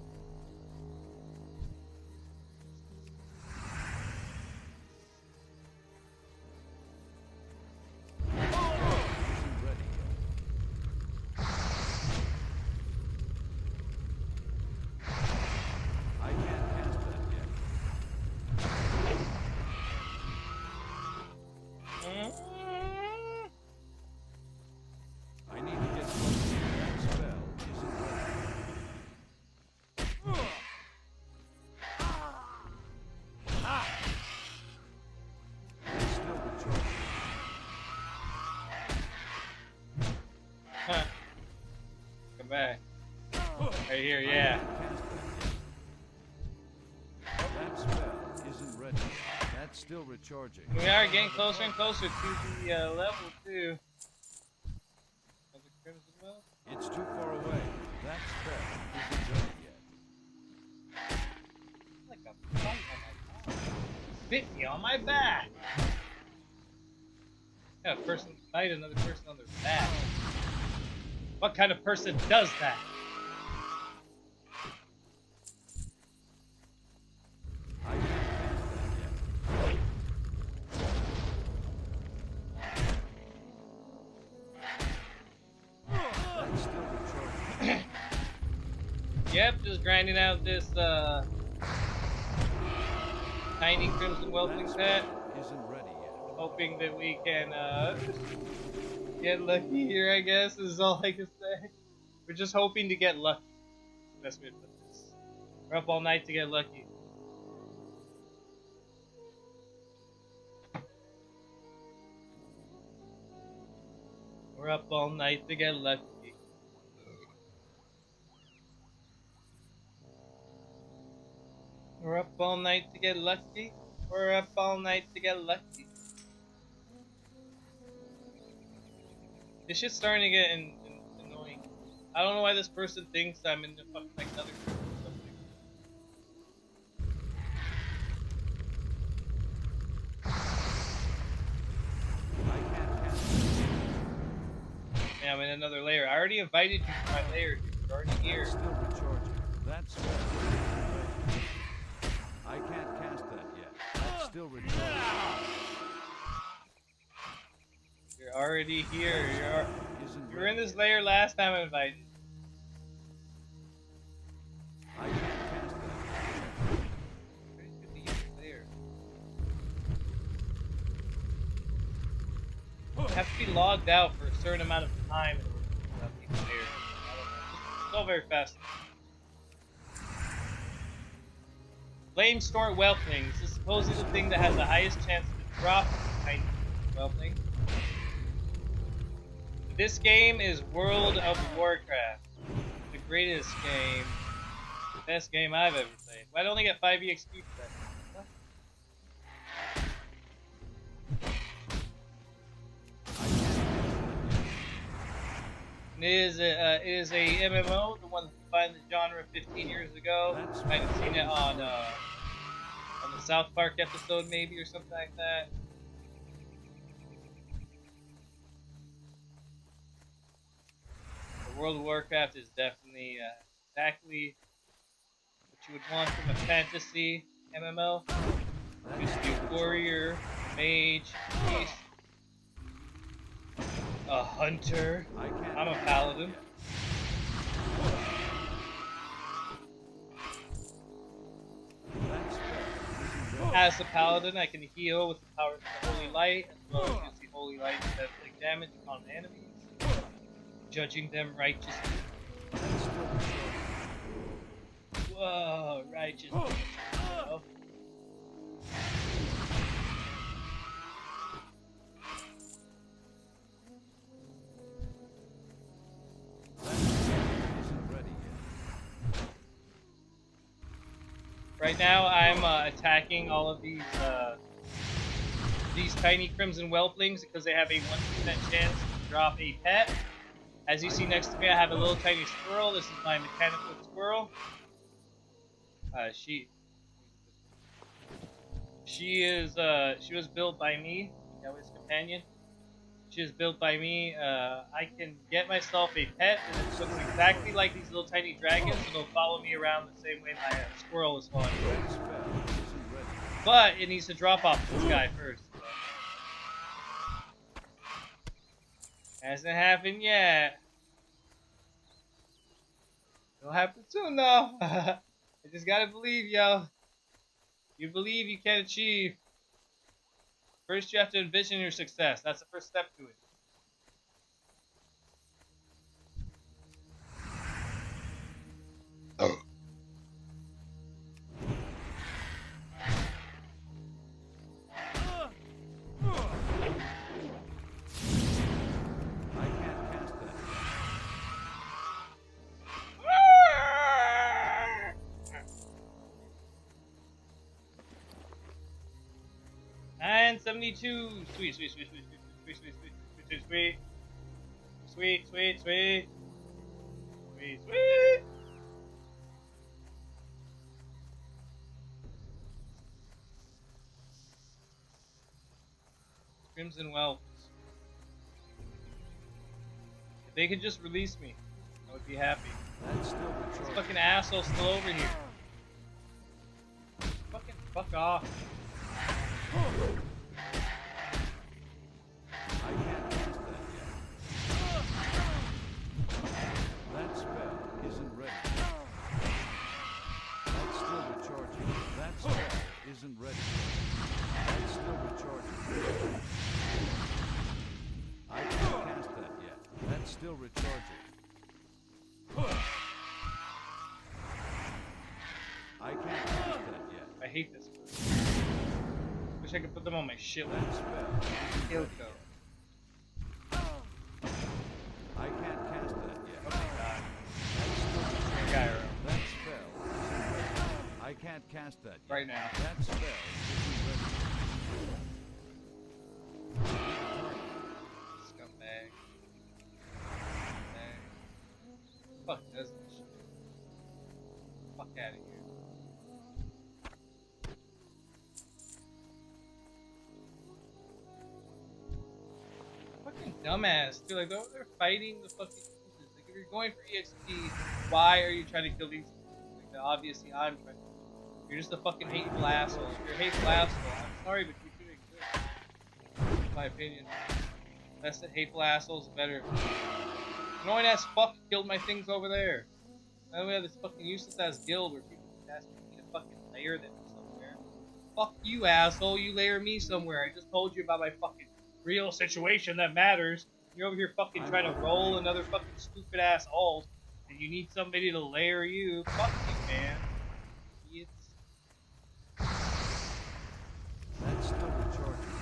I can't cast that yet. I need to get closer. That spell isn't ready. It's still recharging. Huh. Come back. Right here, yeah. That spell isn't ready. That's still recharging. We are getting closer and closer to the level 2 of the Crimson Wealth. It's too far away. That spell isn't ready yet. Like a bite on my back. Bit me on my back. Yeah, a person bite another person on their back. What kind of person does that? I can't cast that yet. That's still recharging. Yep, just grinding out this tiny Crimson Welpling That set. spell isn't ready yet. Hoping that we can get lucky here, I guess, is all I can say. We're just hoping to get lucky. Best way to put this. We're up all night to get lucky. We're up all night to get lucky. We're up all night to get lucky. We're up all night to get lucky. This shit's starting to get annoying. I don't know why this person thinks I'm in the fucking like another group or something. I can't cast Yeah, I'm in another layer. I already invited you to my layer, dude. You're already that. here. It's still recharging. That spell isn't ready. I can't cast that yet. That's still recharging. You're already here. Isn't You were in ready this yet. layer last time I invited you. I can't cast that. Where did you be in this layer? You have to be logged out for a certain amount of time in order to be there. I don't know. It's all very fast. Flamestorm Whelpling. This is supposedly the thing that has the highest chance to drop behind Whelpling. This game is World of Warcraft. The greatest game. The best game I've ever played. Why'd I only get 5 EXP for that? What? It is a MMO, the one that defined the genre 15 years ago. That's I hadn't seen it on the a South Park episode maybe or something like that. The World of Warcraft is definitely exactly what you would want from a fantasy MMO. You used to be a warrior, a mage, a priest, a hunter. I'm a paladin. As a paladin, I can heal with the power of the holy light, as well as use the holy light to inflict damage upon enemies, judging them righteously. Whoa, righteousness. Oh. Right now, I'm attacking all of these tiny crimson whelplings because they have a 1% chance to drop a pet. As you see next to me, I have a little tiny squirrel. This is my mechanical squirrel. She was built by me. Yahweh's companion. She was built by me. I can get myself a pet that looks exactly like these little tiny dragons, and they'll follow me around the same way my squirrel is following me. But it needs to drop off this guy first. Hasn't happened yet. It'll happen soon though. I just gotta believe, yo. You believe, you can achieve. First, you have to envision your success. That's the first step to it. Oh. And 72. Sweet, sweet, sweet, sweet, sweet, sweet, sweet, sweet, sweet, sweet, sweet, sweet, sweet, sweet. Crimson Whelps. If they could just release me, I would be happy. This fucking asshole's still over here. Fucking fuck off. I can't cast that yet. That spell isn't ready. That's still recharging. That spell isn't ready. That's still recharging. I can't cast that yet. That's still recharging. I can't cast that yet. I hate this. Wish I could put them on my shit. That spell isn't ready Go. yet. I can't cast that yet. Oh my god. That's still recharging. Gyro. That spell isn't ready. I can't cast that yet. Right now. That spell isn't ready. Scumbag. Fuck does this shit. Fuck out of here. Fucking dumbass, dude. Like, they're fighting the fucking users. Like, if you're going for EXP, why are you trying to kill these people? Like, obviously, I'm trying to. You're just a fucking hateful asshole. If you're a hateful asshole, I'm sorry, but you're doing good. In my opinion. Less than hateful assholes, better. Annoying ass fuck killed my things over there. Now we have this fucking useless ass guild where people just ask me to fucking layer them somewhere. Fuck you, asshole. You layer me somewhere. I just told you about my fucking real situation that matters. You're over here fucking trying to roll another fucking stupid ass ult, and you need somebody to layer you. Fuck you, man. Idiots. That's still recharging.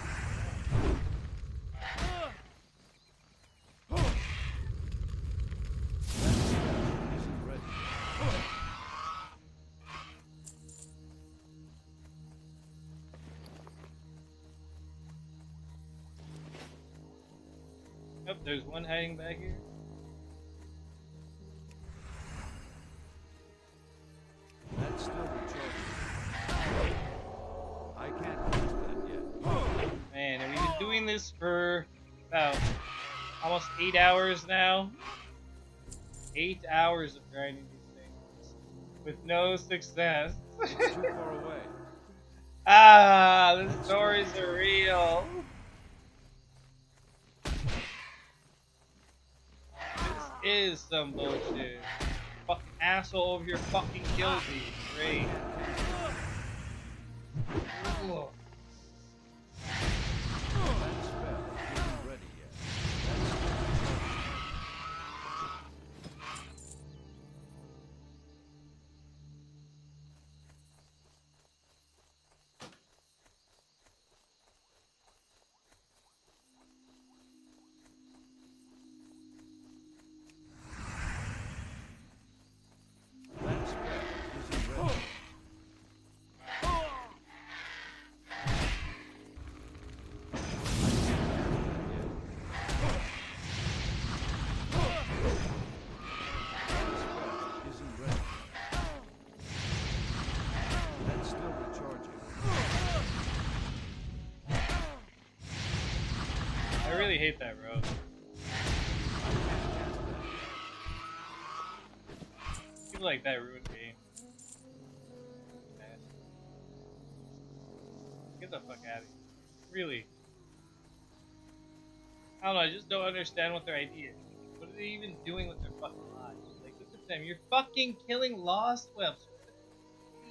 Yep, there's one hiding back here. That's still recharging. playing this for about almost 8 hours now. 8 hours of grinding these things with no success. It's too far away. Ah, the stories are real. This is some bullshit. Fucking asshole over here fucking killed me. Great. Ugh. That spell isn't ready yet. That's still That spell isn't ready. Isn't ready. That's still recharging. I really hate that road. People like that ruin game. Get the fuck out of here. Really. I don't know, I just don't understand what their idea is. What are they even doing with their fucking lives? Like, look at them. You're fucking killing lost webs.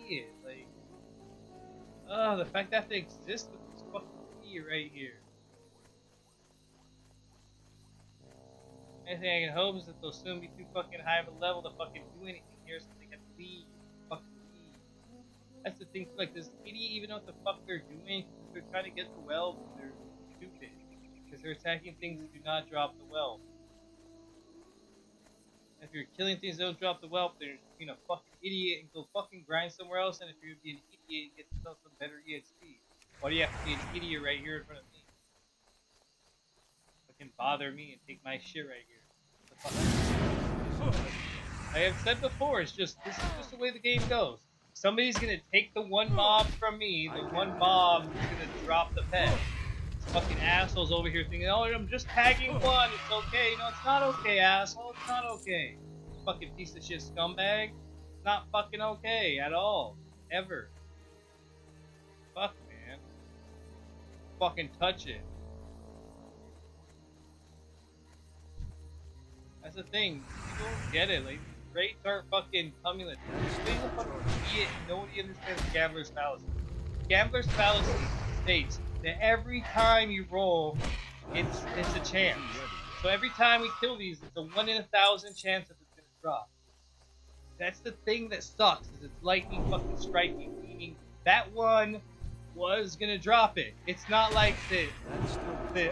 Idiot. Like, oh, the fact that they exist with this fucking idiot right here. Anything I can hope is that they'll soon be too fucking high of a level to fucking do anything here so they can leave. Fucking leave. That's the thing, like, this idiot even know what the fuck they're doing. They're trying to get the well, but they're stupid. Because they're attacking things that do not drop the well. If you're killing things that don't drop the whelp, then you're just being a fucking idiot and go fucking grind somewhere else. And if you're being an idiot, get yourself some better EXP. Why do you have to be an idiot right here in front of me? Fucking bother me and take my shit right here. What the fuck? I have said before, this is just the way the game goes. Somebody's gonna take the one mob from me, the one mob is gonna drop the pet. Fucking assholes over here thinking, oh, I'm just tagging one, it's okay. No, it's not okay, asshole, it's not okay. Fucking piece of shit scumbag. It's not fucking okay at all. Ever. Fuck, man. Fucking touch it. That's the thing. People don't get it. Like, rates aren't fucking cumulative. This a fucking idiot. Nobody understands Gambler's Fallacy. Gambler's Fallacy states that every time you roll, it's a chance. So every time we kill these, it's a 1 in 1,000 chance that it's gonna drop. That's the thing that sucks, is it's lightning fucking striking, meaning that one was gonna drop it. It's not like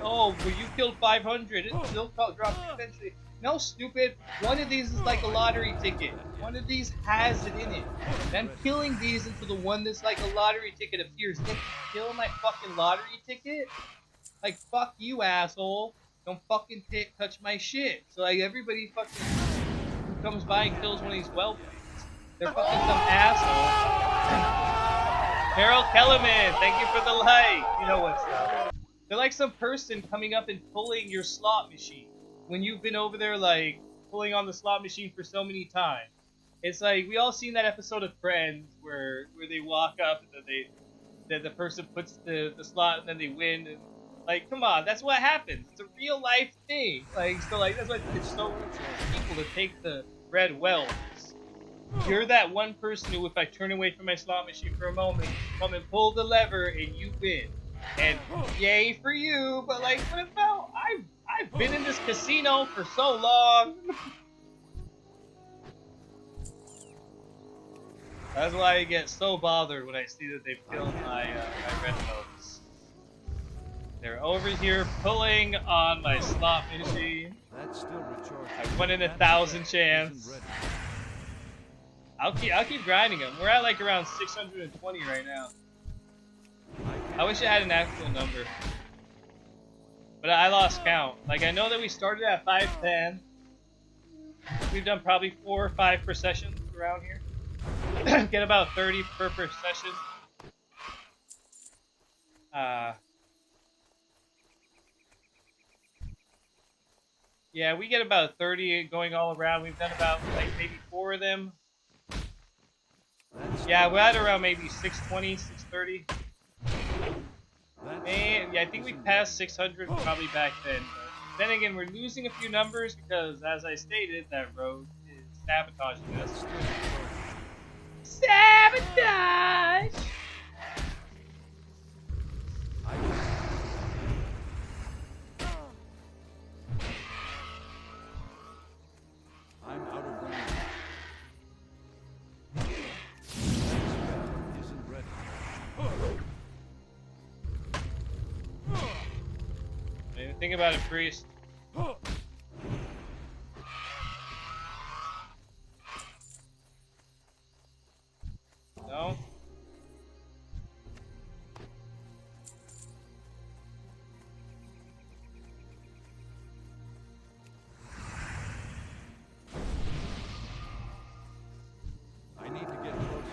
oh, well, you killed 500, it still dropped eventually. No, stupid. One of these is like a lottery ticket. One of these has it in it. And I'm killing these until the one that's like a lottery ticket appears. If you kill my fucking lottery ticket, like, fuck you, asshole. Don't fucking touch my shit. So, like, everybody fucking who comes by and kills one of these WELPLINGs, they're fucking some asshole. Carol Kellerman, thank you for the like. You know what's up. They're like some person coming up and pulling your slot machine when you've been over there, like, pulling on the slot machine for so many times. It's like, we all seen that episode of Friends where they walk up and then the person puts the slot and then they win. And, like, come on, that's what happens. It's a real life thing. Like, so, like, that's why it's so easy for people to take the red wells. You're that one person who, if I turn away from my slot machine for a moment, come and pull the lever and you win. And yay for you, but, like, what about I've been in this casino for so long. That's why I get so bothered when I see that they've killed my red folks. They're over here pulling on my slot machine. That's still recharging. I 1 in 1,000 chance. I'll keep grinding them. We're at like around 620 right now. I wish I had an actual number. But I lost count. Like, I know that we started at 510. We've done probably 4 or 5 per session around here. Get about 30 per session. Yeah, we get about 30 going all around. We've done about like maybe 4 of them. That's Yeah, we're at around maybe 620, 630. that's And yeah, I think we isn't passed ready 600 probably back then. But then again, we're losing a few numbers because, as I stated, that road is sabotaging yet. us. That's still recharging. Sabotage! I can't. I'm out of range. That spell isn't ready. Don't even think about it, priest. No? I need to get closer.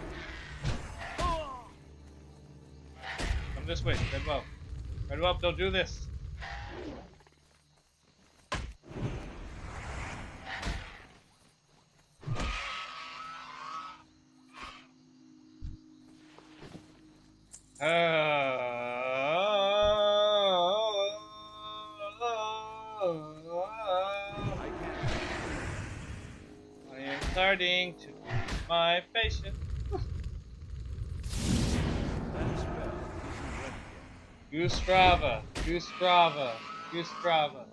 Come this way, Red Whelp. Red Whelp, don't do this. I can't. I am starting to lose my patience. That spell isn't ready yet. Goose Brava, Goose Brava, Goose Brava.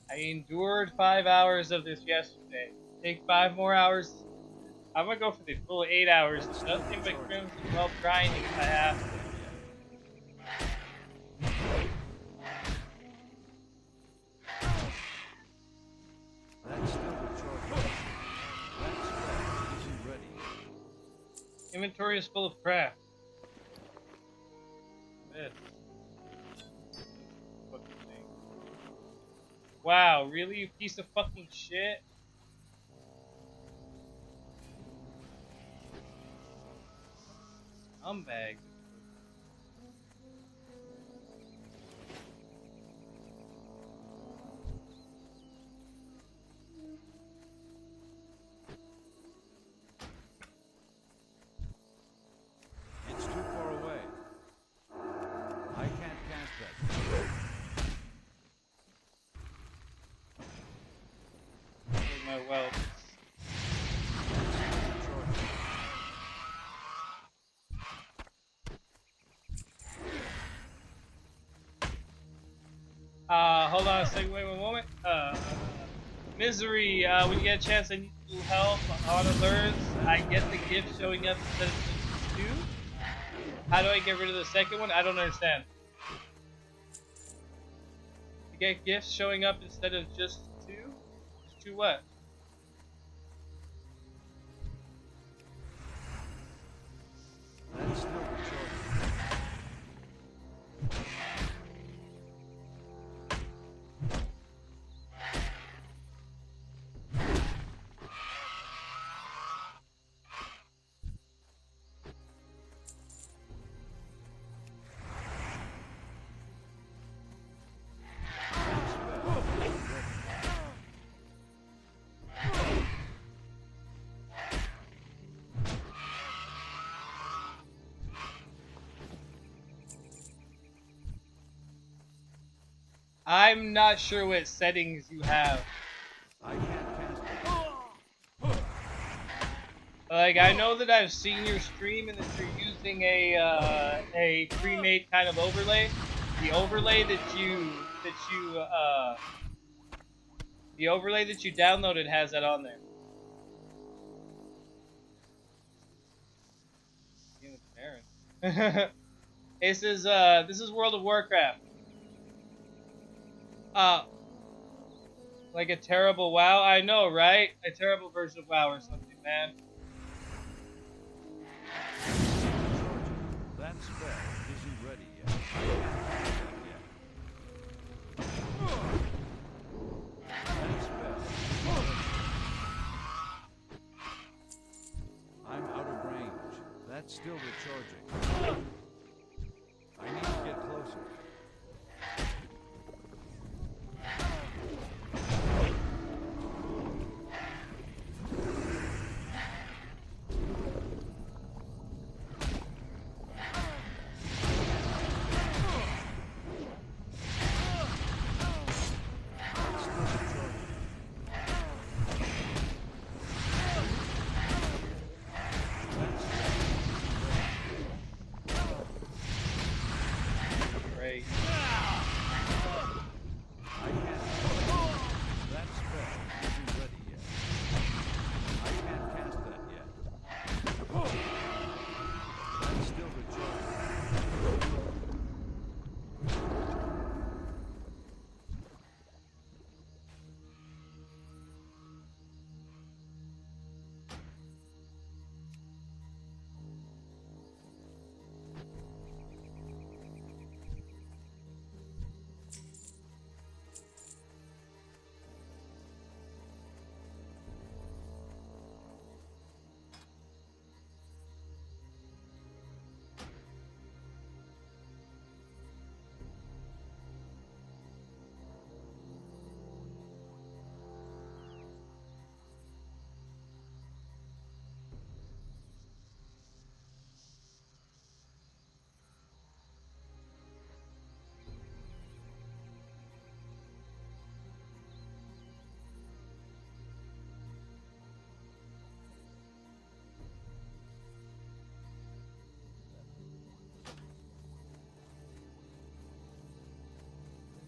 I endured 5 hours of this yesterday. Take 5 more hours. I'm gonna go for the full 8 hours. Nothing but Crimson while grinding if I have to. That's still recharging. That spell isn't ready yet. Inventory is full of crap. This. Fucking thing. Wow, really, you piece of fucking shit? Scumbag. It's too far away. I can't cast that. With my whelp. That's still recharging. Hold on a second, wait one moment. Misery, when you get a chance, I need a little help on alerts. I get the gift showing up instead of just 2. How do I get rid of the second one? I don't understand. You get gifts showing up instead of just 2? Just 2 what? That's still recharging. That spell isn't ready. I'm not sure what settings you have. I can't cast it. Like, I know that I've seen your stream and that you're using a pre-made kind of overlay. The overlay the overlay that you downloaded has that on there. This is World of Warcraft. Like a terrible WoW. I know, right? A terrible version of WoW or something, man. That spell isn't ready yet. I can't cast that yet. That spell isn't ready. I'm out of range. That's still recharging. I need to get closer.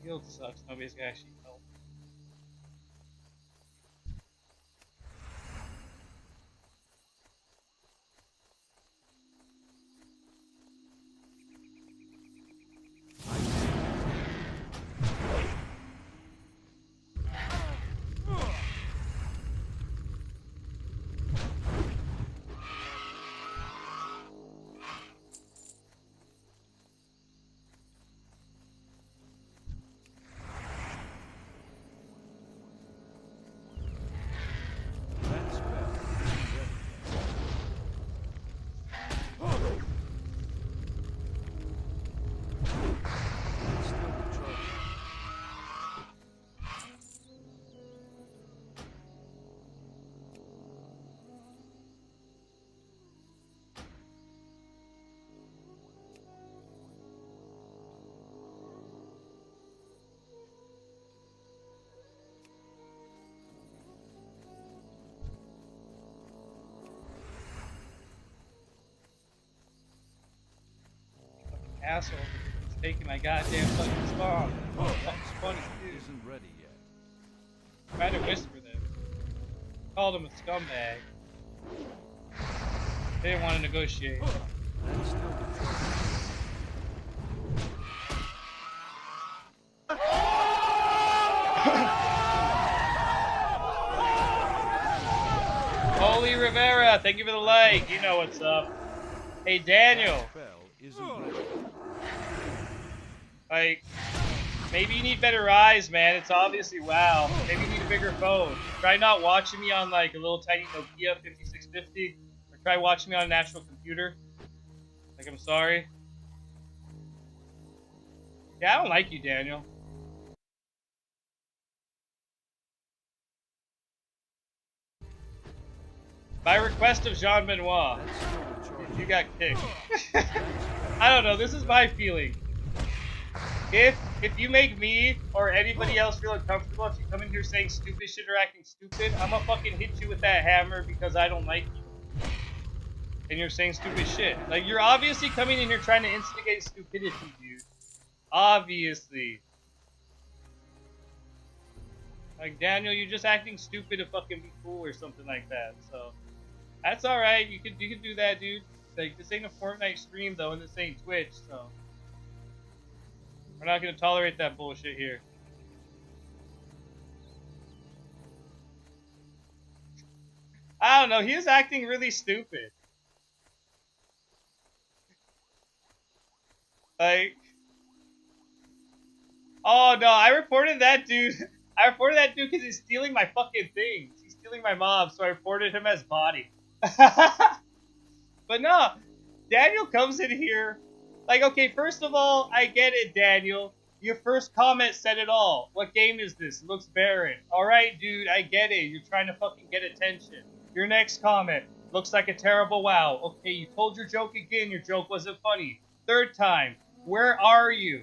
Guild sucks. Nobody's gonna actually help. That spell isn't ready yet. That's still recharging. Asshole. He's taking my goddamn fucking spawn. Oh, That that's funny, spell dude. isn't ready yet. Try to whisper them. Called him a scumbag. They didn't want to negotiate. That's still recharging. Holy Rivera, thank you for the like. You know what's up. Hey, Daniel. That spell isn't ready. Like, maybe you need better eyes, man. It's obviously WoW. Maybe you need a bigger phone. Try not watching me on like a little tiny Nokia 5650, or try watching me on an actual computer. Like, I'm sorry. Yeah, I don't like you, Daniel. By request of Jean Benoit, That's still recharging. you got kicked. I don't know. This is my feeling. If you make me or anybody else feel uncomfortable if you come in here saying stupid shit or acting stupid, I'm gonna fucking hit you with that hammer because I don't like you. And you're saying stupid shit. Like, you're obviously coming in here trying to instigate stupidity, dude. Obviously. Like, Daniel, you're just acting stupid to fucking be cool or something like that. So, that's alright. You can do that, dude. Like, this ain't a Fortnite stream, though, and this ain't Twitch, so. We're not gonna tolerate that bullshit here. I don't know. He was acting really stupid. Like, oh no, I reported that dude. I reported that dude because he's stealing my fucking things. He's stealing my mobs, so I reported him as body. But no, Daniel comes in here. Like, okay, first of all, I get it, Daniel. Your first comment said it all. What game is this? It looks barren. Alright, dude, I get it. You're trying to fucking get attention. Your next comment looks like a terrible WoW. Okay, you told your joke again. Your joke wasn't funny. Third time, where are you?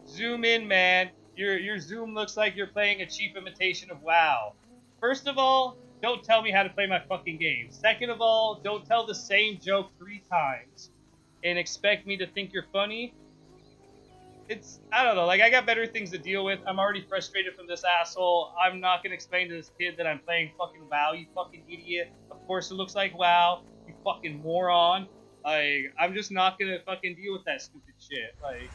Zoom in, man. Your zoom looks like you're playing a cheap imitation of WoW. First of all, don't tell me how to play my fucking game. Second of all, don't tell the same joke 3 times and expect me to think you're funny. It's, I don't know, like, I got better things to deal with. I'm already frustrated from this asshole. I'm not gonna explain to this kid that I'm playing fucking WoW, you fucking idiot. Of course it looks like WoW, you fucking moron. Like, I'm just not gonna fucking deal with that stupid shit. Like,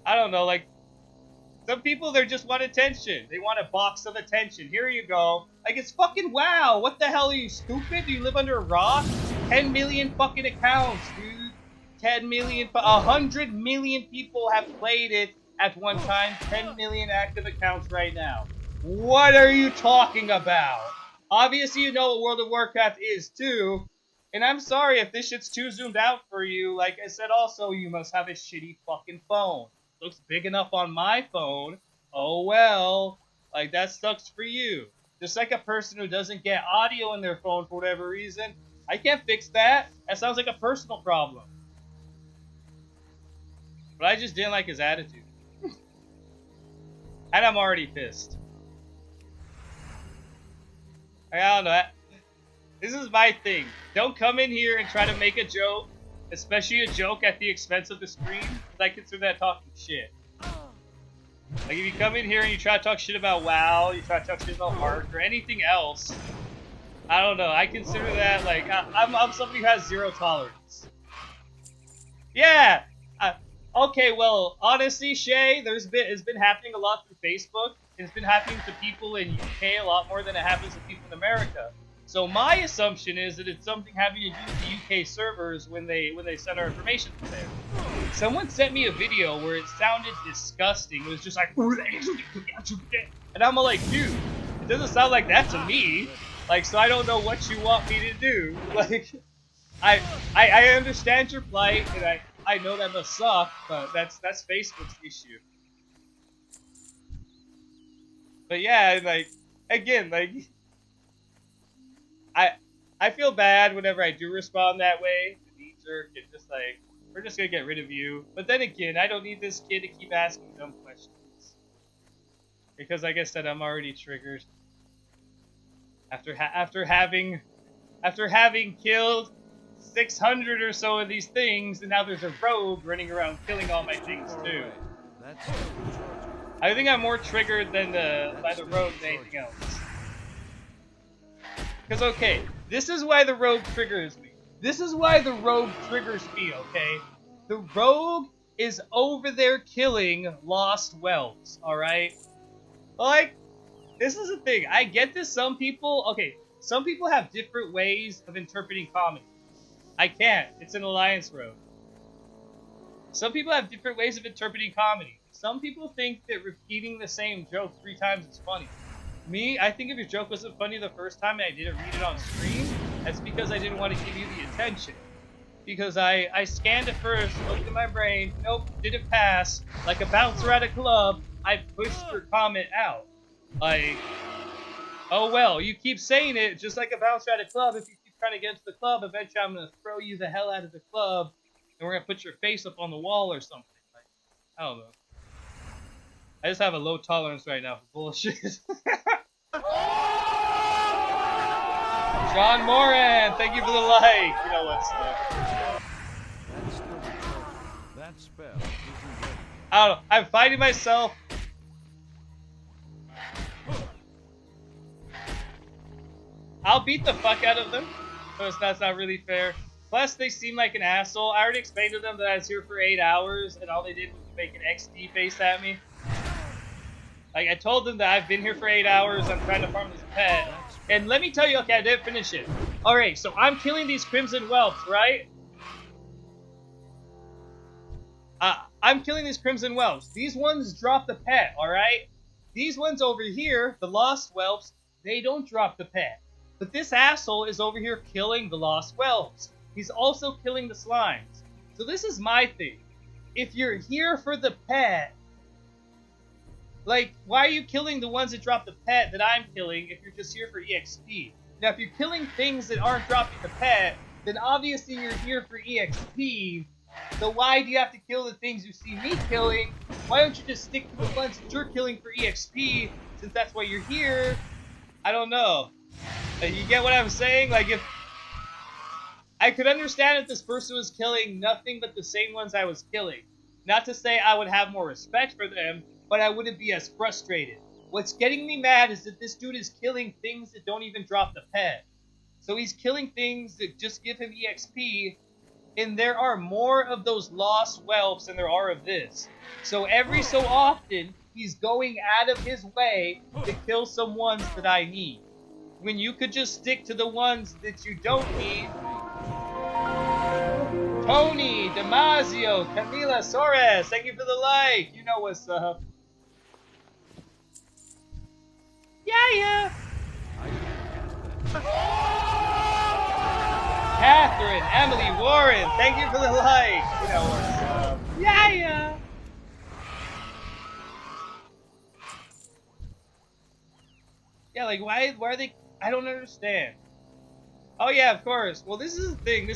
I don't know, like, some people, they just want attention. They want a box of attention. Here you go. Like, it's fucking WoW. What the hell, are you stupid? Do you live under a rock? 10 million fucking accounts, dude. 10 million, 100 million people have played it at one time. 10 million active accounts right now. What are you talking about? Obviously, you know what World of Warcraft is, too. And I'm sorry if this shit's too zoomed out for you. Like I said, also, you must have a shitty fucking phone. Looks big enough on my phone. Oh well. Like, that sucks for you. Just like a person who doesn't get audio in their phone for whatever reason. I can't fix that. That sounds like a personal problem. But I just didn't like his attitude. And I'm already pissed. I don't know. This is my thing. Don't come in here and try to make a joke especially a joke at the expense of the stream, I consider that talking shit. Like, if you come in here and you try to talk shit about WoW, you try to talk shit about Ark, or anything else, I don't know, I consider that, like, I'm somebody who has zero tolerance. Yeah! Okay, well, honestly, Shay, it's been happening a lot through Facebook. It's been happening to people in UK a lot more than it happens to people in America. So my assumption is that it's something having to do with the UK servers when they send our information to there. Someone sent me a video where it sounded disgusting. It was just like, and I'm all like, dude, it doesn't sound like that to me. Like, so I don't know what you want me to do. Like, I understand your plight, and I know that must suck, but that's Facebook's issue. But yeah, like, again, like, I feel bad whenever I do respond that way. The knee jerk and just like, we're just gonna get rid of you. But then again, I don't need this kid to keep asking dumb questions. Because like I said, I'm already triggered. After having killed 600 or so of these things, and now there's a rogue running around killing all my things too. That's still recharging. I think I'm more triggered than by the rogue than anything else. Because, okay, this is why the rogue triggers me. This is why the rogue triggers me, okay? The rogue is over there killing lost whelps, alright? Like, this is the thing. I get this, some people have different ways of interpreting comedy. I can't. It's an alliance rogue. Some people have different ways of interpreting comedy. Some people think that repeating the same joke 3 times is funny. Me, I think if your joke wasn't funny the first time and I didn't read it on stream, that's because I didn't want to give you the attention. Because I scanned it first, looked at my brain, nope, didn't pass. Like a bouncer at a club, I pushed your comment out. Like, oh well, you keep saying it just like a bouncer at a club. If you keep trying to get into the club, eventually I'm going to throw you the hell out of the club and we're going to put your face up on the wall or something. Like, I don't know. I just have a low tolerance right now for bullshit. John Moran, thank you for the like. You know what's That's still recharging. That spell isn't ready. I don't know. I'm fighting myself. I'll beat the fuck out of them. So that's not really fair. Plus, they seem like an asshole. I already explained to them that I was here for 8 hours, and all they did was make an XD face at me. Like, I told them that I've been here for 8 hours, I'm trying to farm this pet. And let me tell you, okay, I didn't finish it. Alright, so I'm killing these Crimson Whelps, right? I'm killing these Crimson Whelps. These ones drop the pet, alright? These ones over here, the Lost Whelps, they don't drop the pet. But this asshole is over here killing the Lost Whelps. He's also killing the slimes. So this is my thing. If you're here for the pet, like, why are you killing the ones that drop the pet that I'm killing if you're just here for EXP? Now, if you're killing things that aren't dropping the pet, then obviously you're here for EXP. So why do you have to kill the things you see me killing? Why don't you just stick to the ones that you're killing for EXP, since that's why you're here? I don't know. You get what I'm saying? Like, if I could understand if this person was killing nothing but the same ones I was killing. Not to say I would have more respect for them, but I wouldn't be as frustrated. What's getting me mad is that this dude is killing things that don't even drop the pet. So he's killing things that just give him EXP, and there are more of those lost whelps than there are of this. So every so often, he's going out of his way to kill some ones that I need. When you could just stick to the ones that you don't need. Tony, Damasio, Camila Soares, thank you for the like. You know what's up. Yeah. Catherine, Emily, Warren, thank you for the like. You know what's up. Yeah. Yeah, like, why are they... I don't understand. Oh, yeah, of course. Well, this is the thing.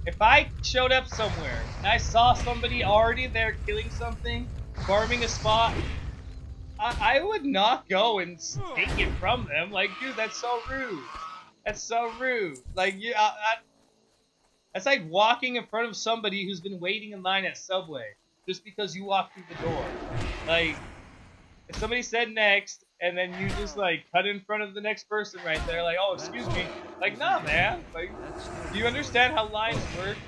If I showed up somewhere and I saw somebody already there killing something, farming a spot, I would not go and take it from them. Like, dude, that's so rude. That's so rude. Like, That's like walking in front of somebody who's been waiting in line at Subway just because you walked through the door. Like, if somebody said next, and then you just like cut in front of the next person right there, like, oh, excuse me. Like, nah, man. Like, do you understand how lines work?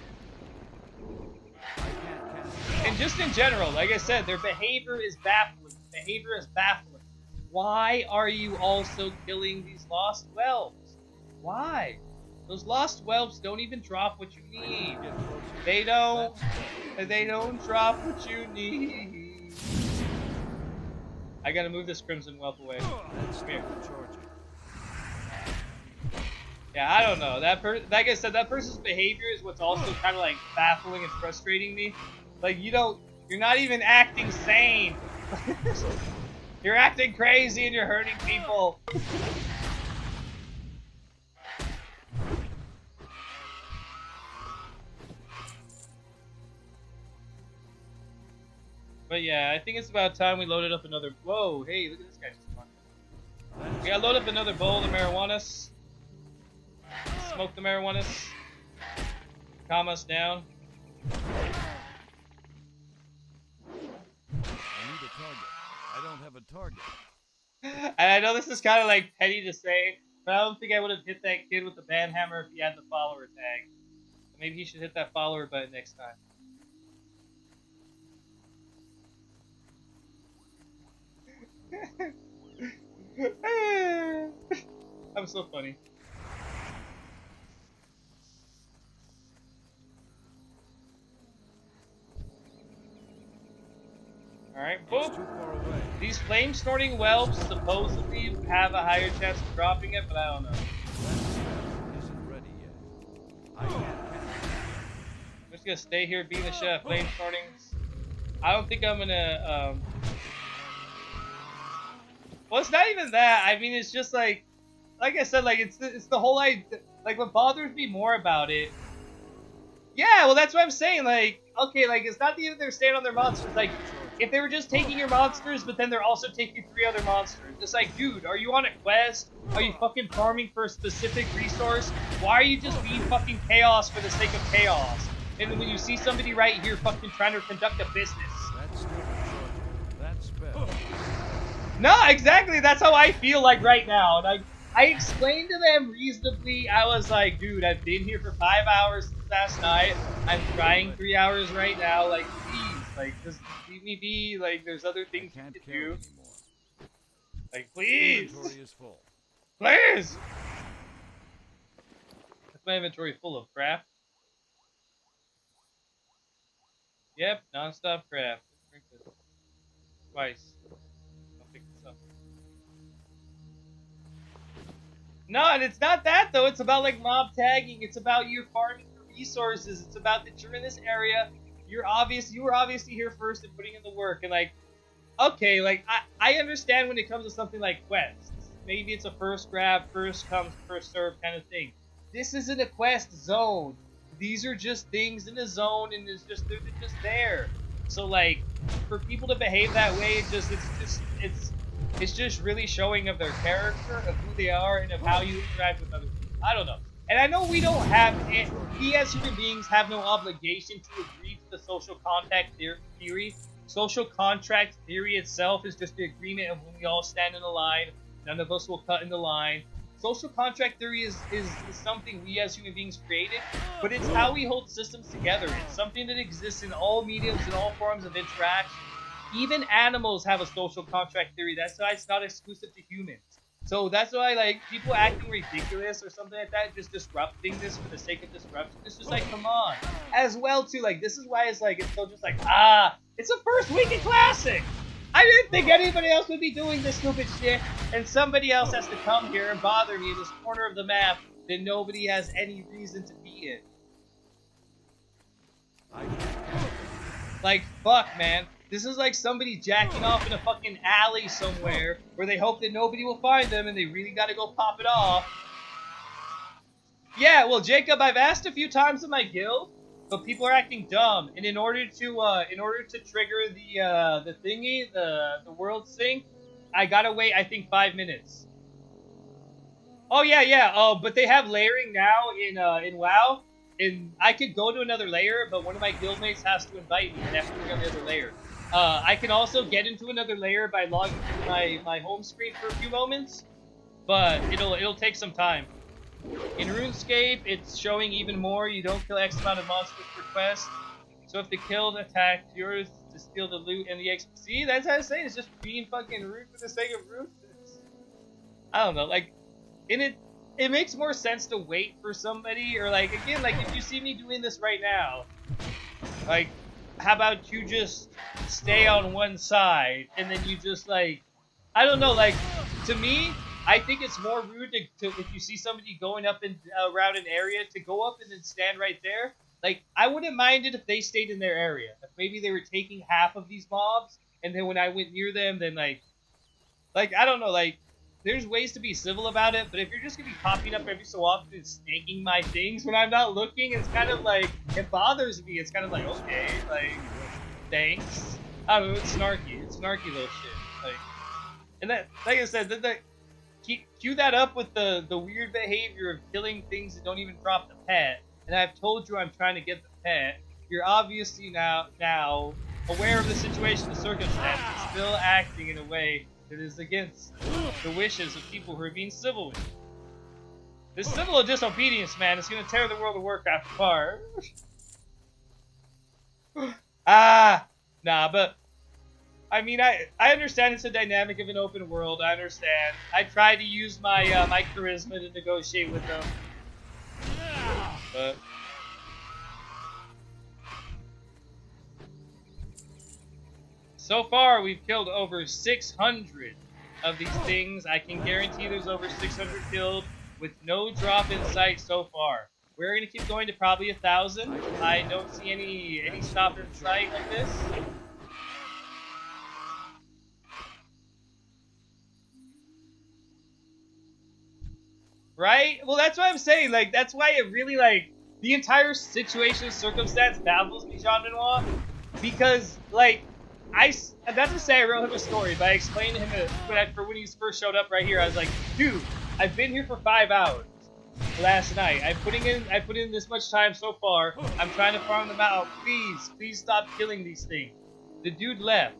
And just in general, like I said, their behavior is baffling. Behavior is baffling. Why are you also killing these lost whelps? Why? Those lost whelps don't even drop what you need. They don't drop what you need. I gotta move this crimson whelp away. Come here. Yeah, I don't know. Like I said, that person's behavior is what's also kind of like baffling and frustrating me. Like, you're not even acting sane. You're acting crazy and you're hurting people. But yeah, I think it's about time we loaded up another. Whoa, hey, look at this guy. We gotta load up another bowl of marijuanas. Smoke the marijuanas. Calm us down. I need a target. I don't have a target. And I know this is kind of like petty to say, but I don't think I would have hit that kid with the band hammer if he had the follower tag. Maybe he should hit that follower button next time. I'm so funny. Alright, boop. Too far away. These flame snorting whelps supposedly have a higher chance of dropping it, but I don't know. That isn't ready yet. I can't I'm just gonna stay here being the chef, flame snorting. I don't think I'm gonna, well, it's not even that. I mean, it's just like I said, like, it's the whole idea. Like, what bothers me more about it. Yeah, well, that's what I'm saying. Like, okay, like, it's not that they're staying on their monsters. Like, if they were just taking your monsters, but then they're also taking 3 other monsters. It's like, dude, are you on a quest? Are you fucking farming for a specific resource? Why are you just being fucking chaos for the sake of chaos? And when you see somebody right here fucking trying to conduct a business. That's still recharging. That's better. No, exactly. That's how I feel like right now. And I explained to them reasonably. I was like, dude, I've been here for 5 hours since last night. I'm trying 3 hours right now. Like, please, like, just leave me be. Like, there's other things Can't to carry do. anymore. Like, please, Inventory is full. please. That's my inventory full of crap. Yep, non-stop crap. Drink this twice. I'll pick this up. No, and it's not that though. It's about like mob tagging. It's about you farming for resources. It's about that you're in this area. You were obviously here first and putting in the work. And like, okay, like I understand when it comes to something like quests. Maybe it's a first grab, first comes, first serve kind of thing. This isn't a quest zone. These are just things in a zone, and they're just there. So like, for people to behave that way, it's just really showing of their character, of who they are, and of how you interact with other people. I don't know. And I know we don't have, we as human beings have no obligation to agree to the social contract theory. Social contract theory itself is just the agreement of when we all stand in a line. None of us will cut in the line. Social contract theory is something we as human beings created, but it's how we hold systems together. It's something that exists in all mediums and all forms of interaction. Even animals have a social contract theory. That's why it's not exclusive to humans. So that's why, like, people acting ridiculous or something like that, just disrupting this for the sake of disruption. It's just like, come on. As well, too, like, this is why it's like, it's so just like, it's a first weekend classic. I didn't think anybody else would be doing this stupid shit, and somebody else has to come here and bother me in this corner of the map that nobody has any reason to be in. Like, fuck, man. This is like somebody jacking off in a fucking alley somewhere where they hope that nobody will find them and they really gotta go pop it off. Yeah, well, Jacob, I've asked a few times in my guild, but people are acting dumb. And in order to trigger the thingy, the world sync, I gotta wait, I think, 5 minutes. Oh yeah. Oh, but they have layering now in WoW. and I could go to another layer, but one of my guildmates has to invite me and I have to go to the other layer. I can also get into another layer by logging through my home screen for a few moments, but it'll take some time. In RuneScape, it's showing even more. You don't kill X amount of monsters per quest. So if the killed attack yours to steal the loot and the XP. See, that's how I say it's just being fucking rude for the sake of rude. I don't know, like, it makes more sense to wait for somebody, or like, again, like if you see me doing this right now, like, how about you just stay on one side and then you just like, I don't know, like, to me, I think it's more rude to if you see somebody going up and around an area to go up and then stand right there. Like, I wouldn't mind it if they stayed in their area. If maybe they were taking half of these mobs, and then when I went near them, then like I don't know, like, there's ways to be civil about it, but if you're just gonna be popping up every so often and snaking my things when I'm not looking, it's kind of like, it bothers me. It's kind of like, okay, like, thanks. I don't know, it's snarky. It's snarky little shit. Like, and that, like I said, that cue that up with the weird behavior of killing things that don't even drop the pet. And I've told you I'm trying to get the pet. You're obviously now aware of the situation, the circumstance, but still acting in a way that is against the wishes of people who are being civil with you. This civil disobedience, man, is going to tear the world of Warcraft apart. Nah, but I mean, I understand it's a dynamic of an open world. I understand. I tried to use my my charisma to negotiate with them, but so far we've killed over 600 of these things. I can guarantee there's over 600 killed with no drop in sight so far. We're gonna keep going to probably 1,000. I don't see any stop in sight of this. Right? Well, that's what I'm saying. Like, that's why it really, like, the entire situation, circumstance baffles me, Jean Benoit. Because, like, that's to say I wrote him a story, but I explained to him when he first showed up right here, I was like, dude, I've been here for 5 hours last night. I put in this much time so far. I'm trying to farm them out. Please stop killing these things. The dude left.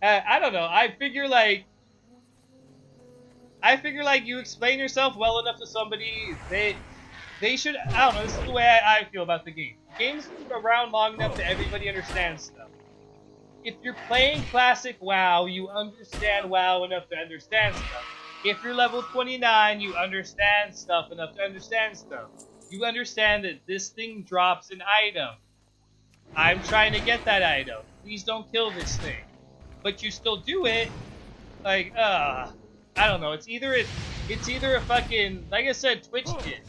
I don't know. I figure like you explain yourself well enough to somebody, they should, I don't know, this is the way I feel about the game. The game's around long enough that everybody understands stuff. If you're playing classic WoW, you understand WoW enough to understand stuff. If you're level 29, you understand stuff enough to understand stuff. You understand that this thing drops an item. I'm trying to get that item. Please don't kill this thing. But you still do it, like, I don't know. It's either a fucking, like I said, Twitch kid.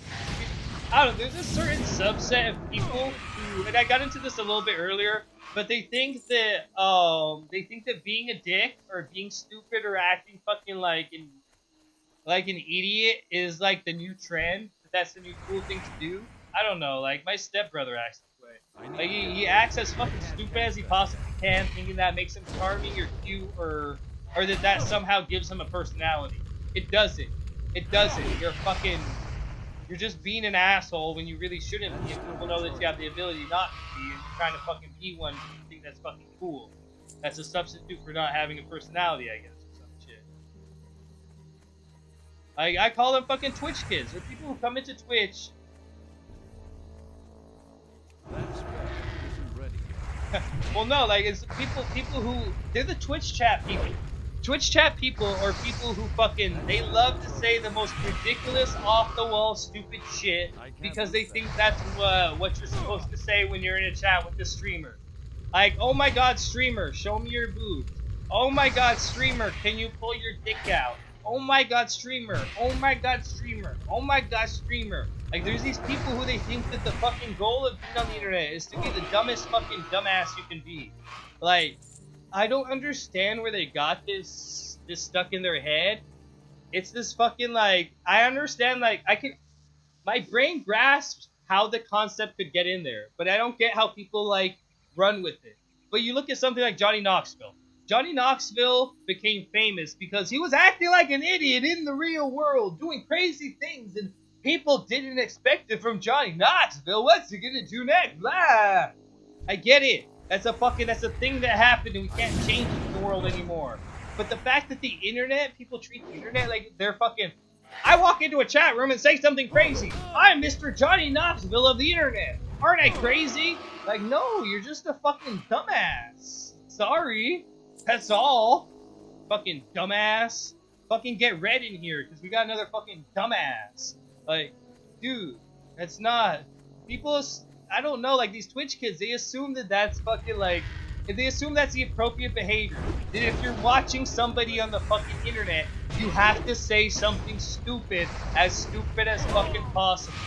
I don't know. There's a certain subset of people who, and I got into this a little bit earlier, but they think that being a dick or being stupid or acting fucking like an idiot is like the new trend. That's the new cool thing to do. I don't know. Like, my stepbrother acts this way. Like, he acts as fucking stupid as he possibly can, thinking that makes him charming or cute or that somehow gives him a personality. It doesn't. It doesn't. You're just being an asshole when you really shouldn't be. And people know that you have the ability not to be, and you're trying to fucking be one because you think that's fucking cool. That's a substitute for not having a personality, I guess, or some shit. I call them fucking Twitch kids. They're people who come into Twitch. That spell isn't ready. Well, no, like, it's people who, they're the Twitch chat people. Twitch chat people are people who fucking, they love to say the most ridiculous, off-the-wall, stupid shit because they think that's what you're supposed to say when you're in a chat with the streamer. Like, oh my god, streamer, show me your boobs. Oh my god, streamer, can you pull your dick out? Oh my god, streamer. Oh my god, streamer. Oh my god, streamer. Like, there's these people who they think that the fucking goal of being on the internet is to be the dumbest fucking dumbass you can be. Like, I don't understand where they got this stuck in their head. It's this fucking, like, I understand, like, my brain grasps how the concept could get in there, but I don't get how people, like, run with it. But you look at something like Johnny Knoxville. Johnny Knoxville became famous because he was acting like an idiot in the real world, doing crazy things and People didn't expect it from Johnny Knoxville. What's he gonna do next? Blah. I get it. That's a thing that happened and we can't change it in the world anymore. But the fact that the internet, people treat the internet like they're fucking... I walk into a chat room and say something crazy. I'm Mr. Johnny Knoxville of the internet. Aren't I crazy? Like, no, you're just a fucking dumbass. Sorry. That's all. Fucking dumbass. Fucking get red in here, because we got another fucking dumbass. Like, dude, that's not... People... I don't know, like, these Twitch kids, they assume that that's fucking, like... They assume that's the appropriate behavior. That if you're watching somebody on the fucking internet, you have to say something stupid as fucking possible.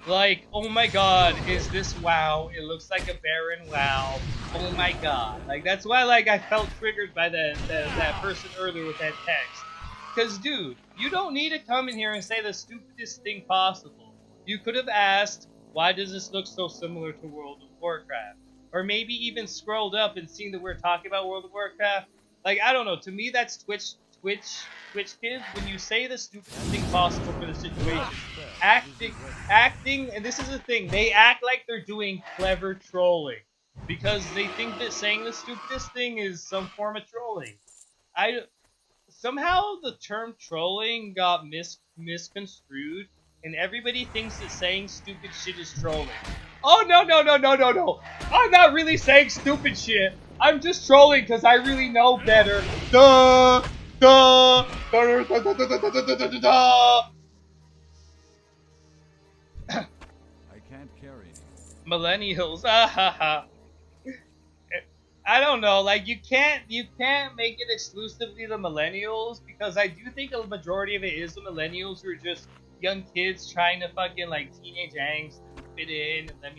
Like, oh my god, is this WoW? It looks like a barren WoW. Oh my god. Like, that's why, like, I felt triggered by that person earlier with that text. Because, dude, you don't need to come in here and say the stupidest thing possible. You could have asked, why does this look so similar to World of Warcraft? Or maybe even scrolled up and seen that we're talking about World of Warcraft. Like, I don't know. To me, that's Twitch kids. When you say the stupidest thing possible for the situation, acting, and this is the thing, they act like they're doing clever trolling because they think that saying the stupidest thing is some form of trolling. Somehow the term trolling got misconstrued, and everybody thinks that saying stupid shit is trolling. Oh, no. I'm not really saying stupid shit. I'm just trolling because I really know better. Duh. I can't carry it. Millennials. I don't know. Like, you can't make it exclusively the millennials, because I do think a majority of it is the millennials who are just young kids trying to fucking, like, teenage angst and fit in, and let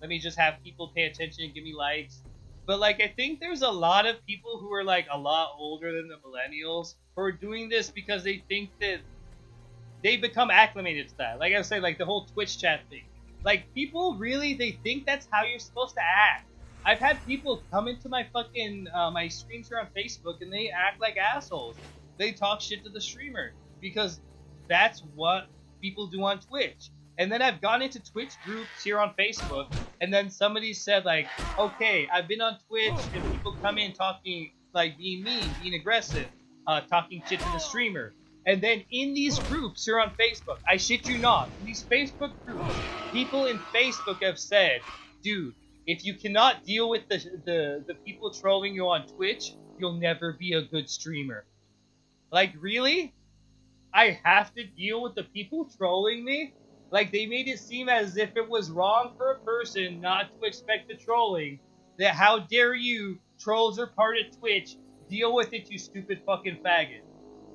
me just have people pay attention and give me likes. But, like, I think there's a lot of people who are, like, a lot older than the millennials who are doing this because they think that they become acclimated to that. Like I say, like, the whole Twitch chat thing. Like, people really, they think that's how you're supposed to act. I've had people come into my fucking, my streams here on Facebook, and they act like assholes. They talk shit to the streamer, because that's what people do on Twitch. And then I've gone into Twitch groups here on Facebook, and then somebody said, like, okay, I've been on Twitch, and people come in talking, like, being mean, being aggressive, talking shit to the streamer. And then in these groups here on Facebook, I shit you not, in these Facebook groups, people in Facebook have said, dude, if you cannot deal with the people trolling you on Twitch, you'll never be a good streamer. Like, really? I have to deal with the people trolling me? Like, they made it seem as if it was wrong for a person not to expect the trolling. That how dare you, trolls are part of Twitch, deal with it, you stupid fucking faggot.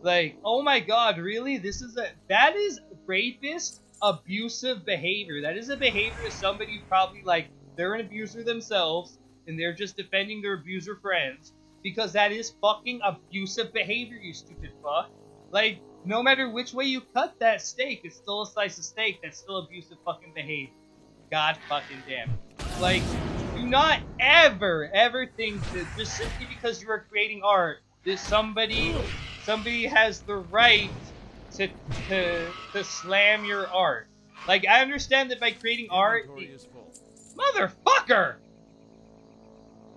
Like, oh my god, really? That is rapist, abusive behavior. That is a behavior of somebody who probably, like, they're an abuser themselves, and they're just defending their abuser friends, because that is fucking abusive behavior, you stupid fuck. Like, no matter which way you cut that steak, it's still a slice of steak. That's still abusive fucking behavior. God fucking damn it. Like, do not ever think that just simply because you are creating art, that somebody has the right to slam your art. Like, I understand that by creating art... Motherfucker!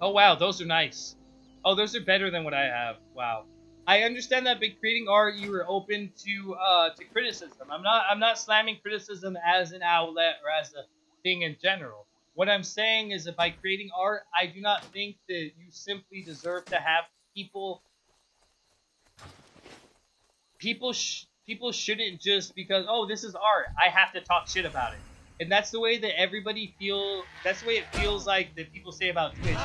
Oh wow, those are nice. Oh, those are better than what I have. Wow. I understand that by creating art, you are open to criticism. I'm not slamming criticism as an outlet or as a thing in general. What I'm saying is that by creating art, I do not think that you simply deserve to have people shouldn't just because, oh, this is art, I have to talk shit about it. And that's the way that everybody that's the way it feels like that people say about Twitch.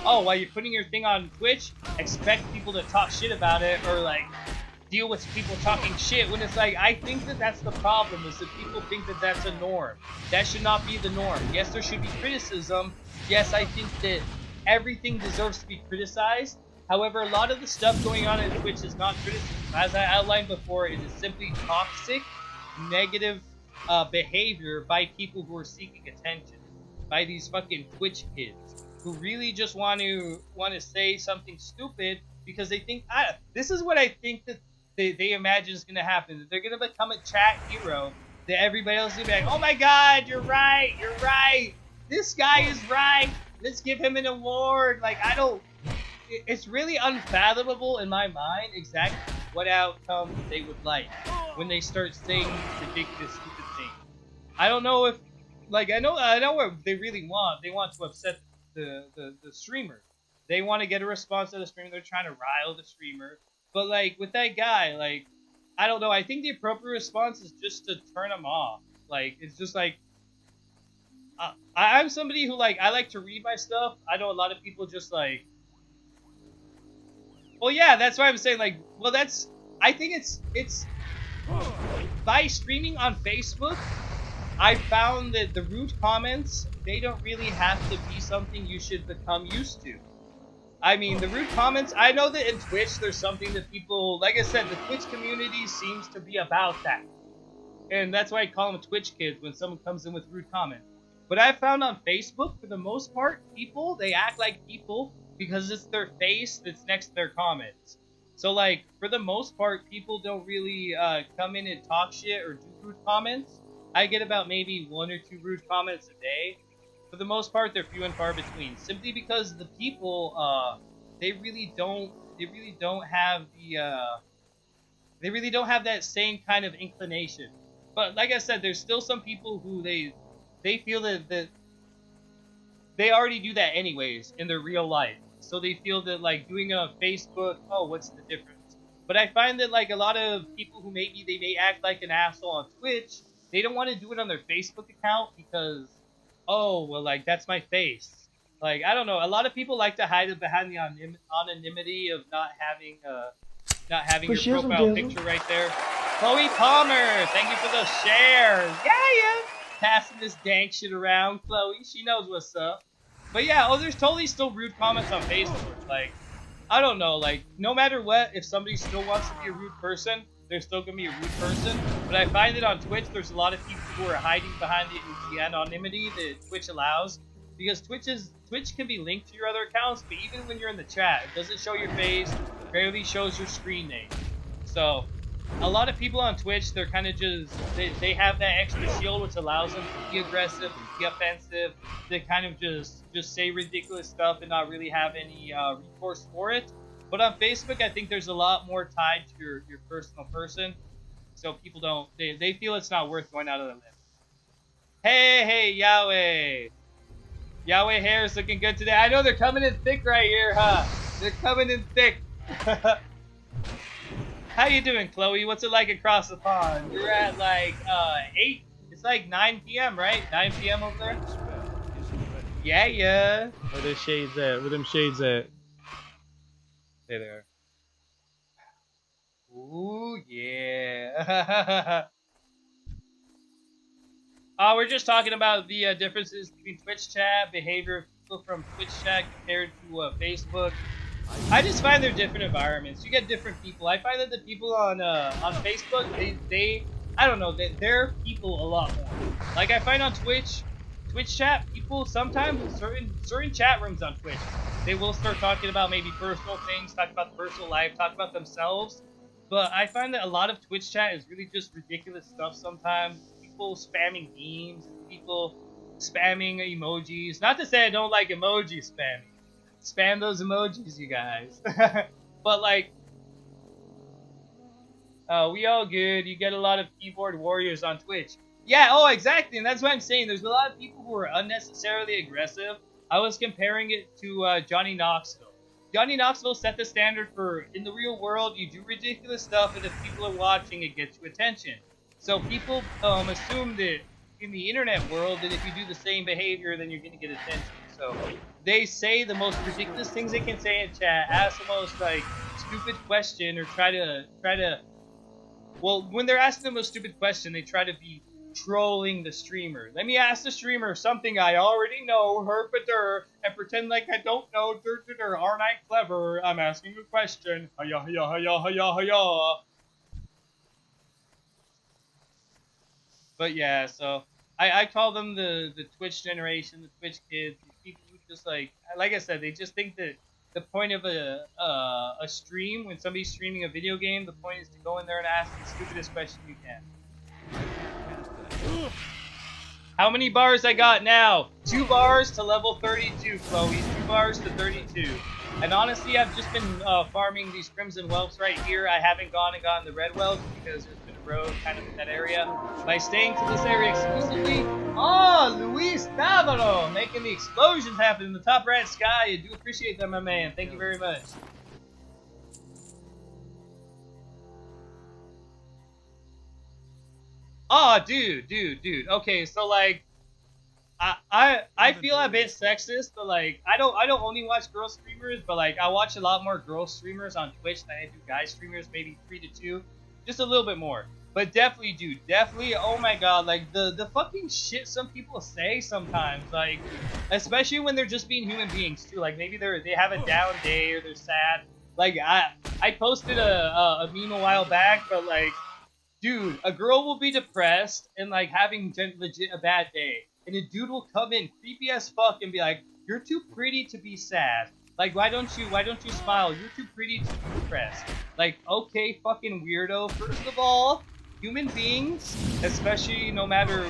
Oh, while you're putting your thing on Twitch, expect people to talk shit about it, or like deal with people talking shit, when it's like, I think that that's the problem, is that people think that that's a norm. That should not be the norm. Yes, there should be criticism. Yes, I think that everything deserves to be criticized. However, a lot of the stuff going on in Twitch is not criticism. As I outlined before, it is simply toxic, negative behavior by people who are seeking attention, by these fucking Twitch kids who really just want to say something stupid because they think, this is what I think that they imagine is gonna happen. That they're gonna become a chat hero. That everybody else is gonna be like, oh my god, you're right, this guy is right. Let's give him an award. Like, I don't. It's really unfathomable in my mind exactly what outcome they would like when they start saying ridiculous, stupid things. I don't know if, like, I know what they really want. They want to upset the streamer. They want to get a response to the streamer. They're trying to rile the streamer. But like with that guy, like, I don't know. I think the appropriate response is just to turn him off. Like, it's just like, I'm somebody who, like, I like to read my stuff. I know a lot of people just like, well, yeah, that's why I'm saying, like, well, that's, I think it's by streaming on Facebook, I found that the rude comments, they don't really have to be something you should become used to. I mean, the rude comments, I know that in Twitch, there's something that people, like I said, the Twitch community seems to be about that. And that's why I call them Twitch kids when someone comes in with rude comments. But I found on Facebook, for the most part, people, they act like people because it's their face that's next to their comments. So, like, for the most part, people don't really come in and talk shit or do rude comments. I get about maybe 1 or 2 rude comments a day. For the most part, they're few and far between. Simply because the people, they really don't have that same kind of inclination. But like I said, there's still some people who they feel that they already do that anyways in their real life. So they feel that, like, doing it on Facebook, oh, what's the difference? But I find that, like, a lot of people who maybe they may act like an asshole on Twitch, they don't want to do it on their Facebook account because, oh, well, like, that's my face. Like, I don't know. A lot of people like to hide it behind the anonymity of not having your profile picture right there. Chloe Palmer, thank you for those shares. Yeah. Passing this dank shit around, Chloe. She knows what's up. But yeah, oh, there's totally still rude comments on Facebook. Like, I don't know, like, no matter what, if somebody still wants to be a rude person, they're still gonna be a rude person. But I find that on Twitch, there's a lot of people who are hiding behind the anonymity that Twitch allows. Because Twitch can be linked to your other accounts, but even when you're in the chat, it doesn't show your face, barely shows your screen name. So, a lot of people on Twitch, they're kind of just, they have that extra shield which allows them to be aggressive, be offensive, they kind of just say ridiculous stuff and not really have any recourse for it. But on Facebook, I think there's a lot more tied to your personal person, so people don't, they feel it's not worth going out of their limb. Hey, Yahweh! Yahweh hair is looking good today. I know they're coming in thick right here, huh? They're coming in thick. How you doing, Chloe? What's it like across the pond? You're at like 8. It's like 9 p.m., right? 9 p.m. over there. Yeah. Where the shades at? Where them shades at? There they are. Ooh, yeah. We're just talking about the differences between Twitch chat, behavior of people from Twitch chat compared to Facebook. I just find they're different environments. You get different people. I find that the people on Facebook, I don't know, they're people a lot more. Like I find on Twitch chat, people sometimes in certain chat rooms on Twitch, they will start talking about maybe personal things, talk about personal life, talk about themselves. But I find that a lot of Twitch chat is really just ridiculous stuff sometimes. People spamming memes, people spamming emojis. Not to say I don't like emoji spamming. Spam those emojis, you guys. But like, we all good. You get a lot of keyboard warriors on Twitch. Yeah, oh, exactly, and that's what I'm saying. There's a lot of people who are unnecessarily aggressive. I was comparing it to Johnny Knoxville. Johnny Knoxville set the standard for, in the real world, you do ridiculous stuff, and if people are watching, it gets you attention. So people assume that in the internet world, that if you do the same behavior, then you're going to get attention. So they say the most ridiculous things they can say in chat, ask the most like stupid question, or try to. Well, when they're asking the most stupid question, they try to be trolling the streamer. Let me ask the streamer something I already know, herpadur, and pretend like I don't know, aren't I clever? I'm asking a question. Hiya. But yeah, so I call them the Twitch generation, the Twitch kids, these people who just like I said, they just think that the point of a stream when somebody's streaming a video game. The point is to go in there and ask the stupidest question you can. How many bars I got now? 2 bars to level 32, Chloe. 2 bars to 32. And honestly, I've just been farming these Crimson Whelps right here. I haven't gone and gotten the Red Whelps because there's been a road kind of in that area. By staying to this area exclusively, oh, Luis Navarro, making the explosions happen in the top right sky. I do appreciate that, my man. Thank you very much. Oh, dude. Okay, so like, I feel a bit sexist, but like, I don't only watch girl streamers, but like, I watch a lot more girl streamers on Twitch than I do guy streamers, maybe 3 to 2, just a little bit more. But definitely, dude, definitely. Oh my god, like the fucking shit some people say sometimes, like, especially when they're just being human beings too. Like maybe they have a down day or they're sad. Like I posted a meme a while back, but like. Dude, a girl will be depressed and like having legit a bad day, and a dude will come in creepy as fuck and be like, "You're too pretty to be sad. Like, why don't you smile? You're too pretty to be depressed." Like, okay, fucking weirdo. First of all, human beings, especially no matter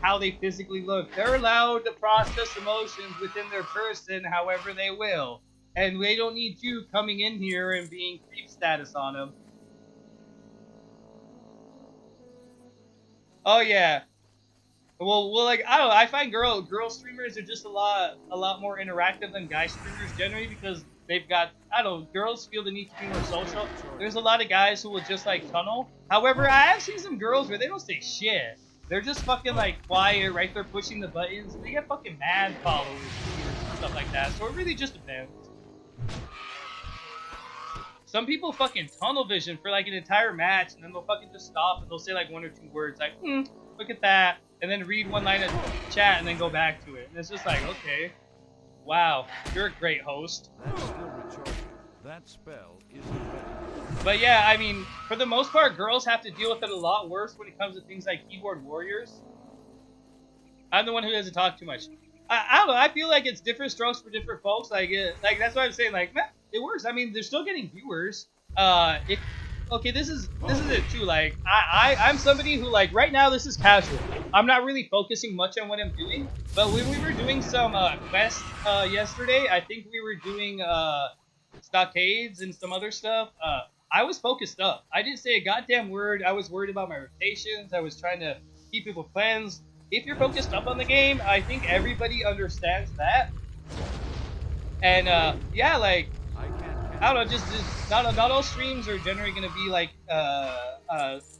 how they physically look, they're allowed to process emotions within their person however they will, and they don't need you coming in here and being creep status on them. Oh yeah. Well, like I don't know. I find girl streamers are just a lot more interactive than guy streamers generally because they've got I don't know. Girls feel the need to be more social. There's a lot of guys who will just like tunnel. However, I have seen some girls where they don't say shit. They're just fucking like quiet, right there pushing the buttons, and they get fucking mad followers and stuff like that. So it really just depends. Some people fucking tunnel vision for like an entire match, and then they'll fucking just stop and they'll say like 1 or 2 words, like, look at that, and then read 1 line of chat and then go back to it. And it's just like, okay, wow, you're a great host. That's still recharging. That spell isn't ready. But yeah, I mean, for the most part, girls have to deal with it a lot worse when it comes to things like keyboard warriors. I'm the one who doesn't talk too much. I don't know. I feel like it's different strokes for different folks. Like that's what I'm saying. Like, man, it works. I mean, they're still getting viewers. Okay, this is it too. Like, I'm somebody who like right now this is casual. I'm not really focusing much on what I'm doing. But when we were doing some quests yesterday, I think we were doing stockades and some other stuff. I was focused up. I didn't say a goddamn word. I was worried about my rotations. I was trying to keep people cleansed. If you're focused up on the game, I think everybody understands that. And yeah, like I don't know, just not all streams are generally gonna be like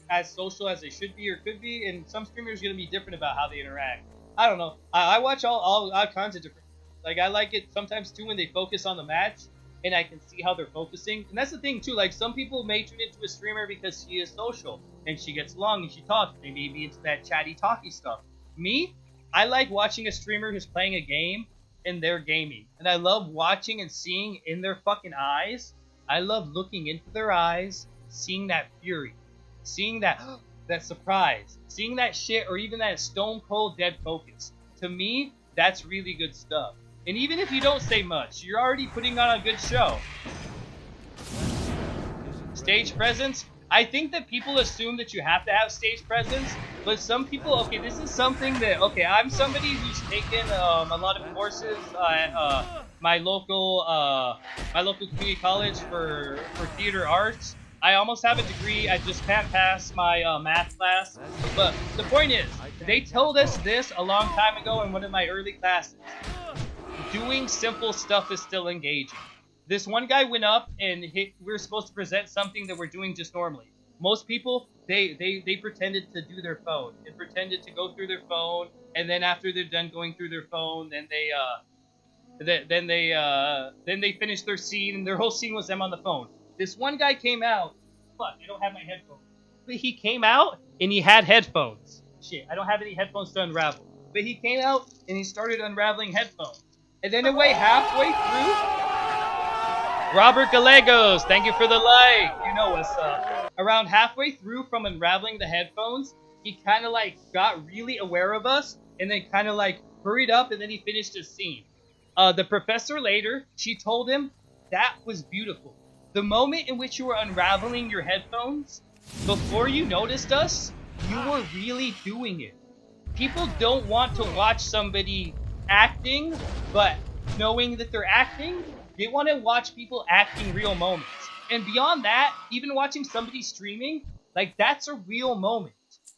as social as they should be or could be, and some streamers are gonna be different about how they interact. I don't know. I watch all kinds of different. Like I like it sometimes too when they focus on the match, and I can see how they're focusing. And that's the thing too. Like some people may tune into a streamer because she is social and she gets along and she talks. They may be into that chatty talky stuff. Me, I like watching a streamer who's playing a game and they're gaming. And I love watching and seeing in their fucking eyes. I love looking into their eyes, seeing that fury, seeing that surprise, seeing that shit, or even that stone cold dead focus. To me, that's really good stuff. And even if you don't say much, you're already putting on a good show. Stage presence? I think that people assume that you have to have stage presence, but some people, okay, this is something that, okay, I'm somebody who's taken a lot of courses at my local community college for theater arts. I almost have a degree. I just can't pass my math class. But the point is, they told us this a long time ago in one of my early classes. Doing simple stuff is still engaging. This one guy went up and we were supposed to present something that we're doing just normally. Most people, they pretended to do their phone and pretended to go through their phone, and then after they're done going through their phone, then they finished their scene, and their whole scene was them on the phone. This one guy came out. Fuck, I don't have my headphones. But he came out and he had headphones. Shit, I don't have any headphones to unravel. But he came out and he started unraveling headphones. And then away halfway through, Robert Gallegos, thank you for the like. You know what's up. Around halfway through from unraveling the headphones, he kind of like got really aware of us and then kind of like hurried up and then he finished his scene. The professor later, she told him, that was beautiful. The moment in which you were unraveling your headphones, before you noticed us, you were really doing it. People don't want to watch somebody acting, but knowing that they're acting, they want to watch people acting real moments. And beyond that, even watching somebody streaming, like that's a real moment.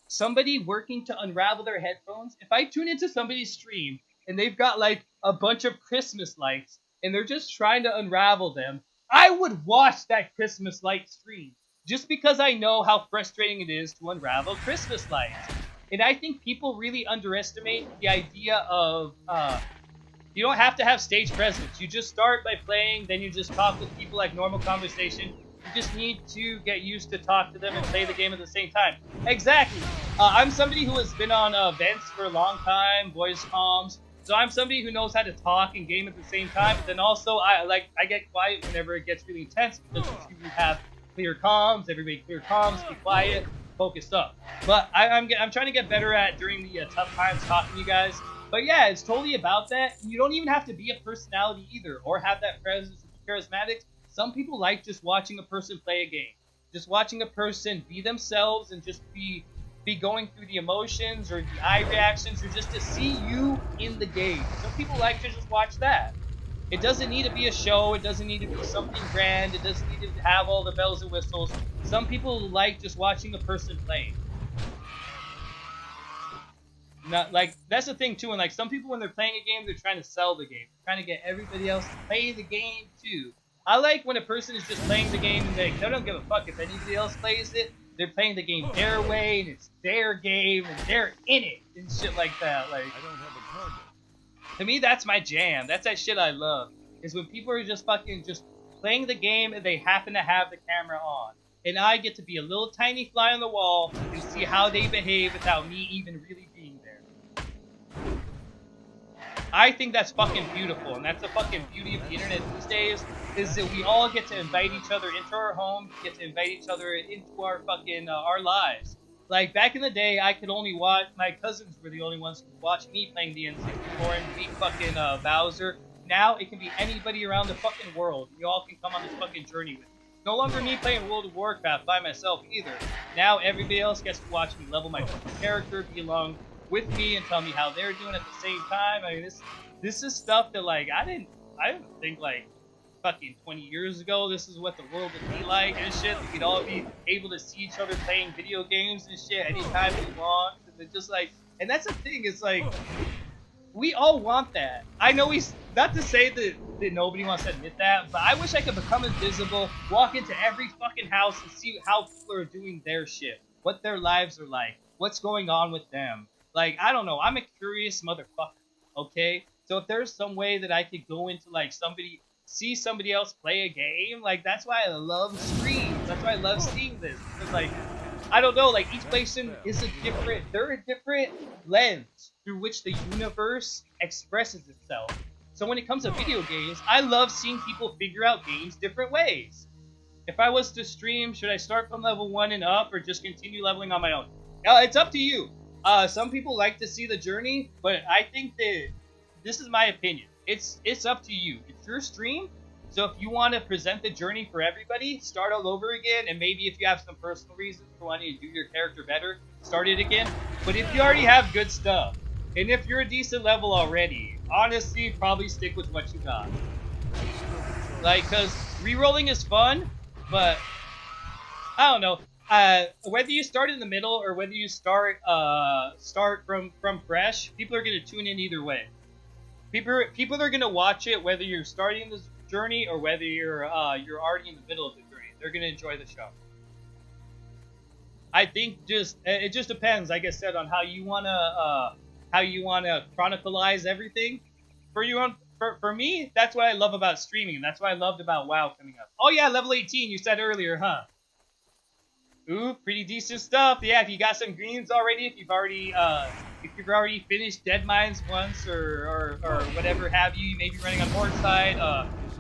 Somebody working to unravel their headphones. If I tune into somebody's stream and they've got like a bunch of Christmas lights and they're just trying to unravel them, I would watch that Christmas light stream just because I know how frustrating it is to unravel Christmas lights. And I think people really underestimate the idea of you don't have to have stage presence. You just start by playing, then you just talk with people like normal conversation. You just need to get used to talk to them and play the game at the same time. Exactly. I'm somebody who has been on events for a long time, voice comms. So I'm somebody who knows how to talk and game at the same time. But then also I get quiet whenever it gets really intense because you have clear comms. Everybody clear comms, be quiet, focus up. But I'm trying to get better at during the tough times talking to you guys. But yeah, it's totally about that. You don't even have to be a personality either, or have that presence or be charismatic. Some people like just watching a person play a game, just watching a person be themselves and just be going through the emotions or the eye reactions, or just to see you in the game. Some people like to just watch that. It doesn't need to be a show. It doesn't need to be something grand. It doesn't need to have all the bells and whistles. Some people like just watching a person play. Not like that's the thing too, and like some people when they're playing a game, they're trying to sell the game, they're trying to get everybody else to play the game too. I like when a person is just playing the game and they don't give a fuck if anybody else plays it. They're playing the game their way and it's their game and they're in it and shit like that. Like I don't have a target. to me, that's my jam. That's that shit I love. Is when people are just fucking just playing the game and they happen to have the camera on. And I get to be a little tiny fly on the wall and see how they behave without me even really being there. I think that's fucking beautiful, and that's the fucking beauty of the internet these days, is that we all get to invite each other into our home, get to invite each other into our fucking, our lives. Like, back in the day, I could only watch, my cousins were the only ones who could watch me playing the N64 and beat fucking Bowser. Now, it can be anybody around the fucking world. We all can come on this fucking journey with me. No longer me playing World of Warcraft by myself either. Now everybody else gets to watch me level my fucking character, be along with me, and tell me how they're doing at the same time. I mean, this is stuff that like I didn't think like fucking 20 years ago this is what the world would be like and shit. We'd all be able to see each other playing video games and shit anytime we want. And it's just like, and that's the thing. It's like we all want that. I know not to say that nobody wants to admit that, but I wish I could become invisible, walk into every fucking house and see how people are doing their shit, what their lives are like, what's going on with them. Like, I don't know. I'm a curious motherfucker, okay? So if there's some way that I could go into, like, see somebody else play a game, like, that's why I love streams. That's why I love seeing this. Because, like, I don't know, like, each person is they're a different lens through which the universe expresses itself. So when it comes to video games, I love seeing people figure out games different ways. If I was to stream, should I start from level 1 and up, or just continue leveling on my own? It's up to you. Some people like to see the journey, but I think that this is my opinion. It's up to you. It's your stream. So if you want to present the journey for everybody, start all over again, and maybe if you have some personal reasons for wanting to do your character better, start it again. But if you already have good stuff, and if you're a decent level already, honestly, probably stick with what you got. Like, because rerolling is fun, but I don't know. Whether you start in the middle or whether you start from fresh, people are gonna tune in either way. People are gonna watch it whether you're starting this journey or whether you're already in the middle of the journey. They're gonna enjoy the show. I think it just depends, like I said, on how you wanna chronicleize everything. For me, that's what I love about streaming. That's what I loved about WoW coming up. Oh yeah, level 18. You said earlier, huh? Ooh, pretty decent stuff. Yeah, if you got some greens already, if you've already finished Dead Mines once or whatever have you, maybe running on Horde side,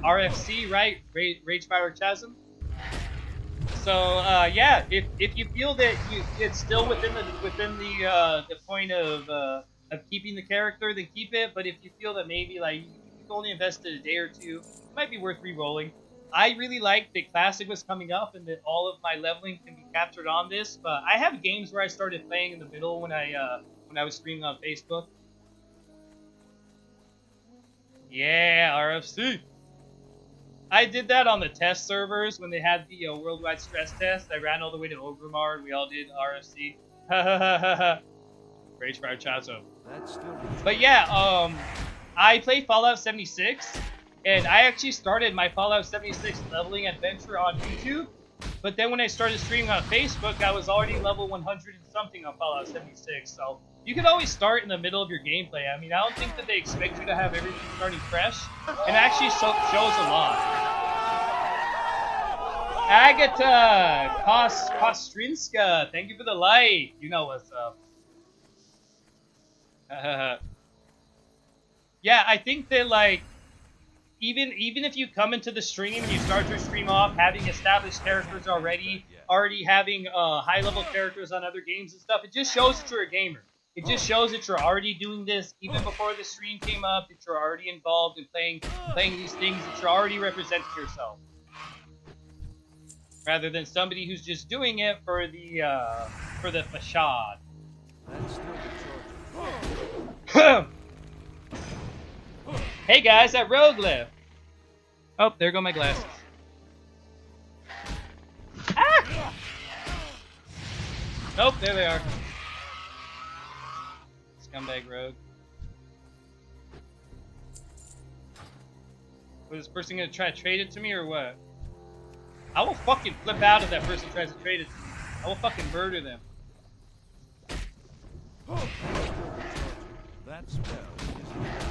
RFC, right? Ragefire Chasm. So yeah, if you feel that it's still within the point of keeping the character, then keep it. But if you feel that maybe like you've only invested a day or two, it might be worth re-rolling. I really liked that Classic was coming up and that all of my leveling can be captured on this. But I have games where I started playing in the middle when I was streaming on Facebook. Yeah, RFC. I did that on the test servers when they had the worldwide stress test. I ran all the way to Ogremar and we all did RFC. Rage Fire Chazo. That's still But yeah, I played Fallout 76, and I actually started my Fallout 76 leveling adventure on YouTube. But then when I started streaming on Facebook, I was already level 100 and something on Fallout 76. So you can always start in the middle of your gameplay. I mean, I don't think that they expect you to have everything starting fresh. And actually shows a lot. Agatha Kostrinska, thank you for the like. You know what's up. Yeah, I think that like even if you come into the stream and you start your stream off having established characters already having high level characters on other games and stuff, it just shows that you're a gamer. It just shows that you're already doing this even before the stream came up, that you're already involved in playing these things, that you're already representing yourself. Rather than somebody who's just doing it for the facade. That's still the charger. Hey guys, that rogue left. Oh, there go my glasses. Ah! Nope, there they are. Scumbag rogue. Was this person gonna try to trade it to me or what? I will fucking flip out if that person tries to trade it to me. I will fucking murder them. That spell isn't ready.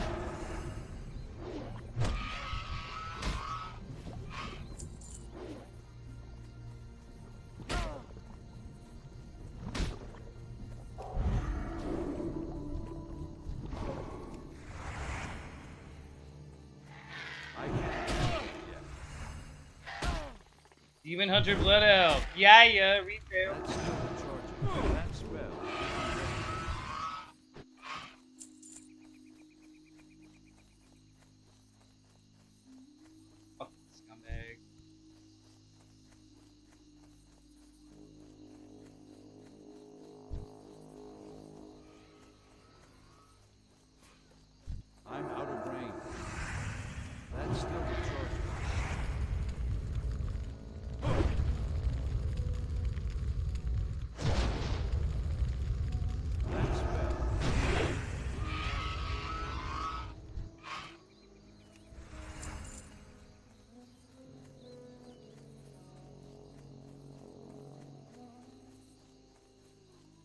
I can't cast it yet. Demon Hunter Blood Elf. Yeah, retail. That's still the charger. That spell isn't ready. Fucking scumbag. I'm out of range. That's still the charger. That spell.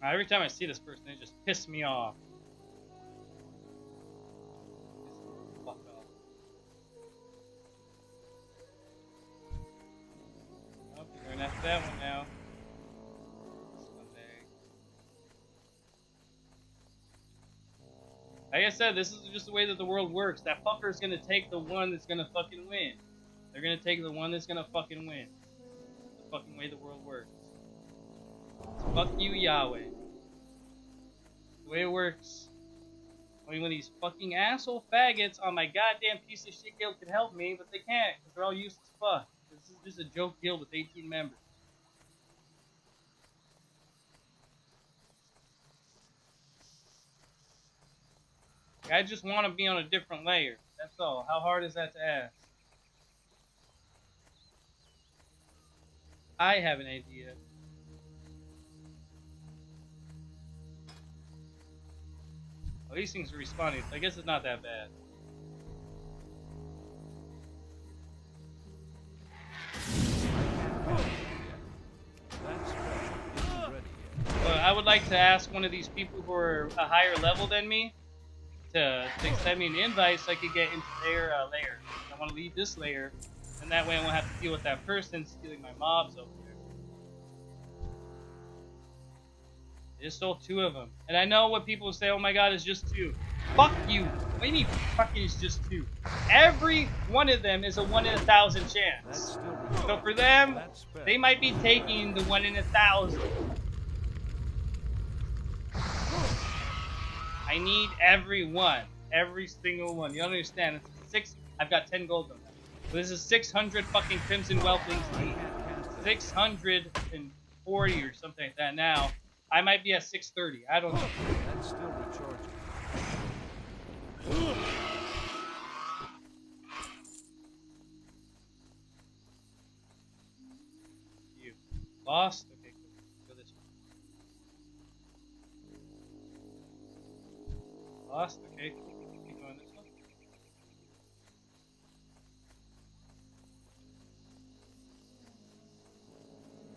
Every time I see this person, they just piss me off. Fuck off. Oh, you're going after that one now. Scumbag. Like I said, this is just the way that the world works. That fucker's gonna take the one that's gonna fucking win. They're gonna take the one that's gonna fucking win. That's the fucking way the world works. It's fuck you, Yahweh. The way it works. Only when these fucking asshole faggots on my goddamn piece of shit guild can help me, but they can't, because they're all useless fuck. This is just a joke guild with 18 members. I just want to be on a different layer. That's all. How hard is that to ask? I have an idea. Well, these things are respawning, so I guess it's not that bad. That spell isn't ready yet. But I would like to ask one of these people who are a higher level than me to send me an invite so I could get into their layer. I want to leave this layer, and that way I won't have to deal with that person stealing my mobs over there. I just stole 2 of them. And I know what people say, oh my god, it's just 2. Fuck you. What do you mean fucking it's just 2? Every one of them is a 1 in 1,000 That's chance. still the So charger. for them, That spell. they might be taking the 1 in 1,000. I need every one. Every single one. You don't understand. It's 6. I've got 10 gold on that. This is 600 fucking Crimson Whelplings I deep. can't cast that. 640 or something like that now. I might be at 630. I don't know. That's still recharging. You lost? Okay, cool. Go this way. Lost? Okay, keep going this one.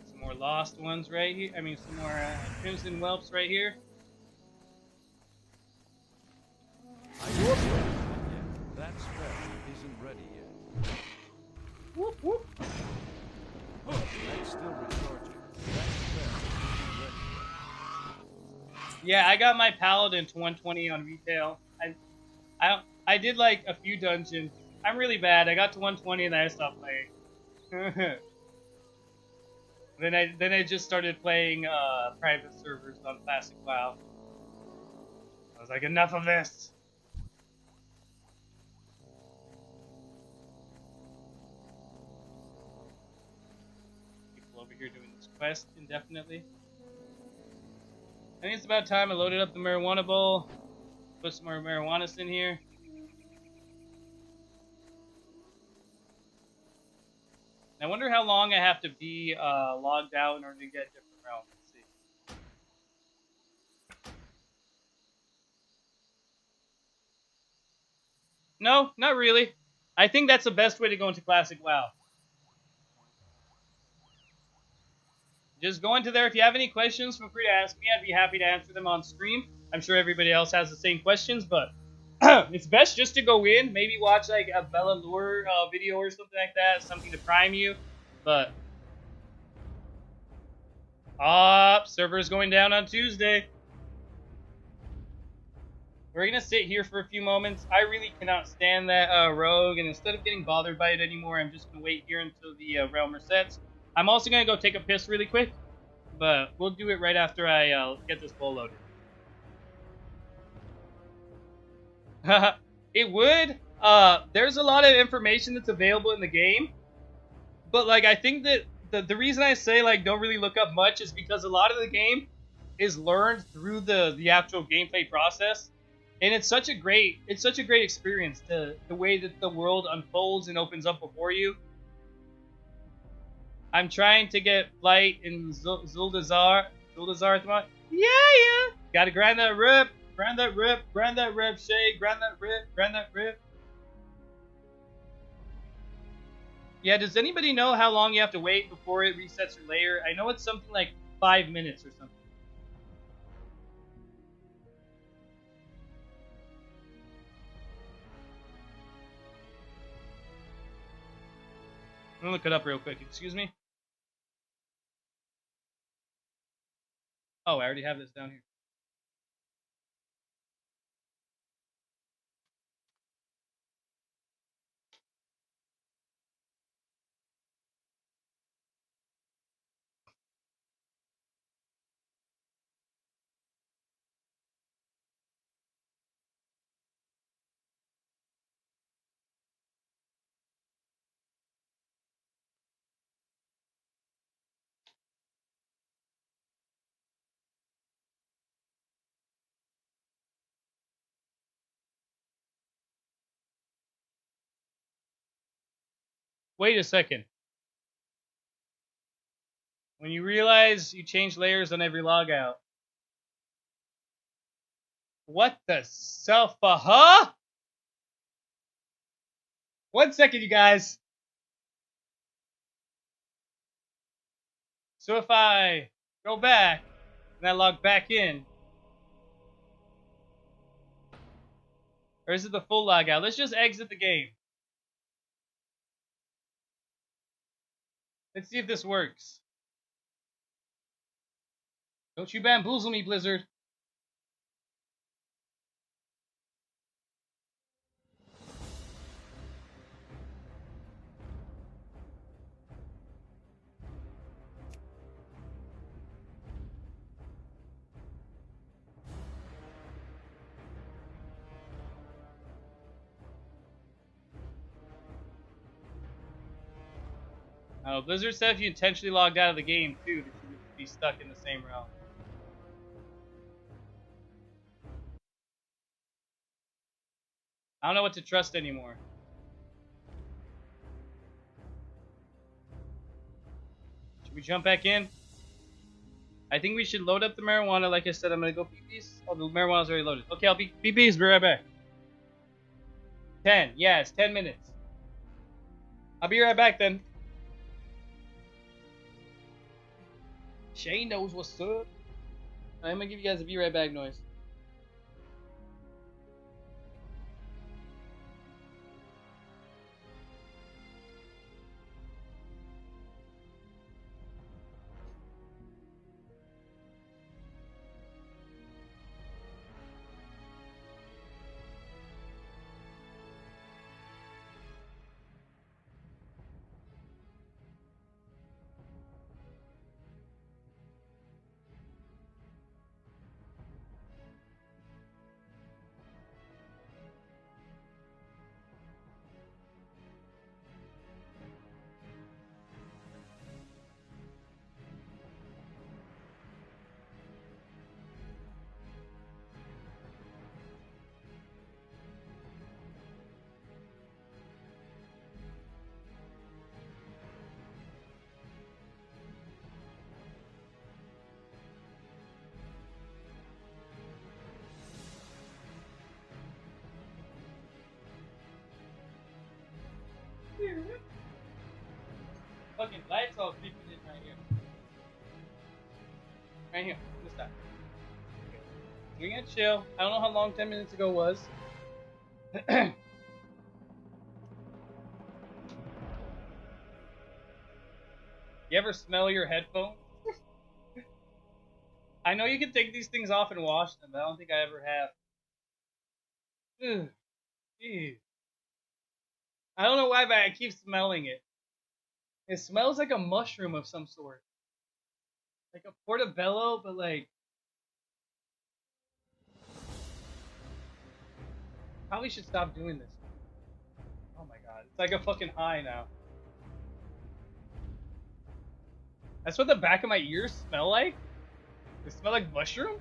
Some more lost ones right here. I mean, some more Crimson Whelps right here. I can't cast that yet. That spell isn't ready yet. Whoop, whoop. That's still recharging. That spell isn't ready yet. Yeah, I got my Paladin to 120 on retail. I did like a few dungeons. I'm really bad. I got to 120 and then I stopped playing. then I just started playing private servers on Classic WoW. I was like, enough of this. People over here doing this quest indefinitely. I think it's about time I loaded up the marijuana bowl. Put some more marijuanas in here. I wonder how long I have to be logged out in order to get different realms. Let's see. No, not really. I think that's the best way to go into Classic WoW. Just go into there. If you have any questions, feel free to ask me. I'd be happy to answer them on stream. I'm sure everybody else has the same questions, but it's best just to go in, maybe watch like a Bella Lure video or something like that, something to prime you. But server's going down on Tuesday. We're gonna sit here for a few moments. I really cannot stand that rogue, and instead of getting bothered by it anymore, I'm just gonna wait here until the realm resets. I'm also gonna go take a piss really quick, but we'll do it right after I get this bowl loaded. It would. There's a lot of information that's available in the game, but like I think that the reason I say like don't really look up much is because a lot of the game is learned through the actual gameplay process, and it's such a great experience. The way that the world unfolds and opens up before you. I'm trying to get Light in Zuldazar at the moment. Yeah. Gotta grind that rip. Grind that rip, Shay, grind that rip. Yeah, does anybody know how long you have to wait before it resets your layer? I know it's something like 5 minutes or something. I'm gonna look it up real quick, excuse me. Oh, I already have this down here. Wait a second. When you realize you change layers on every logout. What the self huh? 1 second, you guys. So if I go back and I log back in, or is it the full logout? Let's just exit the game. Let's see if this works. Don't you bamboozle me, Blizzard. Blizzard said if you intentionally logged out of the game too, that you would be stuck in the same realm. I don't know what to trust anymore. Should we jump back in? I think we should load up the marijuana. Like I said, I'm gonna go PBs. Oh, the marijuana's already loaded. Okay, I'll be PBs. Be right back. 10. Yes, 10 minutes. I'll be right back then. Shane knows what's up. I'm gonna give you guys a be right back noise. Fucking lights all creeping in right here. Right here, this side. We're gonna chill. I don't know how long 10 minutes ago was. You ever smell your headphones? I know you can take these things off and wash them, but I don't think I ever have. Ugh. Jeez. I don't know why, but I keep smelling it. It smells like a mushroom of some sort. Like a portobello, but like... Probably should stop doing this. Oh my god. It's like a fucking high now. That's what the back of my ears smell like? They smell like mushroom?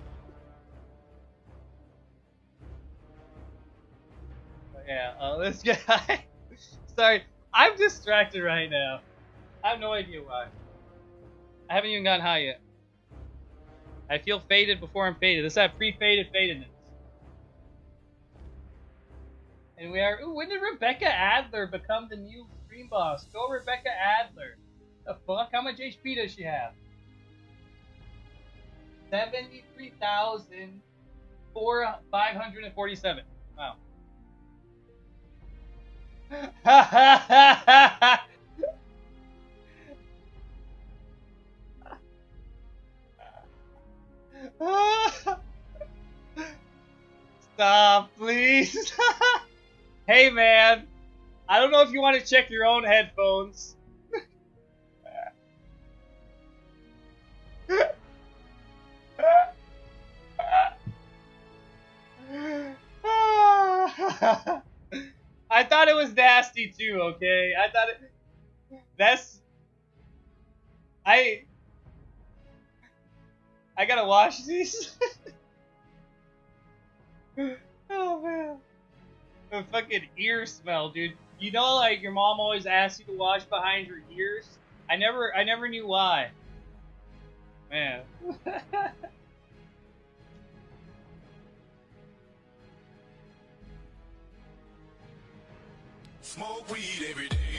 But yeah, this guy... Sorry, I'm distracted right now. I have no idea why. I haven't even gotten high yet. I feel faded before I'm faded. This is that pre-faded fadedness. And we are... Ooh, when did Rebecca Adler become the new stream boss? Go Rebecca Adler. The fuck? How much HP does she have? 73,547. Wow. Stop, please. Hey, man. I don't know if you want to check your own headphones. I thought it was nasty too, okay? I thought it... That's... I gotta wash these. Oh, man. The fucking ear smell, dude. You know, like, your mom always asks you to wash behind your ears? I never knew why. Man. Smoke weed every day.